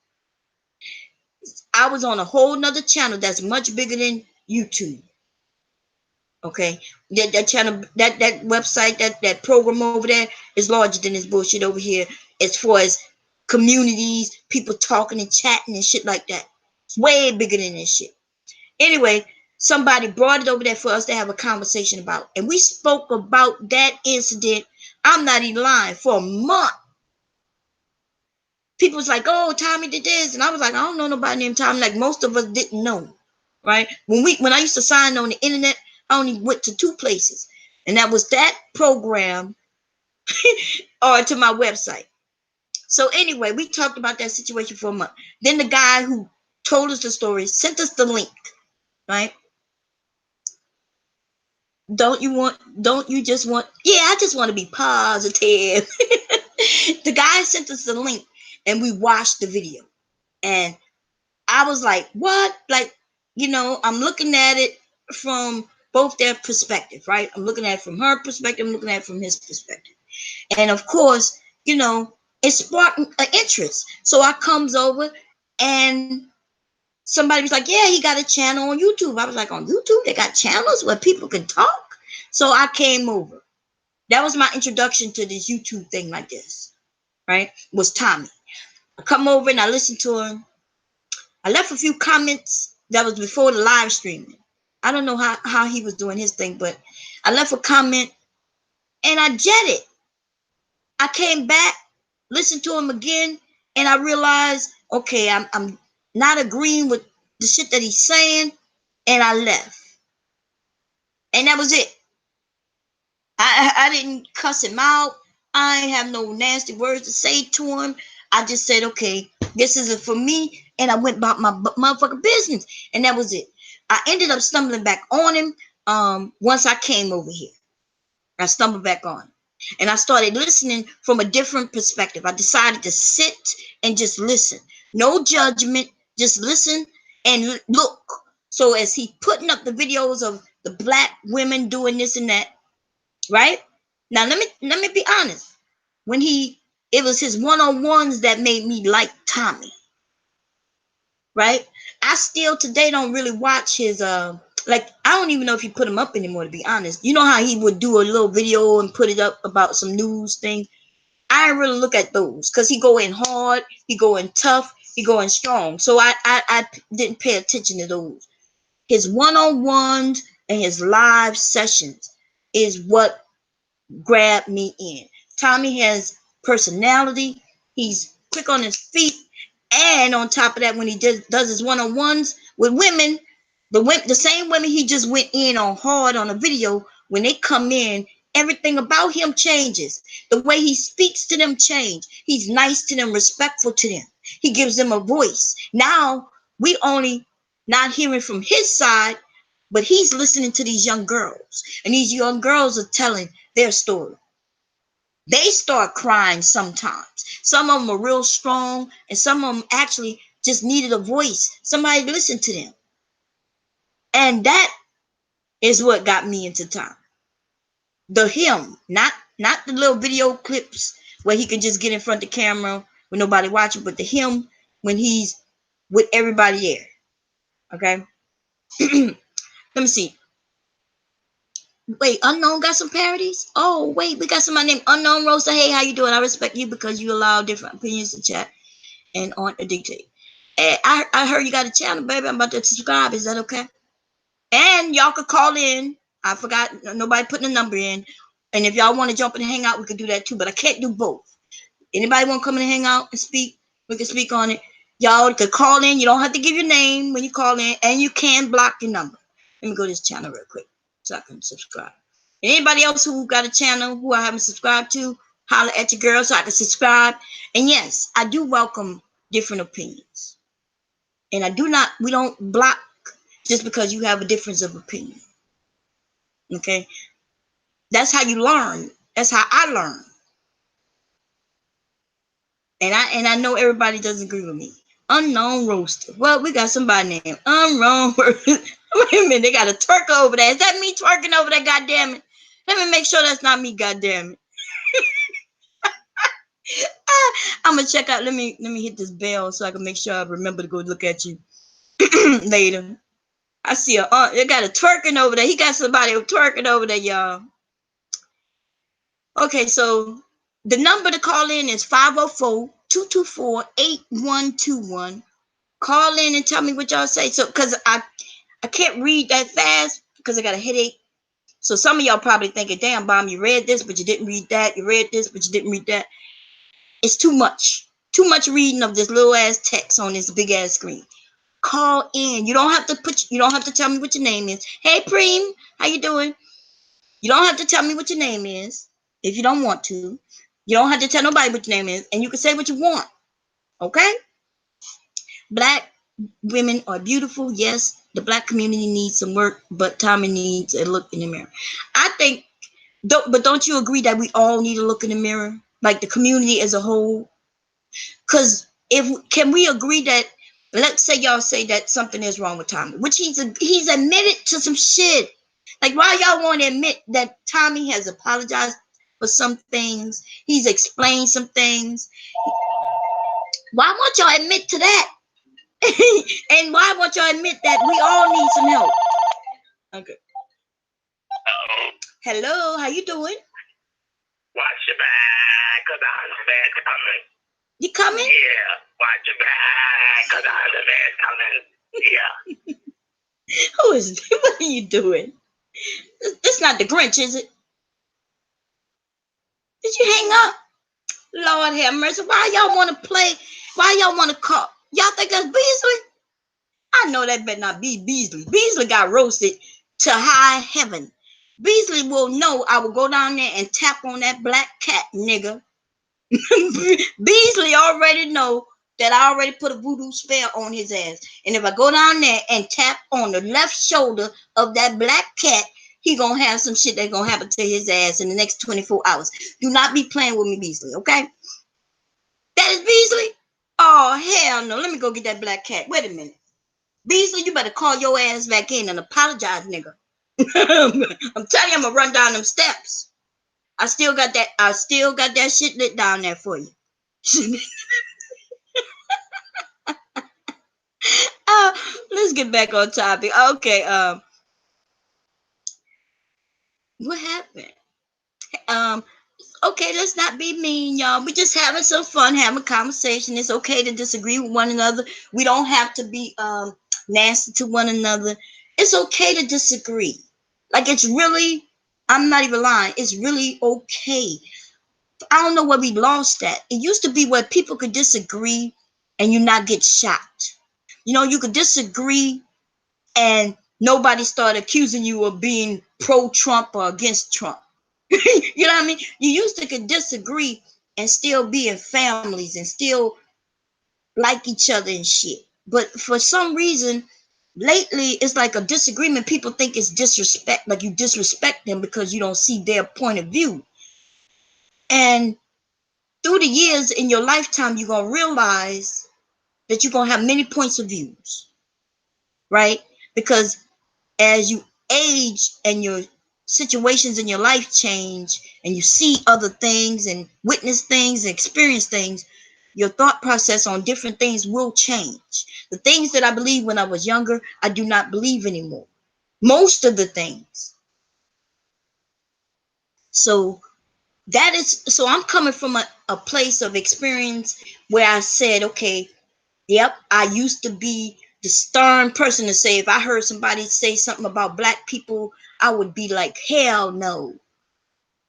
I was on a whole nother channel that's much bigger than YouTube. Okay, that channel, that website, that program over there is larger than this bullshit over here. As far as communities, people talking and chatting and shit like that, it's way bigger than this shit. Anyway, somebody brought it over there for us to have a conversation about, and we spoke about that incident. I'm not even lying, for a month. People was like, "Oh, Tommy did this," and I was like, "I don't know nobody named Tommy." Like most of us didn't know, right? When I used to sign on the internet, I only went to 2 places, and that was that program or to my website. So anyway, we talked about that situation for a month. Then the guy who told us the story sent us the link, right? Don't you just want, yeah, I just want to be positive. The guy sent us the link and we watched the video. And I was like, what? Like, I'm looking at it from both their perspective, right? I'm looking at it from her perspective. I'm looking at it from his perspective. And of course, it sparked an interest. So I comes over and somebody was like, yeah, he got a channel on YouTube. I was like, on YouTube? They got channels where people can talk? So I came over. That was my introduction to this YouTube thing like this, right? Was Tommy. I come over and I listened to him. I left a few comments. That was before the live streaming. I don't know how he was doing his thing, but I left a comment and I jetted. I came back, listened to him again, and I realized, okay, I'm not agreeing with the shit that he's saying, and I left. And that was it. I didn't cuss him out. I ain't have no nasty words to say to him. I just said, okay, this isn't for me, and I went about my motherfucking business, and that was it. I ended up stumbling back on him once I came over here. I stumbled back on him. And I started listening from a different perspective. I decided to sit and just listen. No judgment, just listen and look. So as he putting up the videos of the black women doing this and that, right? Now let me be honest. It was his one-on-ones that made me like Tommy. Right? I still today don't really watch his I don't even know if he put them up anymore, to be honest. You know how he would do a little video and put it up about some news thing? I didn't really look at those because he go in hard, he go in tough, he go in strong. So I didn't pay attention to those. His one-on-ones and his live sessions is what grabbed me in. Tommy has personality. He's quick on his feet. And on top of that, when he does his one-on-ones with women, the same women he just went in on hard on a video, when they come in, everything about him changes. The way he speaks to them change. He's nice to them, respectful to them. He gives them a voice. Now, we only not hearing from his side, but he's listening to these young girls. And these young girls are telling their story. They start crying sometimes. Some of them are real strong, and some of them actually just needed a voice. Somebody to listen to them. And that is what got me into Tom. The him, not the little video clips where he can just get in front of the camera with nobody watching, but the him when he's with everybody there. Okay. Let me see. Wait, Unknown got some parodies? Oh, wait, we got somebody named Unknown Rosa. Hey, how you doing? I respect you because you allow different opinions to chat and aren't a dictate. Hey, I heard you got a channel, baby. I'm about to subscribe. Is that okay? And y'all could call in. I forgot, nobody putting a number in. And if y'all want to jump in and hang out, we could do that too. But I can't do both. Anybody want to come in and hang out and speak? We can speak on it. Y'all could call in. You don't have to give your name when you call in. And you can block your number. Let me go to this channel real quick so I can subscribe. Anybody else who got a channel who I haven't subscribed to, holler at your girl so I can subscribe. And yes, I do welcome different opinions. And we don't block just because you have a difference of opinion. Okay? That's how you learn. That's how I learn. And I know everybody doesn't agree with me. Unknown Roaster. Well, we got somebody named Unknown Roaster. Wait a minute, they got a twerker over there. Is that me twerking over there? Goddamn it! Let me make sure that's not me. Goddamn it! I'm gonna check out. Let me hit this bell so I can make sure I remember to go look at you later. I see they got a twerking over there. He got somebody twerking over there, y'all. Okay, so the number to call in is 504-224-8121. Call in and tell me what y'all say. So, because I can't read that fast because I got a headache. So some of y'all probably thinking, damn, Bomb, you read this, but you didn't read that. You read this, but you didn't read that. It's too much. Too much reading of this little ass text on this big ass screen. Call in. You don't have to tell me what your name is. Hey, Preem, how you doing? You don't have to tell me what your name is if you don't want to. You don't have to tell nobody what your name is, and you can say what you want. Okay? Black women are beautiful. Yes, the black community needs some work, but Tommy needs a look in the mirror. I think, but don't you agree that we all need a look in the mirror? Like the community as a whole? Because can we agree that, let's say y'all say that something is wrong with Tommy, which he's admitted to some shit. Like, why y'all want to admit that Tommy has apologized for some things? He's explained some things. Why won't y'all admit to that? And why won't y'all admit that we all need some help? Okay. Hello, how you doing? Watch your back, cause I'm the man coming. You coming? Yeah, watch your back, cause I'm the man coming. Yeah. Who is it? What are you doing? It's not the Grinch, is it? Did you hang up? Lord have mercy. Why y'all want to play? Why y'all want to call? Y'all think that's Beasley? I know that better not be Beasley. Beasley got roasted to high heaven. Beasley will know I will go down there and tap on that black cat, nigga. Beasley already know that I already put a voodoo spell on his ass. And if I go down there and tap on the left shoulder of that black cat, he gonna have some shit that's gonna happen to his ass in the next 24 hours. Do not be playing with me, Beasley, okay? That is Beasley? Oh, hell no. Let me go get that black cat. Wait a minute. Beasley, you better call your ass back in and apologize, nigga. I'm telling you, I'm gonna run down them steps. I still got that shit lit down there for you. Let's get back on topic. Okay, what happened? Okay, let's not be mean, y'all. We're just having some fun, having a conversation. It's okay to disagree with one another. We don't have to be nasty to one another. It's okay to disagree. Like, it's really, I'm not even lying, it's really okay. I don't know where we lost that. It used to be where people could disagree and you not get shot. You know, you could disagree and nobody started accusing you of being pro-Trump or against Trump. You know what I mean? You used to could disagree and still be in families and still like each other and shit. But for some reason, lately, it's like a disagreement. People think it's disrespect, like you disrespect them because you don't see their point of view. And through the years in your lifetime, you're going to realize that you're going to have many points of views, right? Because as you age and your situations in your life change and you see other things and witness things and experience things, your thought process on different things will change. The things that I believed when I was younger, I do not believe anymore. Most of the things. So I'm coming from a place of experience where I said, okay, yep, I used to be the stern person to say, if I heard somebody say something about black people, I would be like, hell no.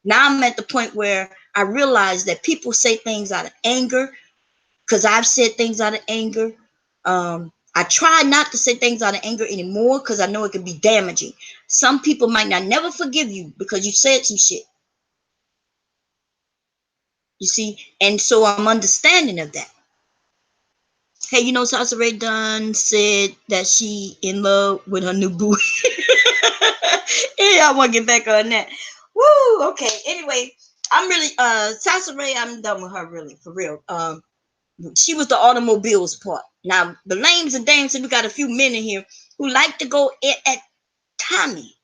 Now I'm at the point where I realize that people say things out of anger, because I've said things out of anger. I try not to say things out of anger anymore because I know it can be damaging. Some people might not never forgive you because you said some shit. You see? And so I'm understanding of that. Hey, you know, Sasa Ray Dunn said that she in love with her new boo. Yeah, I want to get back on that. Woo, okay. Anyway, I'm really Sasa Ray, I'm done with her, really, for real. She was the automobiles part. Now, the lames and dames, and we got a few men in here who like to go at Tommy.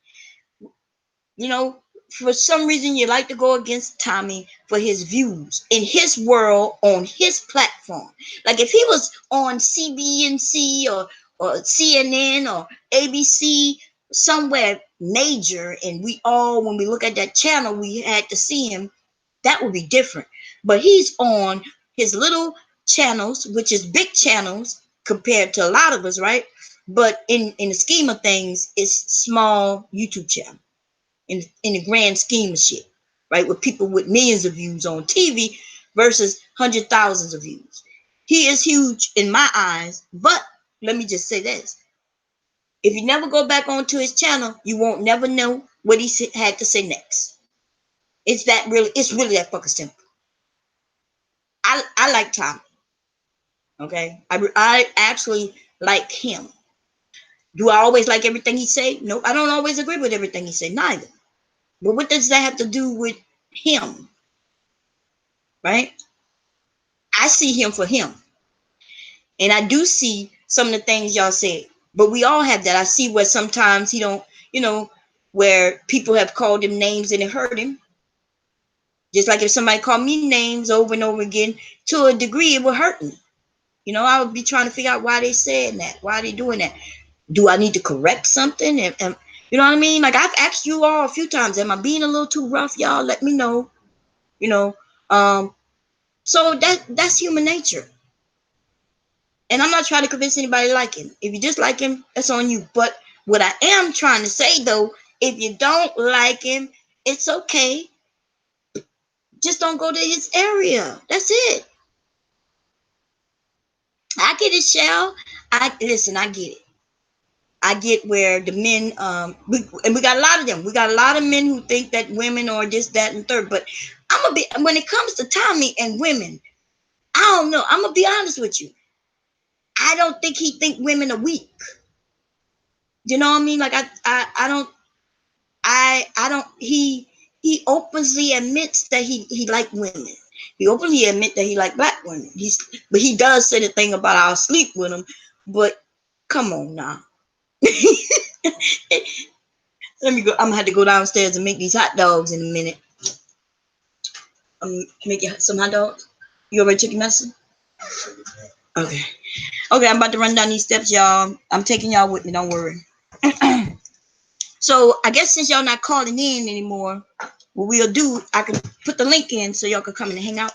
You know, for some reason, you like to go against Tommy for his views in his world on his platform. Like if he was on CBNC or CNN or ABC, somewhere major, and we all, when we look at that channel, we had to see him, that would be different. But he's on his little channels, which is big channels compared to a lot of us, right? But in the scheme of things, it's small YouTube channel in the grand scheme of shit, right? With people with millions of views on TV versus hundred thousands of views. He is huge in my eyes, but let me just say this. If you never go back onto his channel, you won't never know what he had to say next. It's really that fucking simple. I like Tommy. Okay. I actually like him. Do I always like everything he say? No, I don't always agree with everything he say, neither. But what does that have to do with him? Right? I see him for him. And I do see some of the things y'all said. But we all have that. I see where sometimes he don't, where people have called him names and it hurt him. Just like if somebody called me names over and over again, to a degree, it would hurt me. I would be trying to figure out why they said that. Why are they doing that? Do I need to correct something? And you know what I mean? Like I've asked you all a few times, am I being a little too rough? Y'all let me know. So that's human nature. And I'm not trying to convince anybody to like him. If you dislike him, that's on you. But what I am trying to say though, if you don't like him, it's okay. Just don't go to his area. That's it. I get it, Shell. I get it. I get where the men, we got a lot of them. We got a lot of men who think that women are this, that, and third. But when it comes to Tommy and women, I don't know. I'm gonna be honest with you. I don't think he think women are weak. You know what I mean? Like I don't. He openly admits that he like women. He openly admit that he like black women. But he does say the thing about I'll sleep with him. But come on now. Let me go. I'm gonna have to go downstairs and make these hot dogs in a minute. Make some hot dogs. You already took your medicine? Okay. Okay, I'm about to run down these steps, y'all. I'm taking y'all with me. Don't worry. So I guess since y'all not calling in anymore, what we'll do, I can put the link in so y'all can come in and hang out.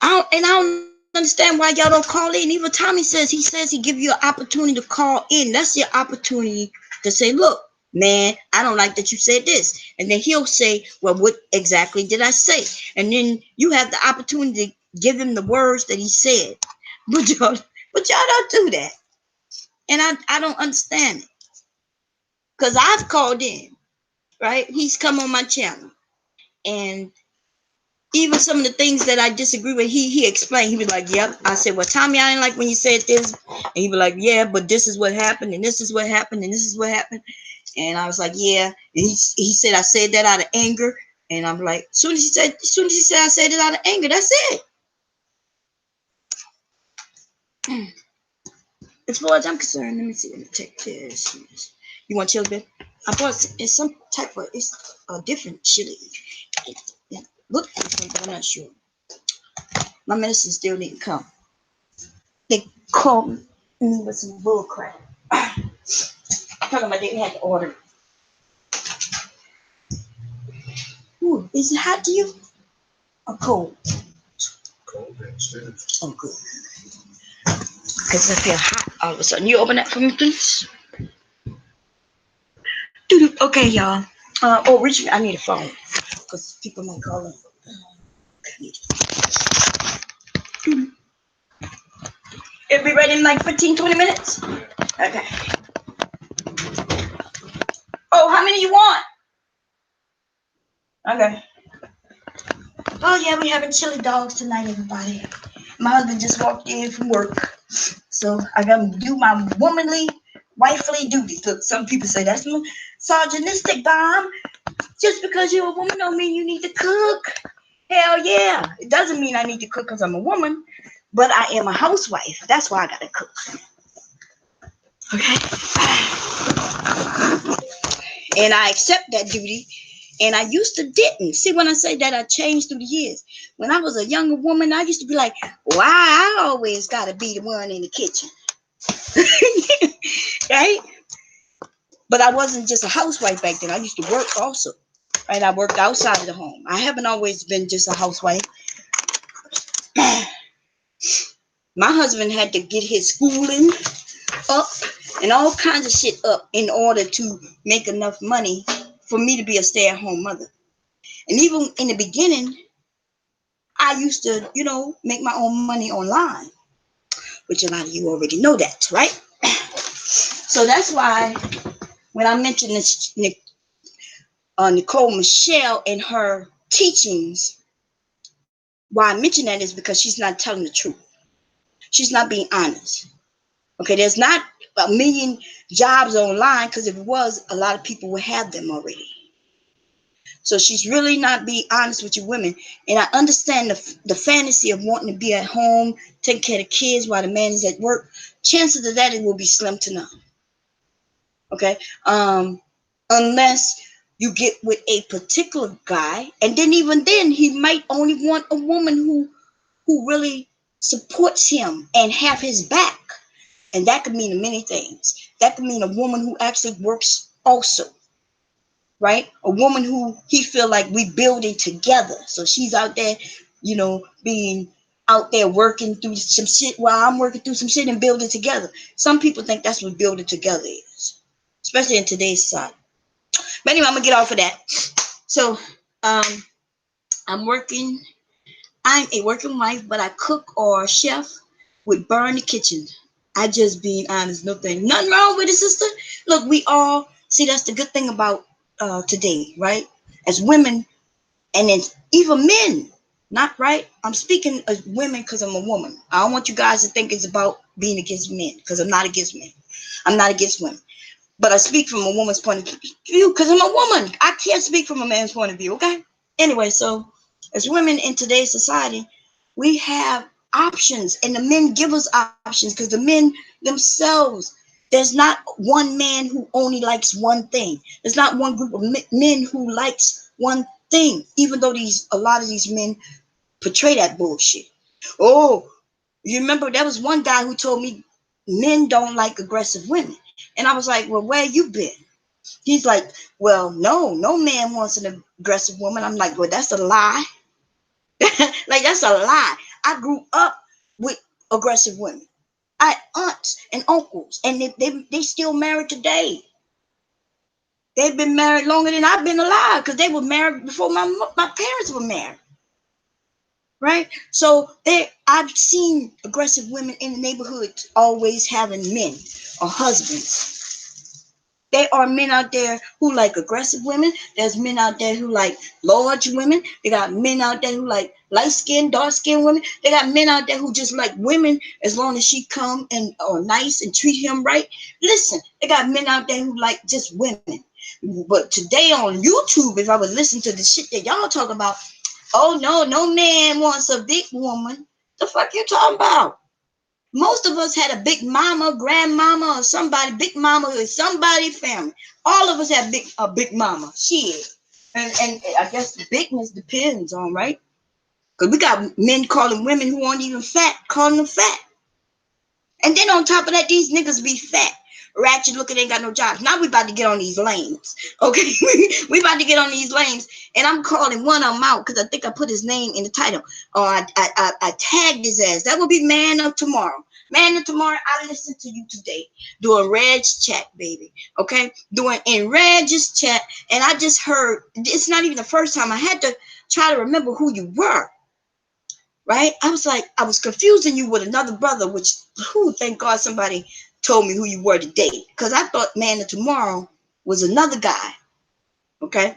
I don't understand why y'all don't call in. Even Tommy says he give you an opportunity to call in. That's your opportunity to say, look, man, I don't like that you said this. And then he'll say, well, what exactly did I say? And then you have the opportunity to give him the words that he said. But y'all don't do that. And I don't understand it. Because I've called in, right? He's come on my channel. And even some of the things that I disagree with, he explained. He was like, yep. I said, well, Tommy, I didn't like when you said this. And he was like, yeah, but this is what happened. And this is what happened. And this is what happened. And I was like, yeah. And he said, I said that out of anger. And I'm like, as soon as he said I said it out of anger, that's it. As far as I'm concerned, let me see. Let me take this. You want chili, babe? I thought it's some type of, it's a different chili. Look at it, but I'm not sure. My medicine still didn't come. They called me with some bull crap. Talking about they had to order. Ooh, is it hot to you? Or cold? Cold downstairs. Oh, good. Because I feel hot all of a sudden. You open that for me, please? Okay, y'all. Oh, Richard, I need a phone. Because people might call in. It'll be ready in like 15, 20 minutes? Okay. Oh, how many you want? Okay. Oh, yeah, we're having chili dogs tonight, everybody. My husband just walked in from work. So I got to do my womanly, wifely duties. Look, some people say that's misogynistic, Bomb. Just because you're a woman don't mean you need to cook. Hell yeah. It doesn't mean I need to cook because I'm a woman, but I am a housewife. That's why I got to cook. Okay? And I accept that duty. And I used to didn't. See, when I say that, I changed through the years. When I was a younger woman, I used to be like, why I always got to be the one in the kitchen. Right? But I wasn't just a housewife back then. I used to work also. Right? I worked outside of the home. I haven't always been just a housewife. My husband had to get his schooling up and all kinds of shit up in order to make enough money for me to be a stay-at-home mother. And even in the beginning, I used to, make my own money online, which a lot of you already know that, right? So that's why when I mentioned this, Nicole Michelle and her teachings, why I mention that is because she's not telling the truth. She's not being honest. Okay, there's not a million jobs online, because if it was, a lot of people would have them already. So she's really not being honest with you women. And I understand the fantasy of wanting to be at home, taking care of the kids while the man is at work. Chances of that it will be slim to none. Okay? Unless you get with a particular guy, and then even then he might only want a woman who really supports him and have his back. And that could mean many things. That could mean a woman who actually works also. Right? A woman who he feel like we building together. So she's out there, being out there working through some shit while I'm working through some shit and building together. Some people think that's what building together is, especially in today's society. But anyway, I'm gonna get off of that. So I'm a working wife, but I cook or chef would burn the kitchen. I just being honest, no thing. Nothing wrong with it, sister. Look, we all see that's the good thing about today, right? As women, and then even men, not right. I'm speaking of women because I'm a woman. I don't want you guys to think it's about being against men, because I'm not against men. I'm not against women. But I speak from a woman's point of view because I'm a woman. I can't speak from a man's point of view, okay? Anyway, so as women in today's society, we have options, and the men give us options because the men themselves, there's not one man who only likes one thing. There's not one group of men who likes one thing, even though a lot of these men portray that bullshit. Oh, you remember there was one guy who told me men don't like aggressive women. And I was like, well, where you been? He's like, well, no man wants an aggressive woman. I'm like, well, that's a lie. Like, that's a lie. I grew up with aggressive women. I had aunts and uncles, and they still married today. They've been married longer than I've been alive, because they were married before my parents were married. Right? So I've seen aggressive women in the neighborhood always having men or husbands. There are men out there who like aggressive women. There's men out there who like large women. They got men out there who like light-skinned, dark-skinned women. They got men out there who just like women as long as she come and are nice and treat him right. Listen, they got men out there who like just women. But today on YouTube, if I was listening to the shit that y'all talk about, oh no man wants a big woman. The fuck you talking about? Most of us had a big mama, grandmama, or somebody, big mama or somebody family. All of us have a big mama. Shit. And I guess the bigness depends on, right? Because we got men calling women who aren't even fat, calling them fat. And then on top of that, these niggas be fat, ratchet looking, ain't got no jobs. Now we about to get on these lanes. Okay, we about to get on these lanes. And I'm calling one of them out because I think I put his name in the title. Or I tagged his ass. That will be Man of Tomorrow. Man of Tomorrow, I listened to you today doing Reg's chat, baby. Okay, doing in Reg's chat. And I just heard, it's not even the first time. I had to try to remember who you were. Right? I was like, I was confusing you with another brother, which, thank God somebody told me who you were today. Because I thought Man of Tomorrow was another guy. Okay?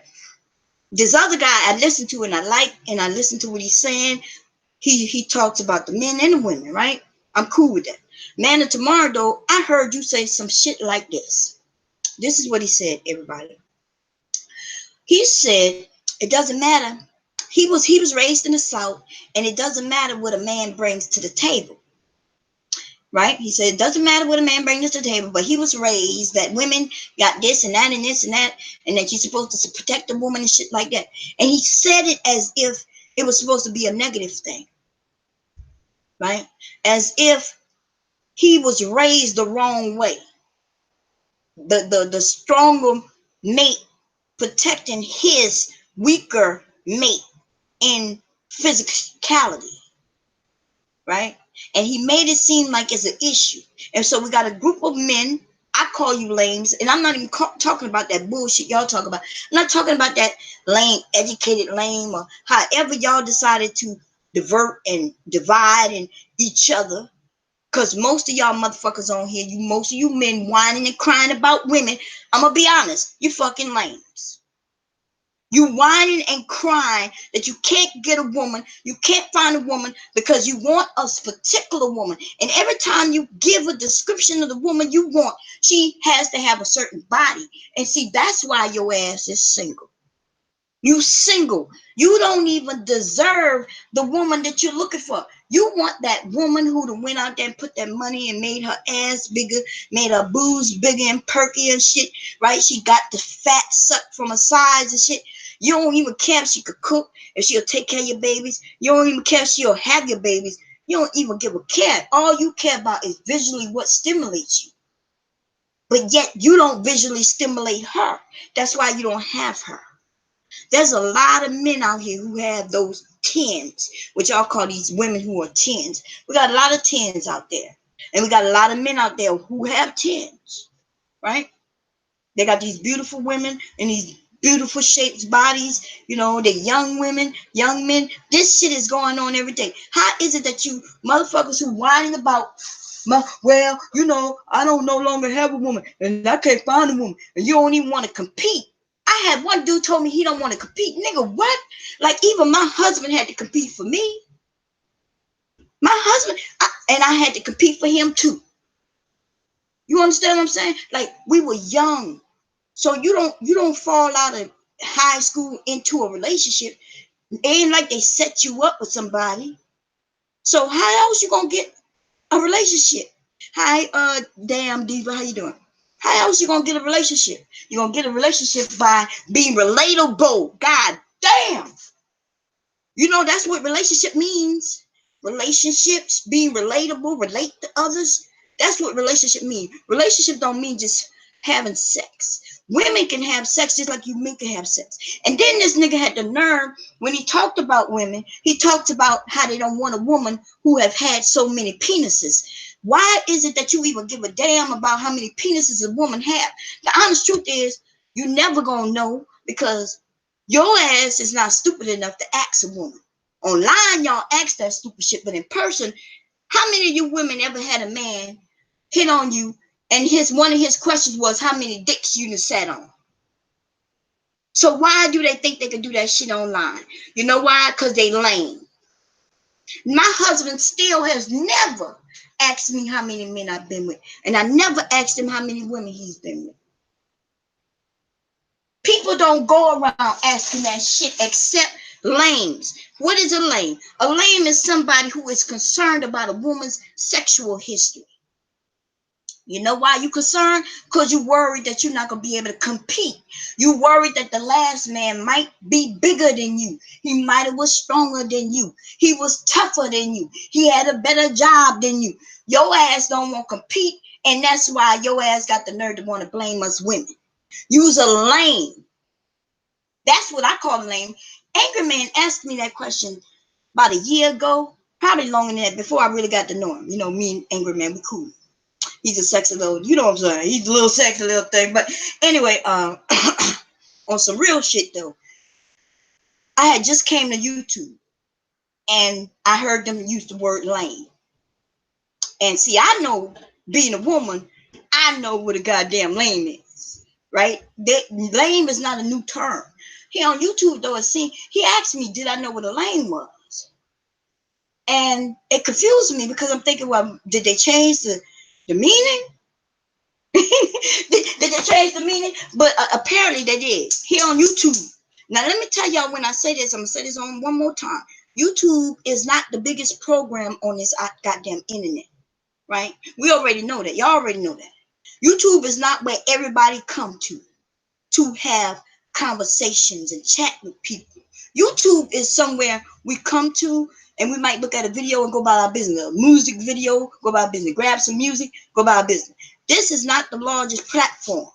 This other guy I listened to and I like, and I listened to what he's saying. He talks about the men and the women, right? I'm cool with that. Man of Tomorrow, though, I heard you say some shit like this. This is what he said, everybody. He said, it doesn't matter. He was raised in the South, and it doesn't matter what a man brings to the table, right? He said it doesn't matter what a man brings to the table, but he was raised that women got this and that and this and that, and that you're supposed to protect a woman and shit like that. And he said it as if it was supposed to be a negative thing, right? As if he was raised the wrong way. The stronger mate protecting his weaker mate in physicality, right? And he made it seem like it's an issue. And so we got a group of men, I call you lames, and I'm not even talking about that bullshit y'all talk about. I'm not talking about that lame, educated lame, or however y'all decided to divert and divide and each other. Because most of y'all motherfuckers on here, most of you men whining and crying about women, I'm going to be honest, you fucking lames. You whining and crying that you can't get a woman, you can't find a woman because you want a particular woman. And every time you give a description of the woman you want, she has to have a certain body. And see, that's why your ass is single. You single. You don't even deserve the woman that you're looking for. You want that woman who done went out there and put that money and made her ass bigger, made her boobs bigger and perky and shit, right? She got the fat sucked from her sides and shit. You don't even care if she could cook, if she'll take care of your babies. You don't even care if she'll have your babies. You don't even give a care. All you care about is visually what stimulates you. But yet you don't visually stimulate her. That's why you don't have her. There's a lot of men out here who have those 10s, which y'all call these women who are 10s. We got a lot of 10s out there. And we got a lot of men out there who have 10s, right? They got these beautiful women and these beautiful shaped bodies. You know, they're young women, young men. This shit is going on every day. How is it that you motherfuckers who whining about, well, you know, I don't no longer have a woman and I can't find a woman and you don't even want to compete? I had one dude told me he don't want to compete. Nigga, what? Like, even my husband had to compete for me. My husband, and I had to compete for him too. You understand what I'm saying? Like, we were young. So you don't fall out of high school into a relationship. It ain't like they set you up with somebody. So how else you gonna get a relationship? Hi, damn diva, how you doing? How else you gonna get a relationship? You're gonna get a relationship by being relatable. God damn. You know, that's what relationship means. Relationships, being relatable, relate to others. That's what relationship means. Relationship don't mean just having sex. Women can have sex just like you men can have sex. And then this nigga had the nerve, when he talked about women, he talked about how they don't want a woman who have had so many penises. Why is it that you even give a damn about how many penises a woman have? The honest truth is, you never gonna know, because your ass is not stupid enough to ask a woman. Online, y'all ask that stupid shit, but in person, how many of you women ever had a man hit on you and one of his questions was how many dicks you done sat on? So why do they think they can do that shit online? You know why? Because they lame. My husband still has never asked me how many men I've been with, and I never asked him how many women he's been with. People don't go around asking that shit except lames. What is a lame? A lame is somebody who is concerned about a woman's sexual history. You know why you concerned? Because you worried that you're not going to be able to compete. You worried that the last man might be bigger than you. He might have was stronger than you. He was tougher than you. He had a better job than you. Your ass don't want to compete, and that's why your ass got the nerve to want to blame us women. You's a lame. That's what I call lame. Angry Man asked me that question about a year ago, probably longer than that, before I really got to know him. You know, me and Angry Man, we cool. He's a sexy little, you know what I'm saying? He's a little sexy little thing. But anyway, on some real shit though, I had just came to YouTube and I heard them use the word lame. And see, I know, being a woman, I know what a goddamn lame is, right? Lame is not a new term. Here on YouTube though, he asked me, did I know what a lame was? And it confused me because I'm thinking, well, did they change the meaning? did they change the meaning? But apparently they did. Here on YouTube. Now let me tell y'all, when I say this, I'm gonna say this on one more time. YouTube is not the biggest program on this goddamn internet, right? We already know that. Y'all already know that. YouTube is not where everybody come to have conversations and chat with people. YouTube is somewhere we come to and we might look at a video and go about our business. A music video, go about our business. Grab some music, go about our business. This is not the largest platform.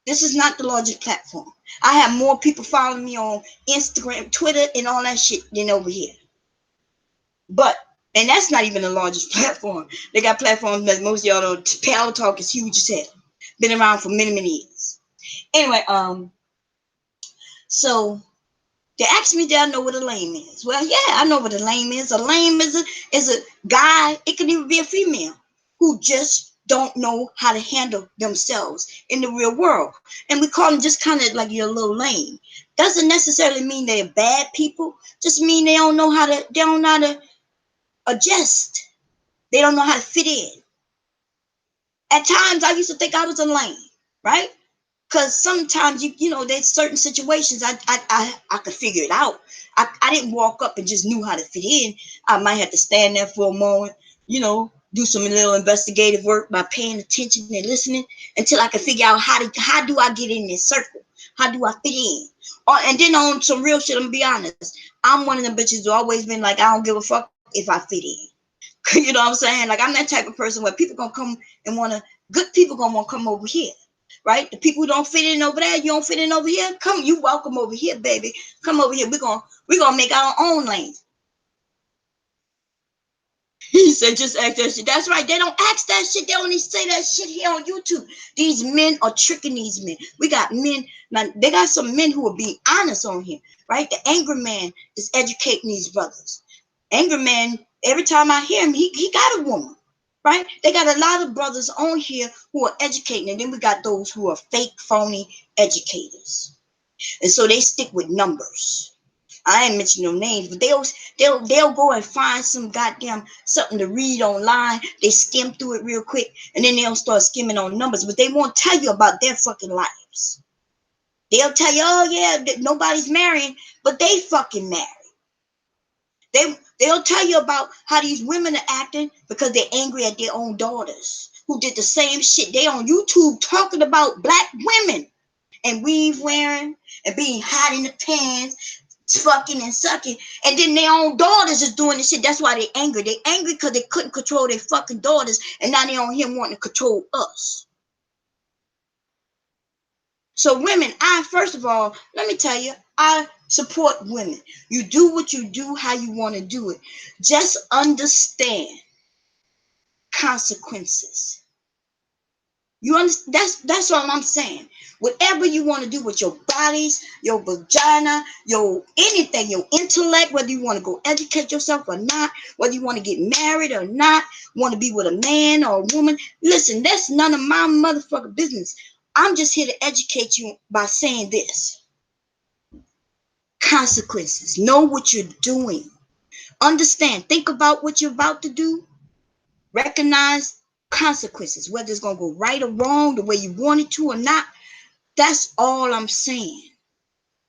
This is not the largest platform. I have more people following me on Instagram, Twitter, and all that shit than over here. And that's not even the largest platform. They got platforms that most of y'all know. Power Talk is huge as hell. Been around for many, many years. Anyway, so they asked me, did I know what a lame is? Well, yeah, I know what a lame is. A lame is a guy. It can even be a female who just don't know how to handle themselves in the real world. And we call them just kind of like you're a little lame. Doesn't necessarily mean they're bad people. Just mean they don't know how to adjust. They don't know how to fit in. At times I used to think I was a lame, right? Because sometimes you know, there's certain situations I could figure it out. I didn't walk up and just knew how to fit in. I might have to stand there for a moment, you know, do some little investigative work by paying attention and listening until I could figure out how do I get in this circle? How do I fit in? And then on some real shit, I'm gonna be honest. I'm one of them bitches who always been like, I don't give a fuck if I fit in. You know what I'm saying? Like, I'm that type of person where people gonna come and good people gonna want to come over here. Right? The people who don't fit in over there, you don't fit in over here. Come, you welcome over here, baby. Come over here. We're gonna make our own lane. He said, just ask that shit. That's right. They don't ask that shit. They only say that shit here on YouTube. These men are tricking these men. We got men. Now, they got some men who are being honest on here, right? The Angry Man is educating these brothers. Angry Man, every time I hear him, he got a woman. Right? They got a lot of brothers on here who are educating, and then we got those who are fake, phony educators. And so they stick with numbers. I ain't mentioning no names, but they'll go and find some goddamn something to read online. They skim through it real quick, and then they'll start skimming on numbers, but they won't tell you about their fucking lives. They'll tell you, oh yeah, nobody's marrying, but they fucking married. They'll tell you about how these women are acting because they're angry at their own daughters who did the same shit. They on YouTube talking about black women and weave wearing and being hot in the pants, fucking and sucking. And then their own daughters is doing this shit. That's why they're angry. They're angry because they couldn't control their fucking daughters, and now they're on here wanting to control us. So women, first of all, let me tell you, I support women. You do what you do, how you want to do it. Just understand consequences. You understand? That's all I'm saying. Whatever you want to do with your bodies, your vagina, your anything, your intellect, whether you want to go educate yourself or not, whether you want to get married or not, want to be with a man or a woman, listen, that's none of my motherfucking business. I'm just here to educate you by saying this. Consequences. Know what you're doing. Understand. Think about what you're about to do. Recognize consequences, whether it's going to go right or wrong, the way you want it to or not. That's all I'm saying.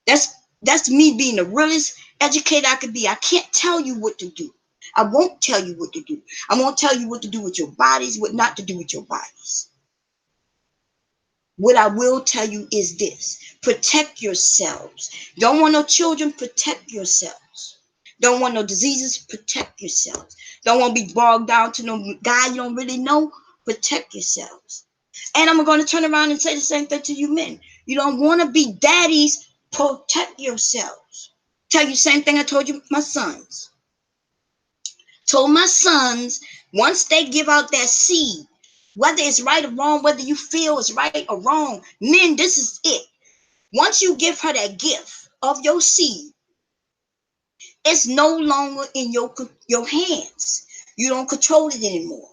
That's me being the realest educator I could be. I can't tell you what to do. I won't tell you what to do. I won't tell you what to do with your bodies, what not to do with your bodies. What I will tell you is this: protect yourselves. Don't want no children? Protect yourselves. Don't want no diseases? Protect yourselves. Don't want to be bogged down to no guy you don't really know? Protect yourselves. And I'm going to turn around and say the same thing to you men. You don't want to be daddies? Protect yourselves. Tell you the same thing I told you my sons. Told my sons, once they give out that seed, whether it's right or wrong, whether you feel it's right or wrong, men, this is it. Once you give her that gift of your seed, it's no longer in your hands. You don't control it anymore.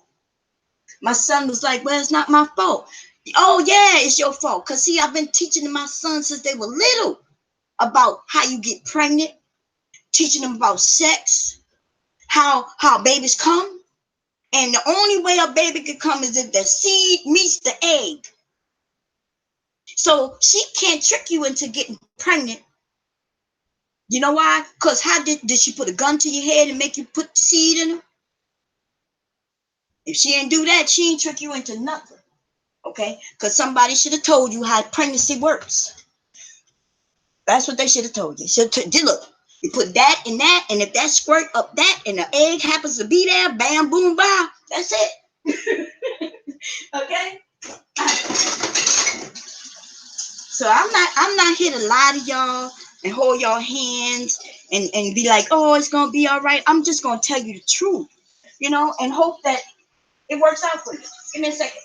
My son was like, well, it's not my fault. Oh, yeah, it's your fault. Because, see, I've been teaching my sons since they were little about how you get pregnant, teaching them about sex, how babies come. And the only way a baby can come is if the seed meets the egg. So she can't trick you into getting pregnant. You know why? Because how did she put a gun to your head and make you put the seed in her? If she didn't do that, she didn't trick you into nothing. Okay? Because somebody should have told you how pregnancy works. That's what they should have told you. Look, you put that and that, and if that squirt up that and the egg happens to be there, bam, boom, bah, that's it. Okay? So I'm not here to lie to y'all and hold y'all hands and be like, oh, it's gonna be all right. I'm just gonna tell you the truth, and hope that it works out for you. Give me a second.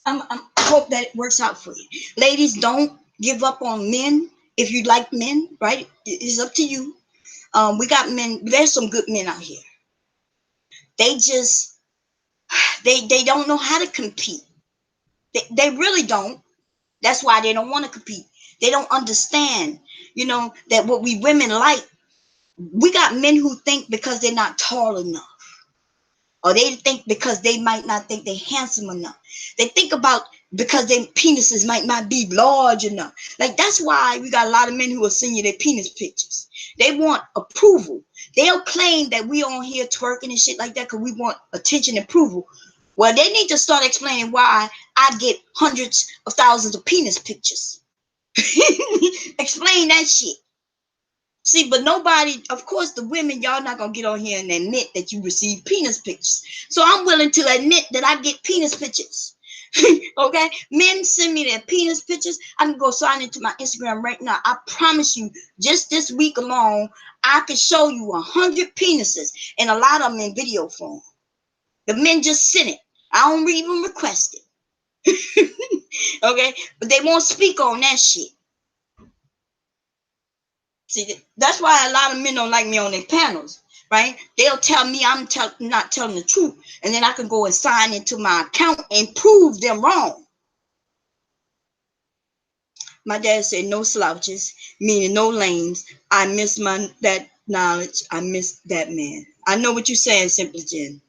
I hope that it works out for you. Ladies, don't give up on men. If you like men, right? It's up to you. We got men. There's some good men out here. They just they don't know how to compete. They really don't. That's why they don't want to compete. They don't understand, that what we women like. We got men who think because they're not tall enough, or they think because they might not think they're handsome enough. They think about because their penises might not be large enough. Like, that's why we got a lot of men who will send you their penis pictures. They want approval. They'll claim that we on here twerking and shit like that because we want attention and approval. Well, they need to start explaining why I get hundreds of thousands of penis pictures. Explain that shit. See, but nobody, of course, the women, y'all not going to get on here and admit that you receive penis pictures. So I'm willing to admit that I get penis pictures. Okay? Men send me their penis pictures. I can go sign into my Instagram right now. I promise you, just this week alone, I could show you 100 penises, and a lot of them in video form. The men just send it. I don't even request it. Okay? But they won't speak on that shit. See, that's why a lot of men don't like me on their panels, right? They'll tell me I'm not telling the truth, and then I can go and sign into my account and prove them wrong. My dad said no slouches, meaning no lames. I miss that knowledge. I miss that man. I know what you're saying, Simply Jen.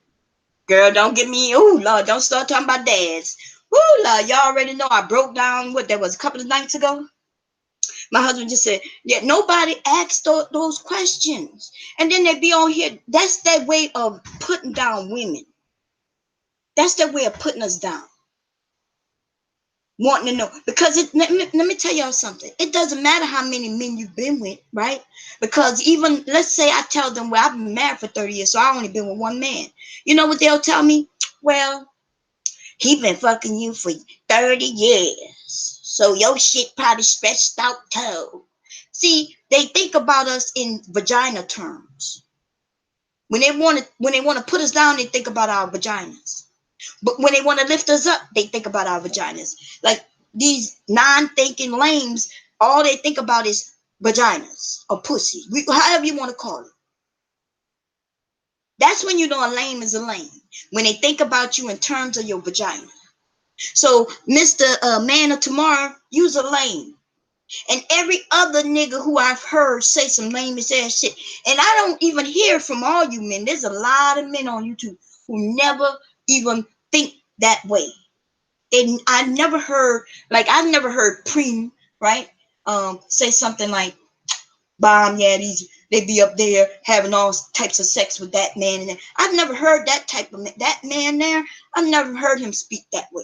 Girl, don't get me, ooh, Lord, don't start talking about dads. Ooh, Lord, y'all already know I broke down, that was a couple of nights ago? My husband just said, yeah, nobody asked those questions. And then they be on here. That's their way of putting down women. That's their way of putting us down. Wanting to know. Because let me tell y'all something. It doesn't matter how many men you've been with, right? Because even, let's say I tell them, well, I've been married for 30 years, so I've only been with one man. You know what they'll tell me? Well, he been fucking you for 30 years. So your shit probably stretched out too. See, they think about us in vagina terms. When they want to put us down, they think about our vaginas. But when they want to lift us up, they think about our vaginas. Like these non-thinking lames, all they think about is vaginas or pussy, however you want to call it. That's when you know a lame is a lame. When they think about you in terms of your vagina. So, Mr. Man of Tomorrow, you's a lame. And every other nigga who I've heard say some lame ass shit. And I don't even hear from all you men. There's a lot of men on YouTube who never even think that way. And I've never heard Preem, right? say something like, "Bomb, yeah, they be up there having all types of sex with that man," and I've never heard that type of that man there. I've never heard him speak that way.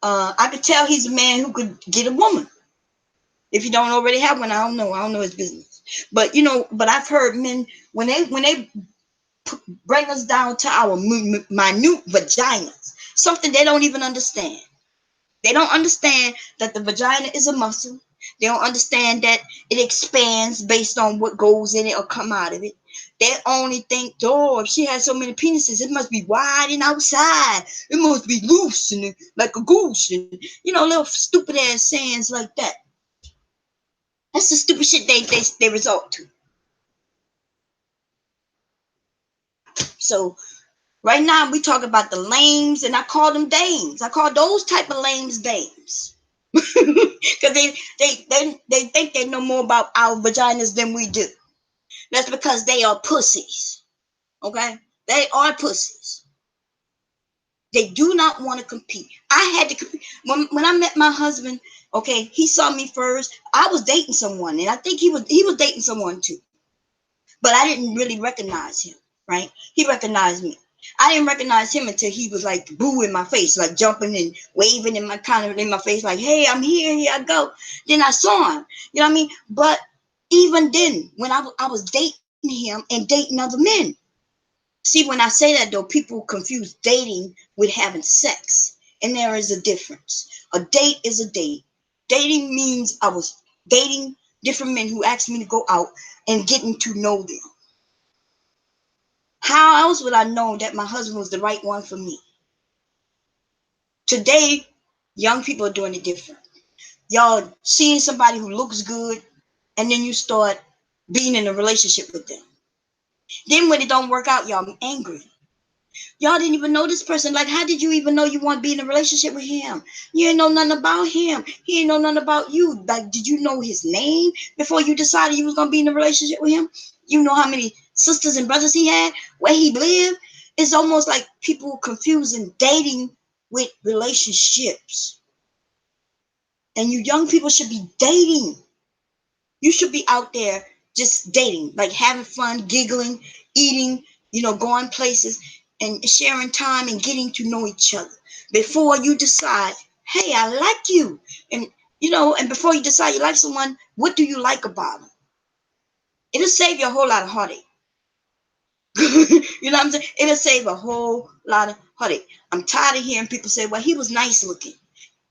I could tell he's a man who could get a woman. If you don't already have one, I don't know his business. But but I've heard men when they bring us down to our minute vaginas, something they don't even understand. They don't understand that the vagina is a muscle. They don't understand that it expands based on what goes in it or come out of it. They only think, oh, if she has so many penises, it must be wide and outside. It must be loose and like a goose, and little stupid ass sayings like that. That's the stupid shit they resort to. So right now we talk about the lames, and I call them dames. I call those type of lames dames. Because they think they know more about our vaginas than we do. That's because they are pussies. Okay? They are pussies. They do not want to compete. I had to compete. When I met my husband, okay, he saw me first. I was dating someone, and I think he was dating someone too. But I didn't really recognize him, right? He recognized me. I didn't recognize him until he was like boo in my face, like jumping and waving in my face, like, "Hey, I'm here, here I go." Then I saw him, you know what I mean? But even then, when I was dating him and dating other men, see, when I say that though, people confuse dating with having sex, and there is a difference. A date is a date. Dating means I was dating different men who asked me to go out and getting to know them. How else would I know that my husband was the right one for me? Today, young people are doing it different. Y'all seeing somebody who looks good, and then you start being in a relationship with them. Then when it don't work out, y'all angry. Y'all didn't even know this person. Like, how did you even know you want to be in a relationship with him? You didn't know nothing about him. He didn't know nothing about you. Like, did you know his name before you decided you was going to be in a relationship with him? You know how many sisters and brothers he had, where he lived? It's almost like people confusing dating with relationships. And you young people should be dating. You should be out there just dating, like having fun, giggling, eating, going places and sharing time and getting to know each other before you decide, hey, I like you. And, and before you decide you like someone, what do you like about them? It'll save you a whole lot of heartache. You know what I'm saying? It'll save a whole lot of heartache. I'm tired of hearing people say, well, he was nice looking.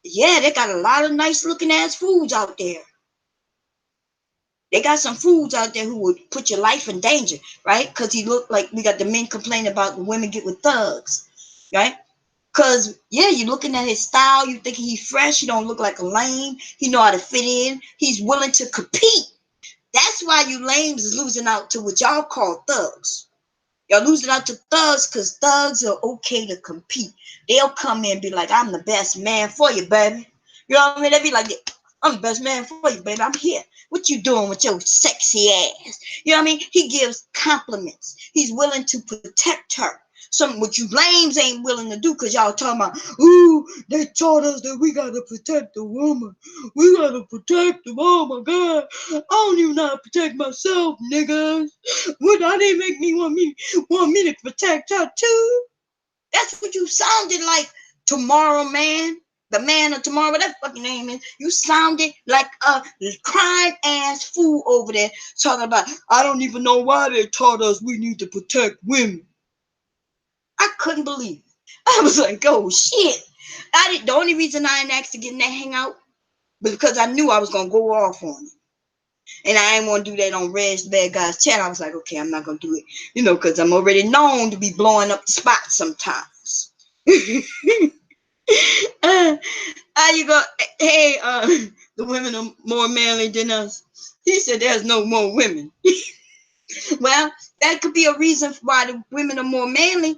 Yeah, they got a lot of nice looking ass fools out there. They got some fools out there who would put your life in danger, right? Because he looked like, we got the men complaining about the women get with thugs, right? Because, yeah, you're looking at his style. You thinking he's fresh. He don't look like a lame. He know how to fit in. He's willing to compete. That's why you lames is losing out to what y'all call thugs. Y'all losing out to thugs because thugs are okay to compete. They'll come in and be like, I'm the best man for you, baby. You know what I mean? They be like, I'm the best man for you, baby. I'm here. What you doing with your sexy ass? You know what I mean? He gives compliments. He's willing to protect her. Something what you lames ain't willing to do, because y'all talking about, ooh, they taught us that we got to protect the woman. We got to protect them. Oh, my God. I don't even know how to protect myself, niggas. Would I didn't make me want me to protect her, too? That's what you sounded like, Tomorrow Man. The man of tomorrow, what that fucking name is. You sounded like a crying ass fool over there talking about, I don't even know why they taught us we need to protect women. I couldn't believe it. I was like, oh shit. The only reason I didn't ask to get in that hangout was because I knew I was gonna go off on it. And I didn't want to do that on Red's Bad Guys channel. I was like, okay, I'm not gonna do it, because I'm already known to be blowing up the spot sometimes. How you go? Hey, the women are more manly than us. He said there's no more women. Well, that could be a reason why the women are more manly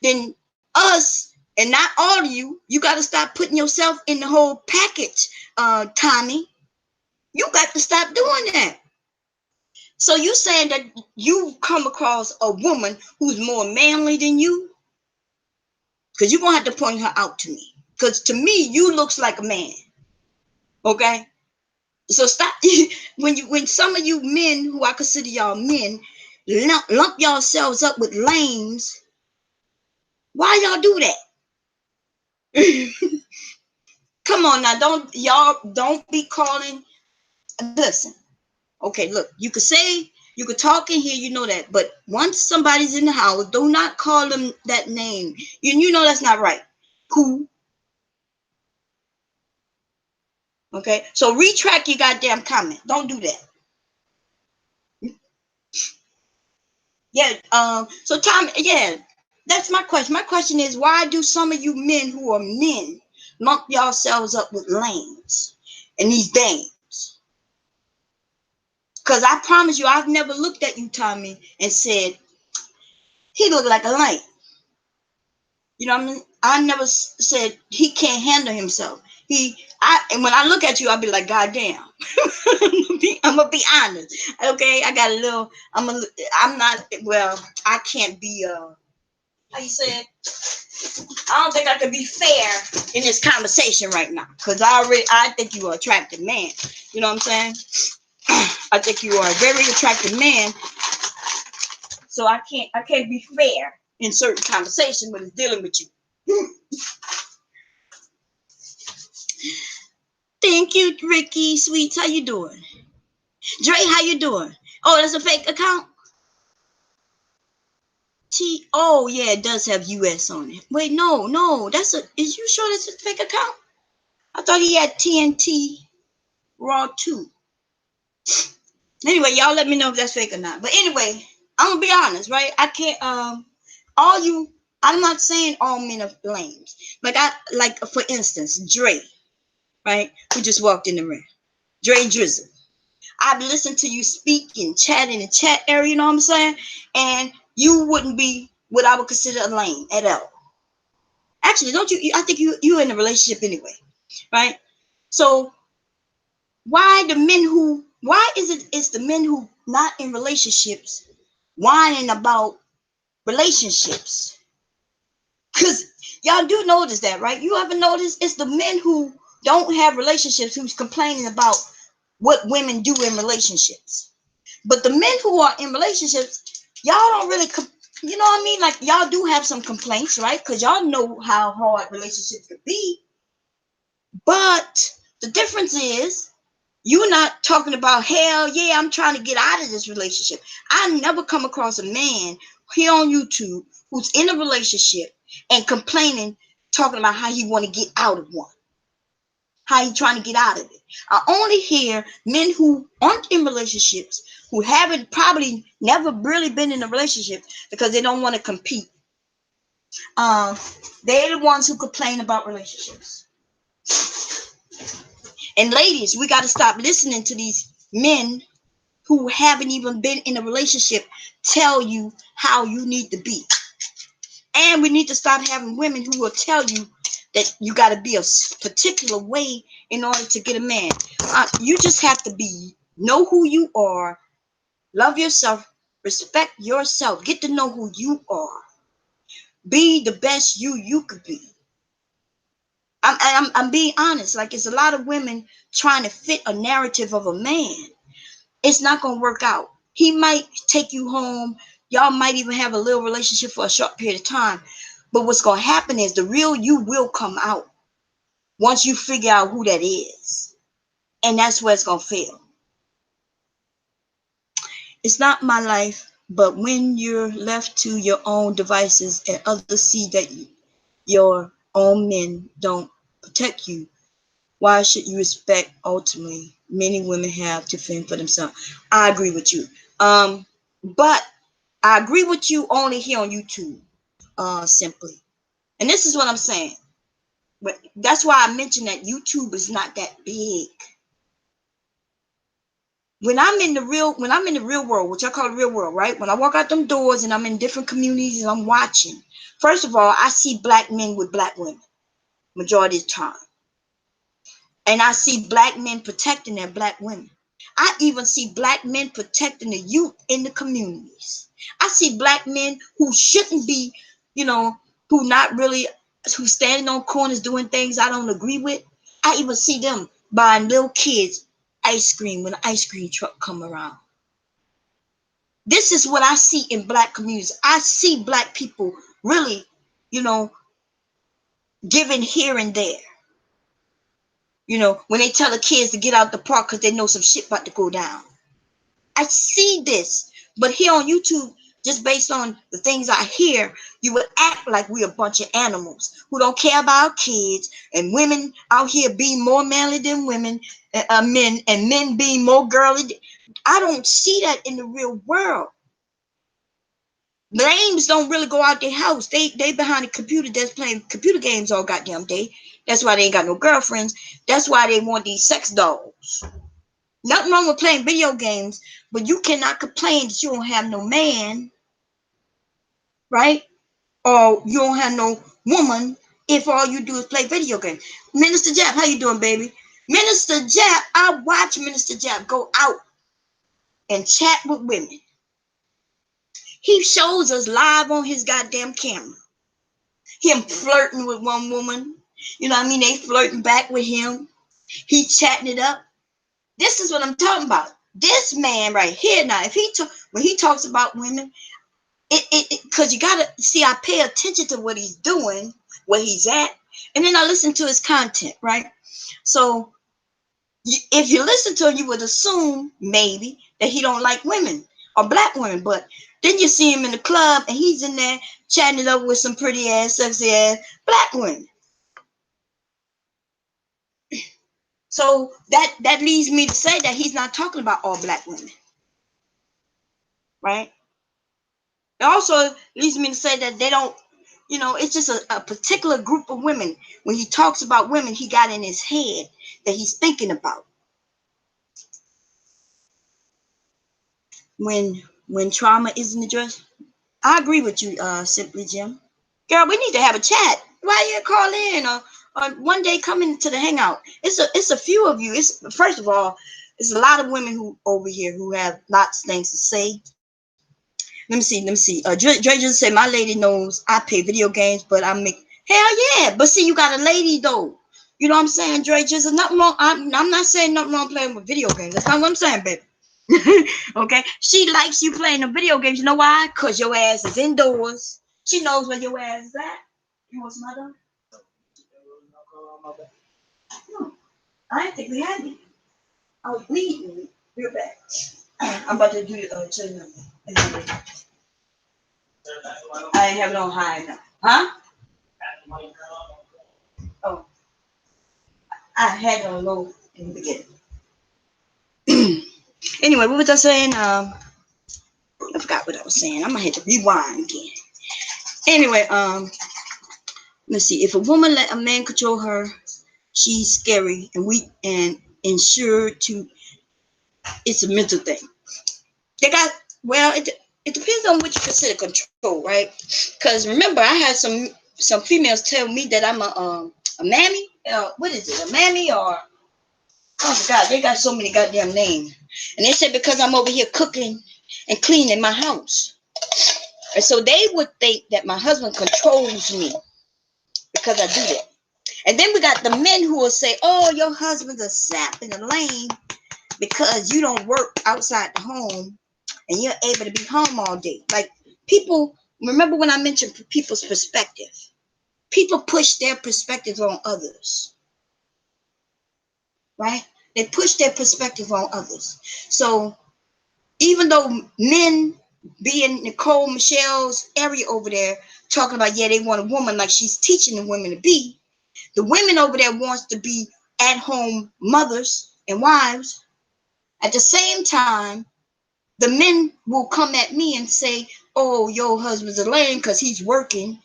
than us, and not all of you. You got to stop putting yourself in the whole package, Tommy. You got to stop doing that. So you saying that you come across a woman who's more manly than you? Because you're going to have to point her out to me. Because to me, you looks like a man. Okay? So stop when some of you men who I consider y'all men lump yourselves up with lames. Why y'all do that? Come on now, don't be calling. Listen, okay, look, you could talk in here, you know that, but once somebody's in the house, do not call them that name. You know that's not right. Cool. Okay, so retract your goddamn comment. Don't do that. Yeah. So Tom, yeah, that's my question. My question is, why do some of you men who are men lump yourselves up with lames and these dames? Because I promise you, I've never looked at you, Tommy, and said he looked like a lame. You know what I mean? I never said he can't handle himself. And when I look at you, I'll be like, God damn. I'm gonna be honest. Okay, I got a little. I'm not. Well, I can't be. How you say it? I don't think I can be fair in this conversation right now because I think you are an attractive man. You know what I'm saying? I think you are a very attractive man. So I can't be fair in certain conversation when it's dealing with you. Thank you, Ricky Sweets. How you doing? Dre, how you doing? Oh, that's a fake account? Oh yeah, it does have US on it. Wait, no, is you sure that's a fake account? I thought he had TNT Raw 2. Anyway, y'all let me know if that's fake or not. But anyway, I'm gonna be honest, right? I can't I'm not saying all men are lames. Like for instance, Dre, right? Who just walked in the room. Dre Drizzle. I've listened to you speak and chat in the chat area, you know what I'm saying? And you wouldn't be what I would consider a lame at all. Actually, don't you? I think you're in a relationship anyway, right? So why is the men who not in relationships whining about relationships? Because y'all do notice that, right? You ever notice it's the men who don't have relationships who's complaining about what women do in relationships. But the men who are in relationships, y'all don't really, you know what I mean? Like y'all do have some complaints, right? Because y'all know how hard relationships could be. But the difference is you're not talking about, hell yeah, I'm trying to get out of this relationship. I never come across a man here on YouTube who's in a relationship and complaining, talking about how he want to get out of one. How he trying to get out of it. I only hear men who aren't in relationships, who haven't probably never really been in a relationship because they don't want to compete. They're the ones who complain about relationships. And ladies, we got to stop listening to these men who haven't even been in a relationship tell you how you need to be. And we need to stop having women who will tell you that you got to be a particular way in order to get a man. You just have to know who you are, love yourself, respect yourself, get to know who you are, be the best you could be. I'm being honest. Like, it's a lot of women trying to fit a narrative of a man. It's not gonna work out. He might take you home. Y'all might even have a little relationship for a short period of time. But what's gonna happen is the real you will come out once you figure out who that is. And that's where it's gonna fail. It's not my life, but when you're left to your own devices and others see that your own men don't protect you, why should you respect ultimately many women have to fend for themselves? I agree with you. But I agree with you only here on YouTube, simply. And this is what I'm saying. But that's why I mentioned that YouTube is not that big. When I'm in the real world, which I call the real world, right? When I walk out them doors and I'm in different communities and I'm watching, first of all, I see black men with black women majority of the time. And I see black men protecting their black women. I even see black men protecting the youth in the communities. I see black men who shouldn't be, who standing on corners doing things I don't agree with. I even see them buying little kids ice cream when the ice cream truck come around. This is what I see in black communities. I see black people really, you know, giving here and there. You know, when they tell the kids to get out the park because they know some shit about to go down. I see this, but here on YouTube, just based on the things I hear, you would act like we're a bunch of animals who don't care about kids, and women out here being more manly than women, men, and men being more girly. I don't see that in the real world. Lames don't really go out their house. They behind the computer desk playing computer games all goddamn day. That's why they ain't got no girlfriends. That's why they want these sex dolls. Nothing wrong with playing video games, but you cannot complain that you don't have no man, right? Or you don't have no woman if all you do is play video games. Minister Jap, how you doing, baby? Minister Jap, I watch Minister Jap go out and chat with women. He shows us live on his goddamn camera. Him flirting with one woman. You know what I mean? They flirting back with him. He chatting it up. This is what I'm talking about. This man right here now, if he when he talks about women, because you gotta see, I pay attention to what he's doing, where he's at, and then I listen to his content, right? So if you listen to him, you would assume maybe that he don't like women or black women, but then you see him in the club and he's in there chatting it up with some pretty ass, sexy ass black women. So that leads me to say that he's not talking about all black women, right? It also leads me to say that they don't, you know, it's just a particular group of women. When he talks about women, he got in his head that he's thinking about. When trauma isn't addressed. I agree with you, Simply Jim. Girl, we need to have a chat. Why you call in or one day come into the hangout? It's a few of you. It's first of all, it's a lot of women who over here who have lots of things to say. Let me see. Dre just said my lady knows I play video games, but I make hell yeah. But see, you got a lady though. You know what I'm saying, Dre? Just nothing wrong. I'm not saying nothing wrong playing with video games. That's not what I'm saying, baby. Okay, she likes you playing the video games. You know why? Because your ass is indoors. She knows where your ass is at. You want some other? No, I didn't think we had any. I was bleeding real bad. I'm about to do chilling. I didn't have it on high enough. Huh? Oh, I had it on low in the beginning. Anyway, what was I saying? I forgot what I was saying. I'm gonna have to rewind again. Anyway, let's see. If a woman let a man control her, she's scary and weak and insured to. It's a mental thing. They got it depends on what you consider control, right? Because remember, I had some females tell me that I'm a mammy. What is it? A mammy or oh God, they got so many goddamn names. And they said because I'm over here cooking and cleaning my house. And so they would think that my husband controls me because I do that. And then we got the men who will say, oh, your husband's a sap and a lame because you don't work outside the home and you're able to be home all day. Like people, remember when I mentioned people's perspective? People push their perspective on others, right? They push their perspective on others. So even though men be in Nicole Michelle's area over there talking about, yeah, they want a woman like she's teaching the women to be, the women over there wants to be at-home mothers and wives. At the same time, the men will come at me and say, oh, your husband's a lame because he's working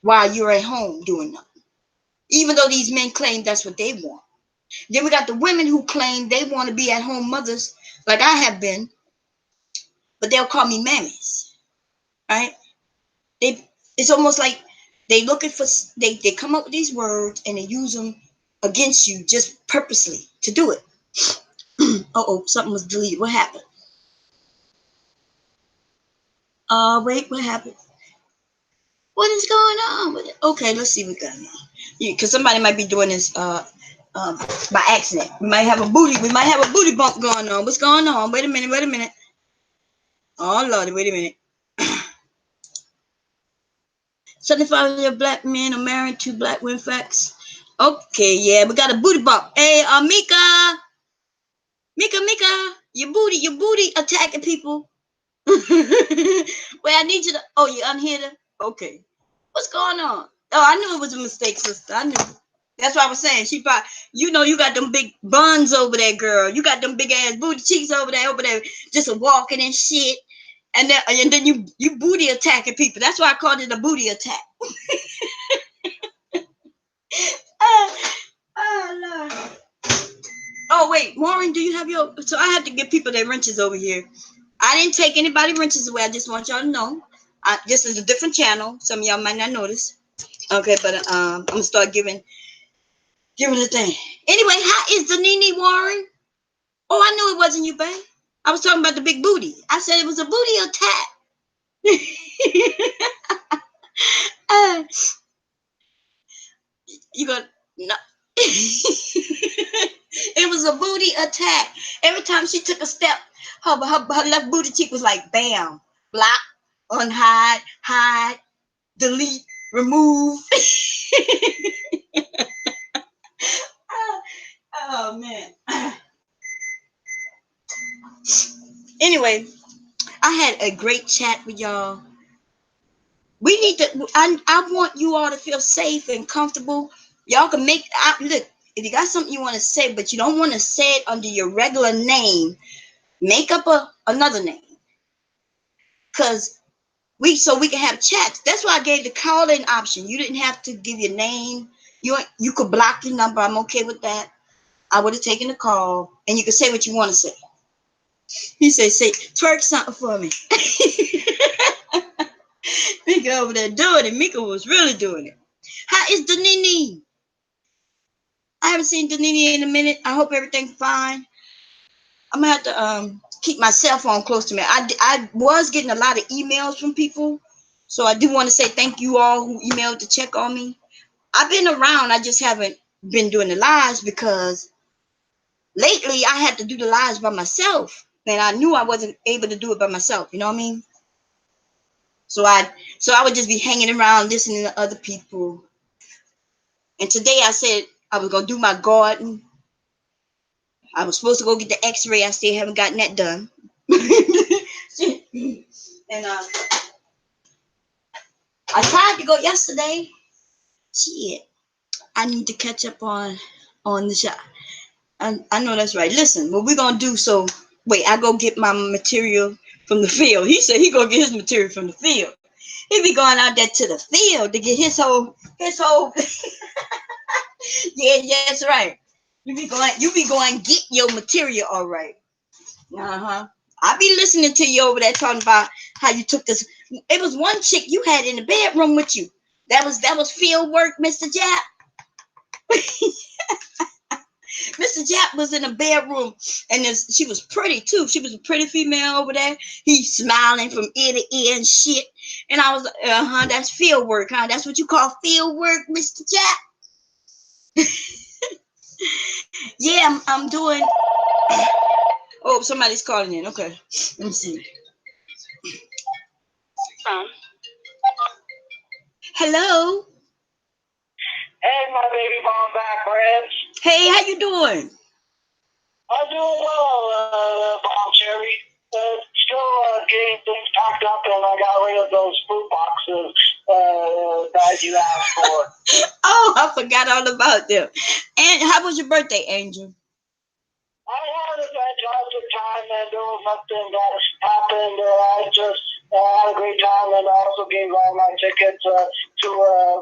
while you're at home doing nothing. Even though these men claim that's what they want. Then we got the women who claim they want to be at-home mothers like I have been, but they'll call me mammies, right? It's almost like they looking for, they come up with these words and they use them against you just purposely to do it. Uh-oh, something was deleted. What happened? Wait, what happened? What is going on with it? Okay, let's see what got on. Yeah, because somebody might be doing this by accident. We might have a booty bump going on. What's going on? Wait a minute. Oh Lordy, wait a minute. 75-year black men are married to black women facts. Okay, yeah, we got a booty bump. Hey, Mika, your booty attacking people. Wait, I need you to. Oh, you unhit her. Okay, what's going on? Oh, I knew it was a mistake, sister. I knew. That's what I was saying. She probably, you got them big buns over there, girl. You got them big ass booty cheeks over there, just walking and shit. And then you booty attacking people. That's why I called it a booty attack. Oh Lord. Oh wait, Warren, do you have your? So I have to give people their wrenches over here. I didn't take anybody wrenches away. I just want y'all to know. This is a different channel. Some of y'all might not notice. Okay, but I'm gonna start giving the thing. Anyway, how is the Nene, Warren? Oh, I knew it wasn't you, babe. I was talking about the big booty. I said it was a booty attack. You got no. It was a booty attack. Every time she took a step, her left booty cheek was like bam, block, unhide, hide, delete, remove. Oh man. Anyway, I had a great chat with y'all. We need to. I want you all to feel safe and comfortable. Y'all can make look. If you got something you want to say, but you don't want to say it under your regular name, make up another name. Cause we can have chats. That's why I gave the call-in option. You didn't have to give your name. You could block your number. I'm okay with that. I would have taken the call, and you could say what you want to say. He said, "Say twerk something for me." Mika over there doing it. Mika was really doing it. How is Danini? I haven't seen Danini in a minute. I hope everything's fine. I'm gonna have to keep my cell phone close to me. I was getting a lot of emails from people, so I do want to say thank you all who emailed to check on me. I've been around. I just haven't been doing the lives because lately I had to do the lives by myself, and I knew I wasn't able to do it by myself. You know what I mean? So I would just be hanging around listening to other people. And today I said I was gonna do my garden. I was supposed to go get the X-ray. I still haven't gotten that done. And I tried to go yesterday. Shit, I need to catch up on the shot. I know that's right. Listen, what we're gonna do? So wait, I go get my material from the field. He said he gonna get his material from the field. He be going out there to the field to get his whole. Yeah, that's right. You be going get your material, all right. I be listening to you over there talking about how you took this. It was one chick you had in the bedroom with you. That was field work, Mr. Jap. Mr. Jap was in the bedroom, and she was pretty too. She was a pretty female over there. He's smiling from ear to ear and shit. And I was, that's field work, huh? That's what you call field work, Mr. Jap. Yeah, I'm doing. Oh, somebody's calling in. Okay, let me see. Hello. Hey, my baby bomb back, friends. Hey, how you doing? I'm doing well, Bomb Cherry. Still getting things packed up, and I got rid of those fruit boxes that you asked for. Oh, I forgot all about them. And how was your birthday, Angel? I had a fantastic time, and there was nothing that happened. I just had a great time, and I also gave all my tickets to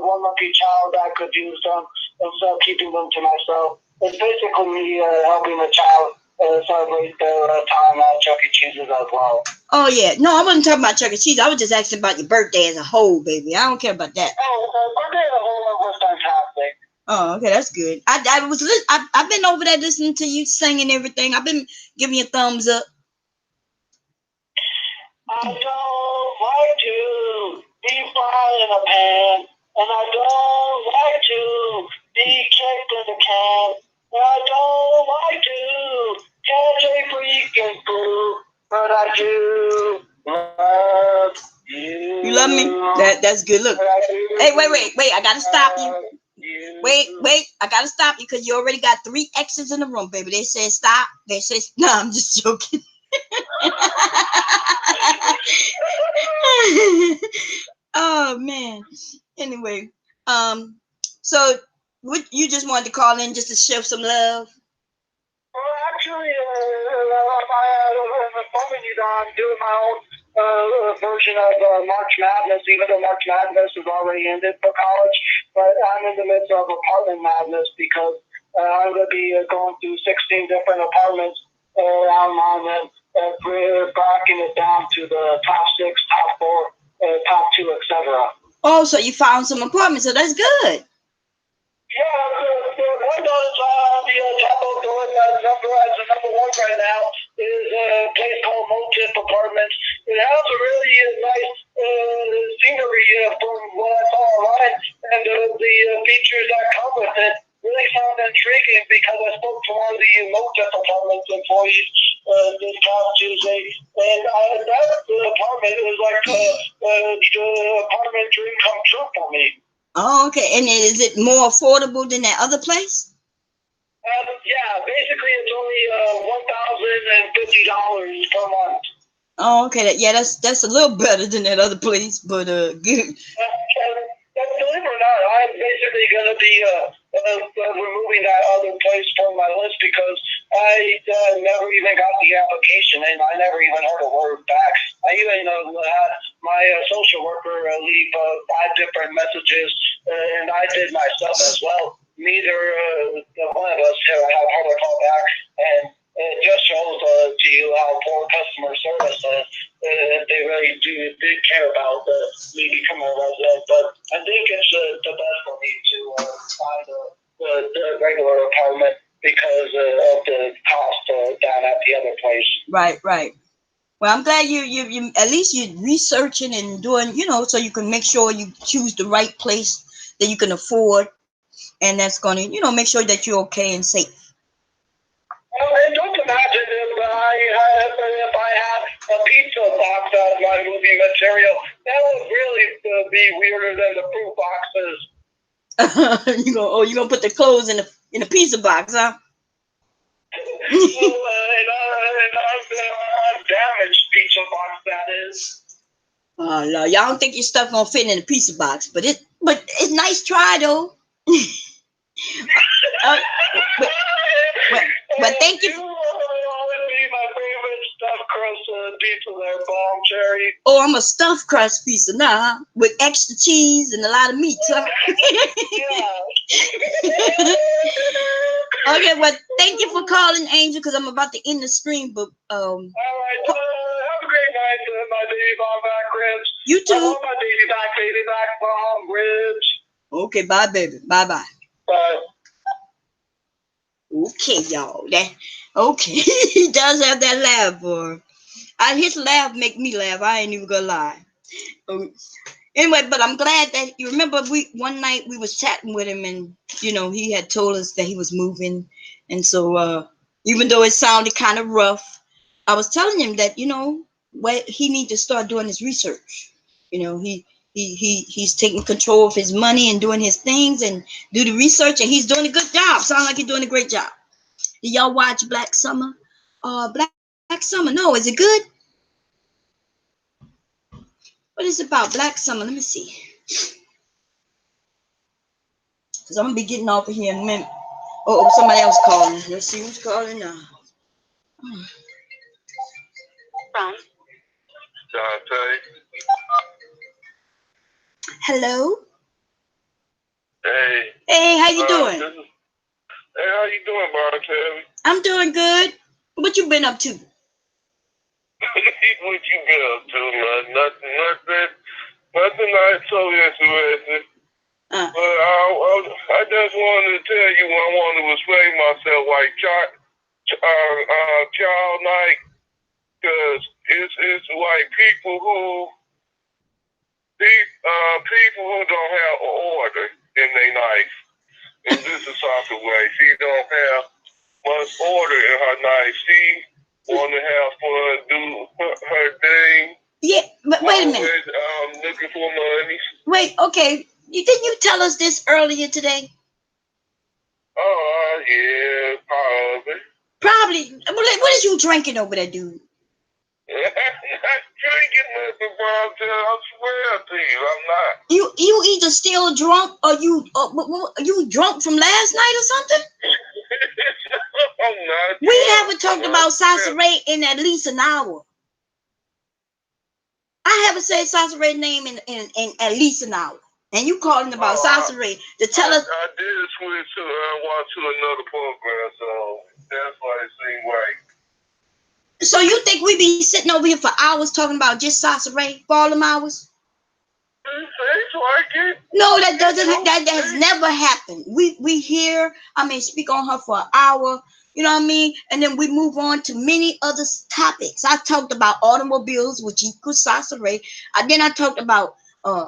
one lucky child that could use them instead of keeping them to myself. It's basically me helping a child celebrate their time at Chuck E. Cheese's as well. Oh, yeah. No, I wasn't talking about Chuck E. Cheese. I was just asking about your birthday as a whole, baby. I don't care about that. Oh, birthday as a whole was fantastic. Oh, okay, that's good. I've been over there listening to you singing everything. I've been giving you a thumbs up. I don't like to be fried in a pan, and I don't like to be kicked in the can, I don't like to catch a freaking fool, but I do love you. You love me? That's good. Look. Hey, wait. I gotta stop you. Wait. I gotta stop you because you already got 3 exes in the room, baby. They said stop. They said no. I'm just joking. Oh man. Anyway, so what you just wanted to call in just to show some love? Well, actually, informing you that I'm doing my own version of March Madness, even though March Madness is already ended for college. But I'm in the midst of apartment madness because I'm going to be going through 16 different apartments around London and breaking it down to the top 6, top 4, top 2, etc. Oh, so you found some apartments, so that's good. Yeah, the one that is on the top of the list as number 1 right now is a place called Motif Apartments. It has a really nice scenery from what I saw online, and the features that come with it really sound intriguing because I spoke to one of the Motif Apartments employees this past Tuesday, and that apartment is like the apartment dream come true for me. Oh, okay. And is it more affordable than that other place? Yeah, basically it's only $1,050 per month. Oh, okay. Yeah, that's a little better than that other place, but good. Believe it or not, I'm basically going to be removing that other place from my list because I never even got the application and I never even heard a word back. I even had my social worker leave 5 different messages, and I did myself as well. Neither one of us have heard a call back, and it just shows to you how poor customer service is. They really did care about me becoming a resident, but I think it's the best for me to find the regular apartment because of the cost down at the other place. Right. Well, I'm glad you at least you're researching and doing, so you can make sure you choose the right place that you can afford, and that's going to, make sure that you're okay and safe. Well, and don't imagine if I had a pizza box as my movie material. That would really be weirder than the fruit boxes. You're gonna put the clothes in a pizza box, huh? and damaged pizza box that is. Oh no, y'all don't think your stuff gonna fit in a pizza box, but it's nice try though. But thank you. My favorite stuffed crust pizza there, Bomb Cherry. Oh, I'm a stuffed crust pizza now, with extra cheese and a lot of meat, huh? Okay, well, thank you for calling, Angel, because I'm about to end the stream, but all right, have a great night, my baby bomb back ribs. You too. I want my baby back bomb ribs. Okay, bye, baby. Bye. Bye. Okay, y'all. Okay. He does have that laugh, boy. His laugh make me laugh. I ain't even gonna lie. Anyway, but I'm glad that you remember one night we was chatting with him, and he had told us that he was moving, and so even though it sounded kind of rough, I was telling him that he need to start doing his research. He's taking control of his money and doing his things and do the research, and he's doing a good job. Sounds like he's doing a great job. Did y'all watch Black Summer? Black Summer. No, is it good? What is it about Black Summer? Let me see. Because I'm going to be getting off of here in a minute. Oh, somebody else calling. Let's see who's calling now. Dante. Hello? Hey. Hey, how you doing? Hey, how you doing, Dante? I'm doing good. What you been up to? What you been up to, man? Nothing I so interesting. But I just wanted to tell you I wanted to explain myself like childlike, because it's like people who don't have order in their life. And this is Sasha Way. She don't have much order in her night. She want to have fun, do her thing. Yeah, but wait a minute. Always looking for money. Wait, okay. Didn't you tell us this earlier today? Oh, yeah, probably. Probably. What is you drinking over there, dude? I'm not drinking nothing, Bob. I swear to you, I'm not. You either still drunk or you drunk from last night or something? I'm not. We haven't talked about Sasa Ray in at least an hour. I haven't said Sasa Ray's name in at least an hour. And you calling about Sasa Ray to tell us. I did switch to watch to another program, so that's why it seemed right. So you think we be sitting over here for hours talking about just Sasa Ray for all them hours? It's like it. No, that has never happened. We hear, speak on her for an hour, you know what I mean? And then we move on to many other topics. I talked about automobiles, which equals Sasa Ray. Then I talked about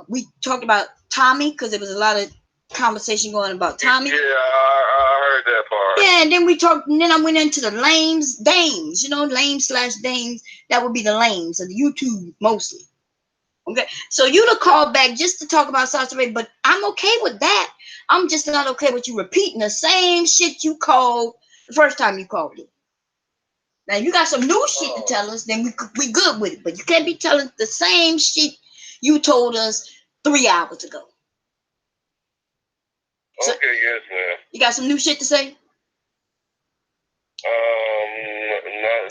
we talked about Tommy, because there was a lot of conversation going about Tommy. Yeah, I heard that part. Yeah, and then then I went into the dames, lame/dames. That would be the lames of the YouTube mostly. Okay, so you'd have called back just to talk about Sasa Ray, but I'm okay with that. I'm just not okay with you repeating the same shit you called the first time you called it. Now, if you got some new shit to tell us, then we good with it. But you can't be telling the same shit you told us 3 hours ago. So, okay, yes, ma'am. You got some new shit to say?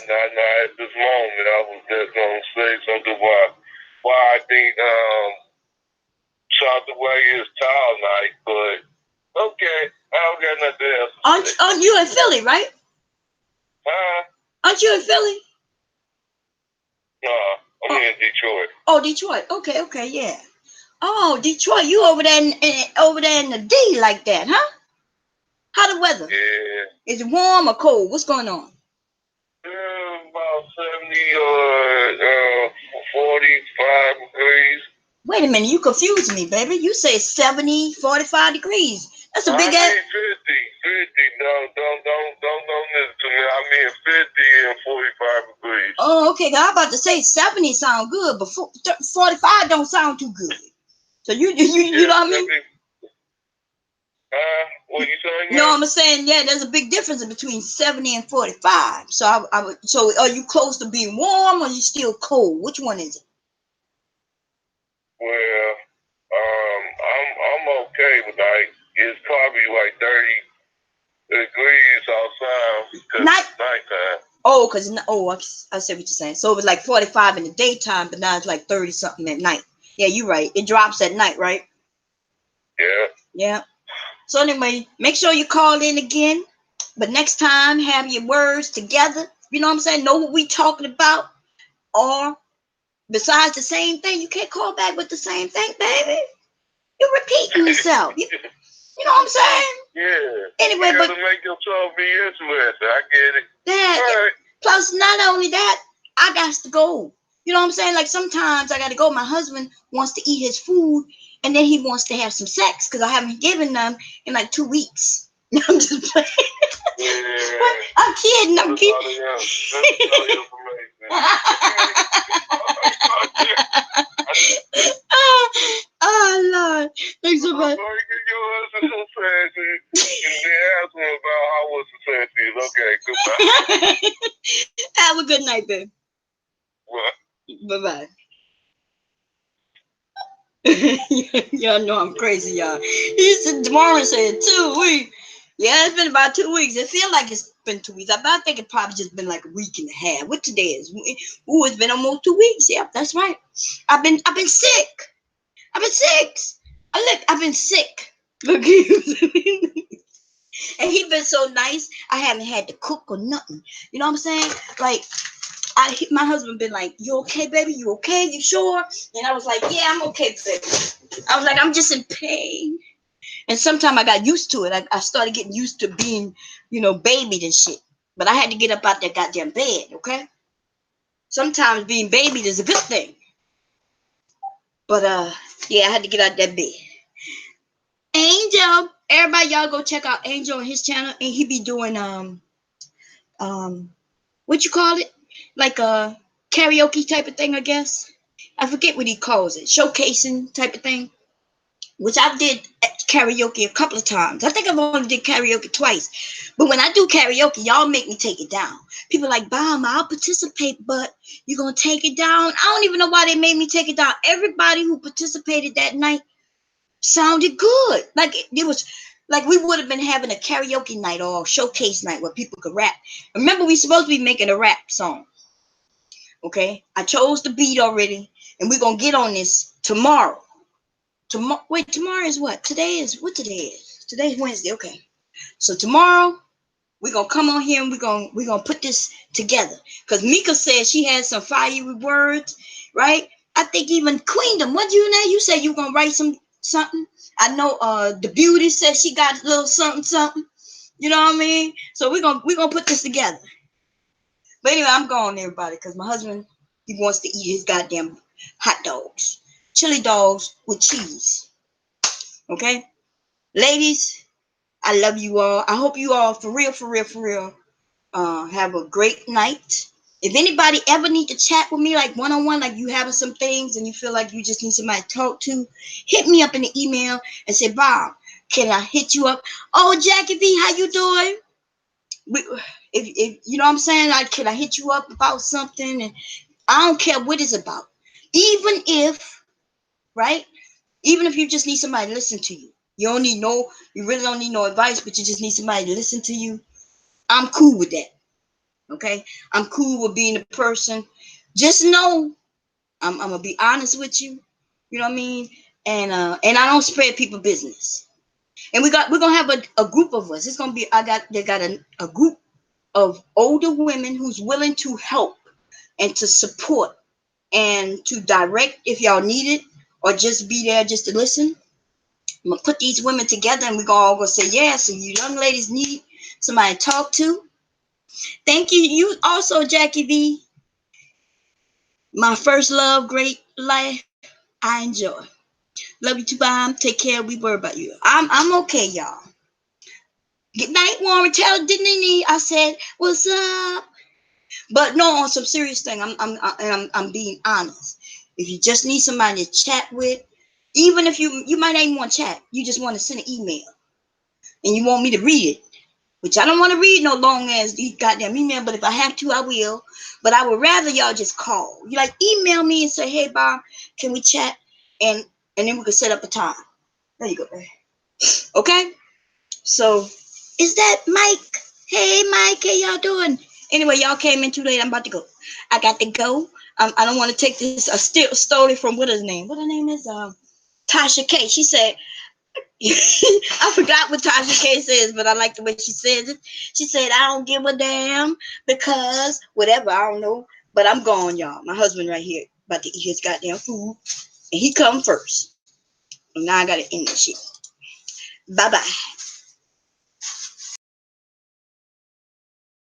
Not at this moment. I was just gonna say something why I think Sasha Way is child night, but okay, I don't got nothing else. Aren't you in Philly, right? Aren't you in Philly? No, I'm in Detroit. Oh, Detroit. Okay, yeah. Oh, Detroit, you over there in the D like that, huh? How the weather? Yeah. Is it warm or cold? What's going on? About 70 or 45 degrees. Wait a minute, you confused me, baby. You say 70, 45 degrees. That's a big ass. I mean 50. Don't listen to me. I mean 50 and 45 degrees. Oh, okay. I'm about to say 70 sound good, but 45 don't sound too good. So you know what I mean? What you saying? No, I'm saying, yeah, there's a big difference between 70 and 45. So so are you close to being warm or are you still cold? Which one is it? Well, I'm okay with it's probably like 30 degrees outside because it's nighttime. Oh, I see what you're saying. So it was like 45 in the daytime, but now it's like 30 something at night. Yeah, you're right. It drops at night, right? Yeah. Yeah. So anyway, make sure you call in again. But next time, have your words together. You know what I'm saying? Know what we talking about. Or besides the same thing, you can't call back with the same thing, baby. You're repeating yourself. You know what I'm saying? Yeah. Anyway, you gotta make yourself be interested. I get it. Right. Plus, not only that, I got to go. You know what I'm saying? Like sometimes I got to go. My husband wants to eat his food, and then he wants to have some sex because I haven't given them in like 2 weeks. I'm just playing. Yeah. I'm kidding. I'm kidding. Oh Lord! Thanks so much. Okay, goodbye. Have a good night, babe. What? Bye-bye. Y'all know I'm crazy, y'all. He said tomorrow said 2 weeks. Yeah, it's been about 2 weeks. It feels like it's been 2 weeks. I think it probably just been like a week and a half. What today is? Ooh, it's been almost 2 weeks. Yeah, that's right. I've been sick. I've been sick. I've been sick. Look, and he been so nice. I haven't had to cook or nothing. You know what I'm saying? Like, my husband been like, "You okay, baby? You okay? You sure?" And I was like, "Yeah, I'm okay, baby." I was like, "I'm just in pain." And sometimes I got used to it. I started getting used to being, babied and shit. But I had to get up out that goddamn bed, okay? Sometimes being babied is a good thing. But, yeah, I had to get out that bed. Angel. Everybody, y'all go check out Angel on his channel, and he be doing what you call it, like a karaoke type of thing, I guess. I forget what he calls it, showcasing type of thing. Which I did karaoke a couple of times. I think I've only did karaoke twice. But when I do karaoke, y'all make me take it down. People like, Bomb, I'll participate, but you're going to take it down? I don't even know why they made me take it down. Everybody who participated that night sounded good. Like it was like we would have been having a karaoke night or a showcase night where people could rap. Remember, we supposed to be making a rap song. Okay? I chose the beat already, and we're going to get on this tomorrow. Tomorrow is what? Today is Today's Wednesday. Okay. So tomorrow we're gonna come on here and we're gonna put this together. Because Mika said she had some fiery words, right? I think even Queendom, what you know? You said you gonna write something. I know the beauty said she got a little something. You know what I mean? So we're gonna put this together. But anyway, I'm going, everybody, because my husband, he wants to eat his goddamn hot dogs. Chili dogs with cheese. Okay? Ladies, I love you all. I hope you all, for real, have a great night. If anybody ever need to chat with me, like one-on-one, like you having some things and you feel like you just need somebody to talk to, hit me up in the email and say, Bob, can I hit you up? Oh, Jackie V, how you doing? If you know what I'm saying, like, can I hit you up about something? And I don't care what it's about. Even if, right? Even if you just need somebody to listen to you. You really don't need no advice, but you just need somebody to listen to you. I'm cool with that. Okay? I'm cool with being a person. Just know I'm gonna be honest with you. You know what I mean? And I don't spread people business. And we're gonna have a group of us. It's gonna be they got a group of older women who's willing to help and to support and to direct if y'all need it, or just be there just to listen. I'm gonna put these women together and we're all gonna say, yes, and you young ladies need somebody to talk to. Thank you. You also, Jackie V. My first love, great life. I enjoy. Love you too, Bomb. Take care. We worry about you. I'm okay, y'all. Good night, Warren. Tell Denny I said, what's up? But no, on some serious thing, I'm being honest. If you just need somebody to chat with, even if you might not even want to chat, you just want to send an email and you want me to read it, which I don't want to read no long ass these goddamn email, but if I have to, I will. But I would rather y'all just call. You like email me and say, hey, Bob, can we chat? And then we can set up a time. There you go, baby. Okay? So, is that Mike? Hey, Mike, how y'all doing? Anyway, y'all came in too late. I'm about to go. I got to go. I don't want to take this. I stole it from what her name? What her name is? Tasha K. She said, I forgot what Tasha K says, but I like the way she says it. She said, I don't give a damn because whatever, I don't know. But I'm gone, y'all. My husband right here about to eat his goddamn food. And he come first. And now I got to end this shit. Bye-bye.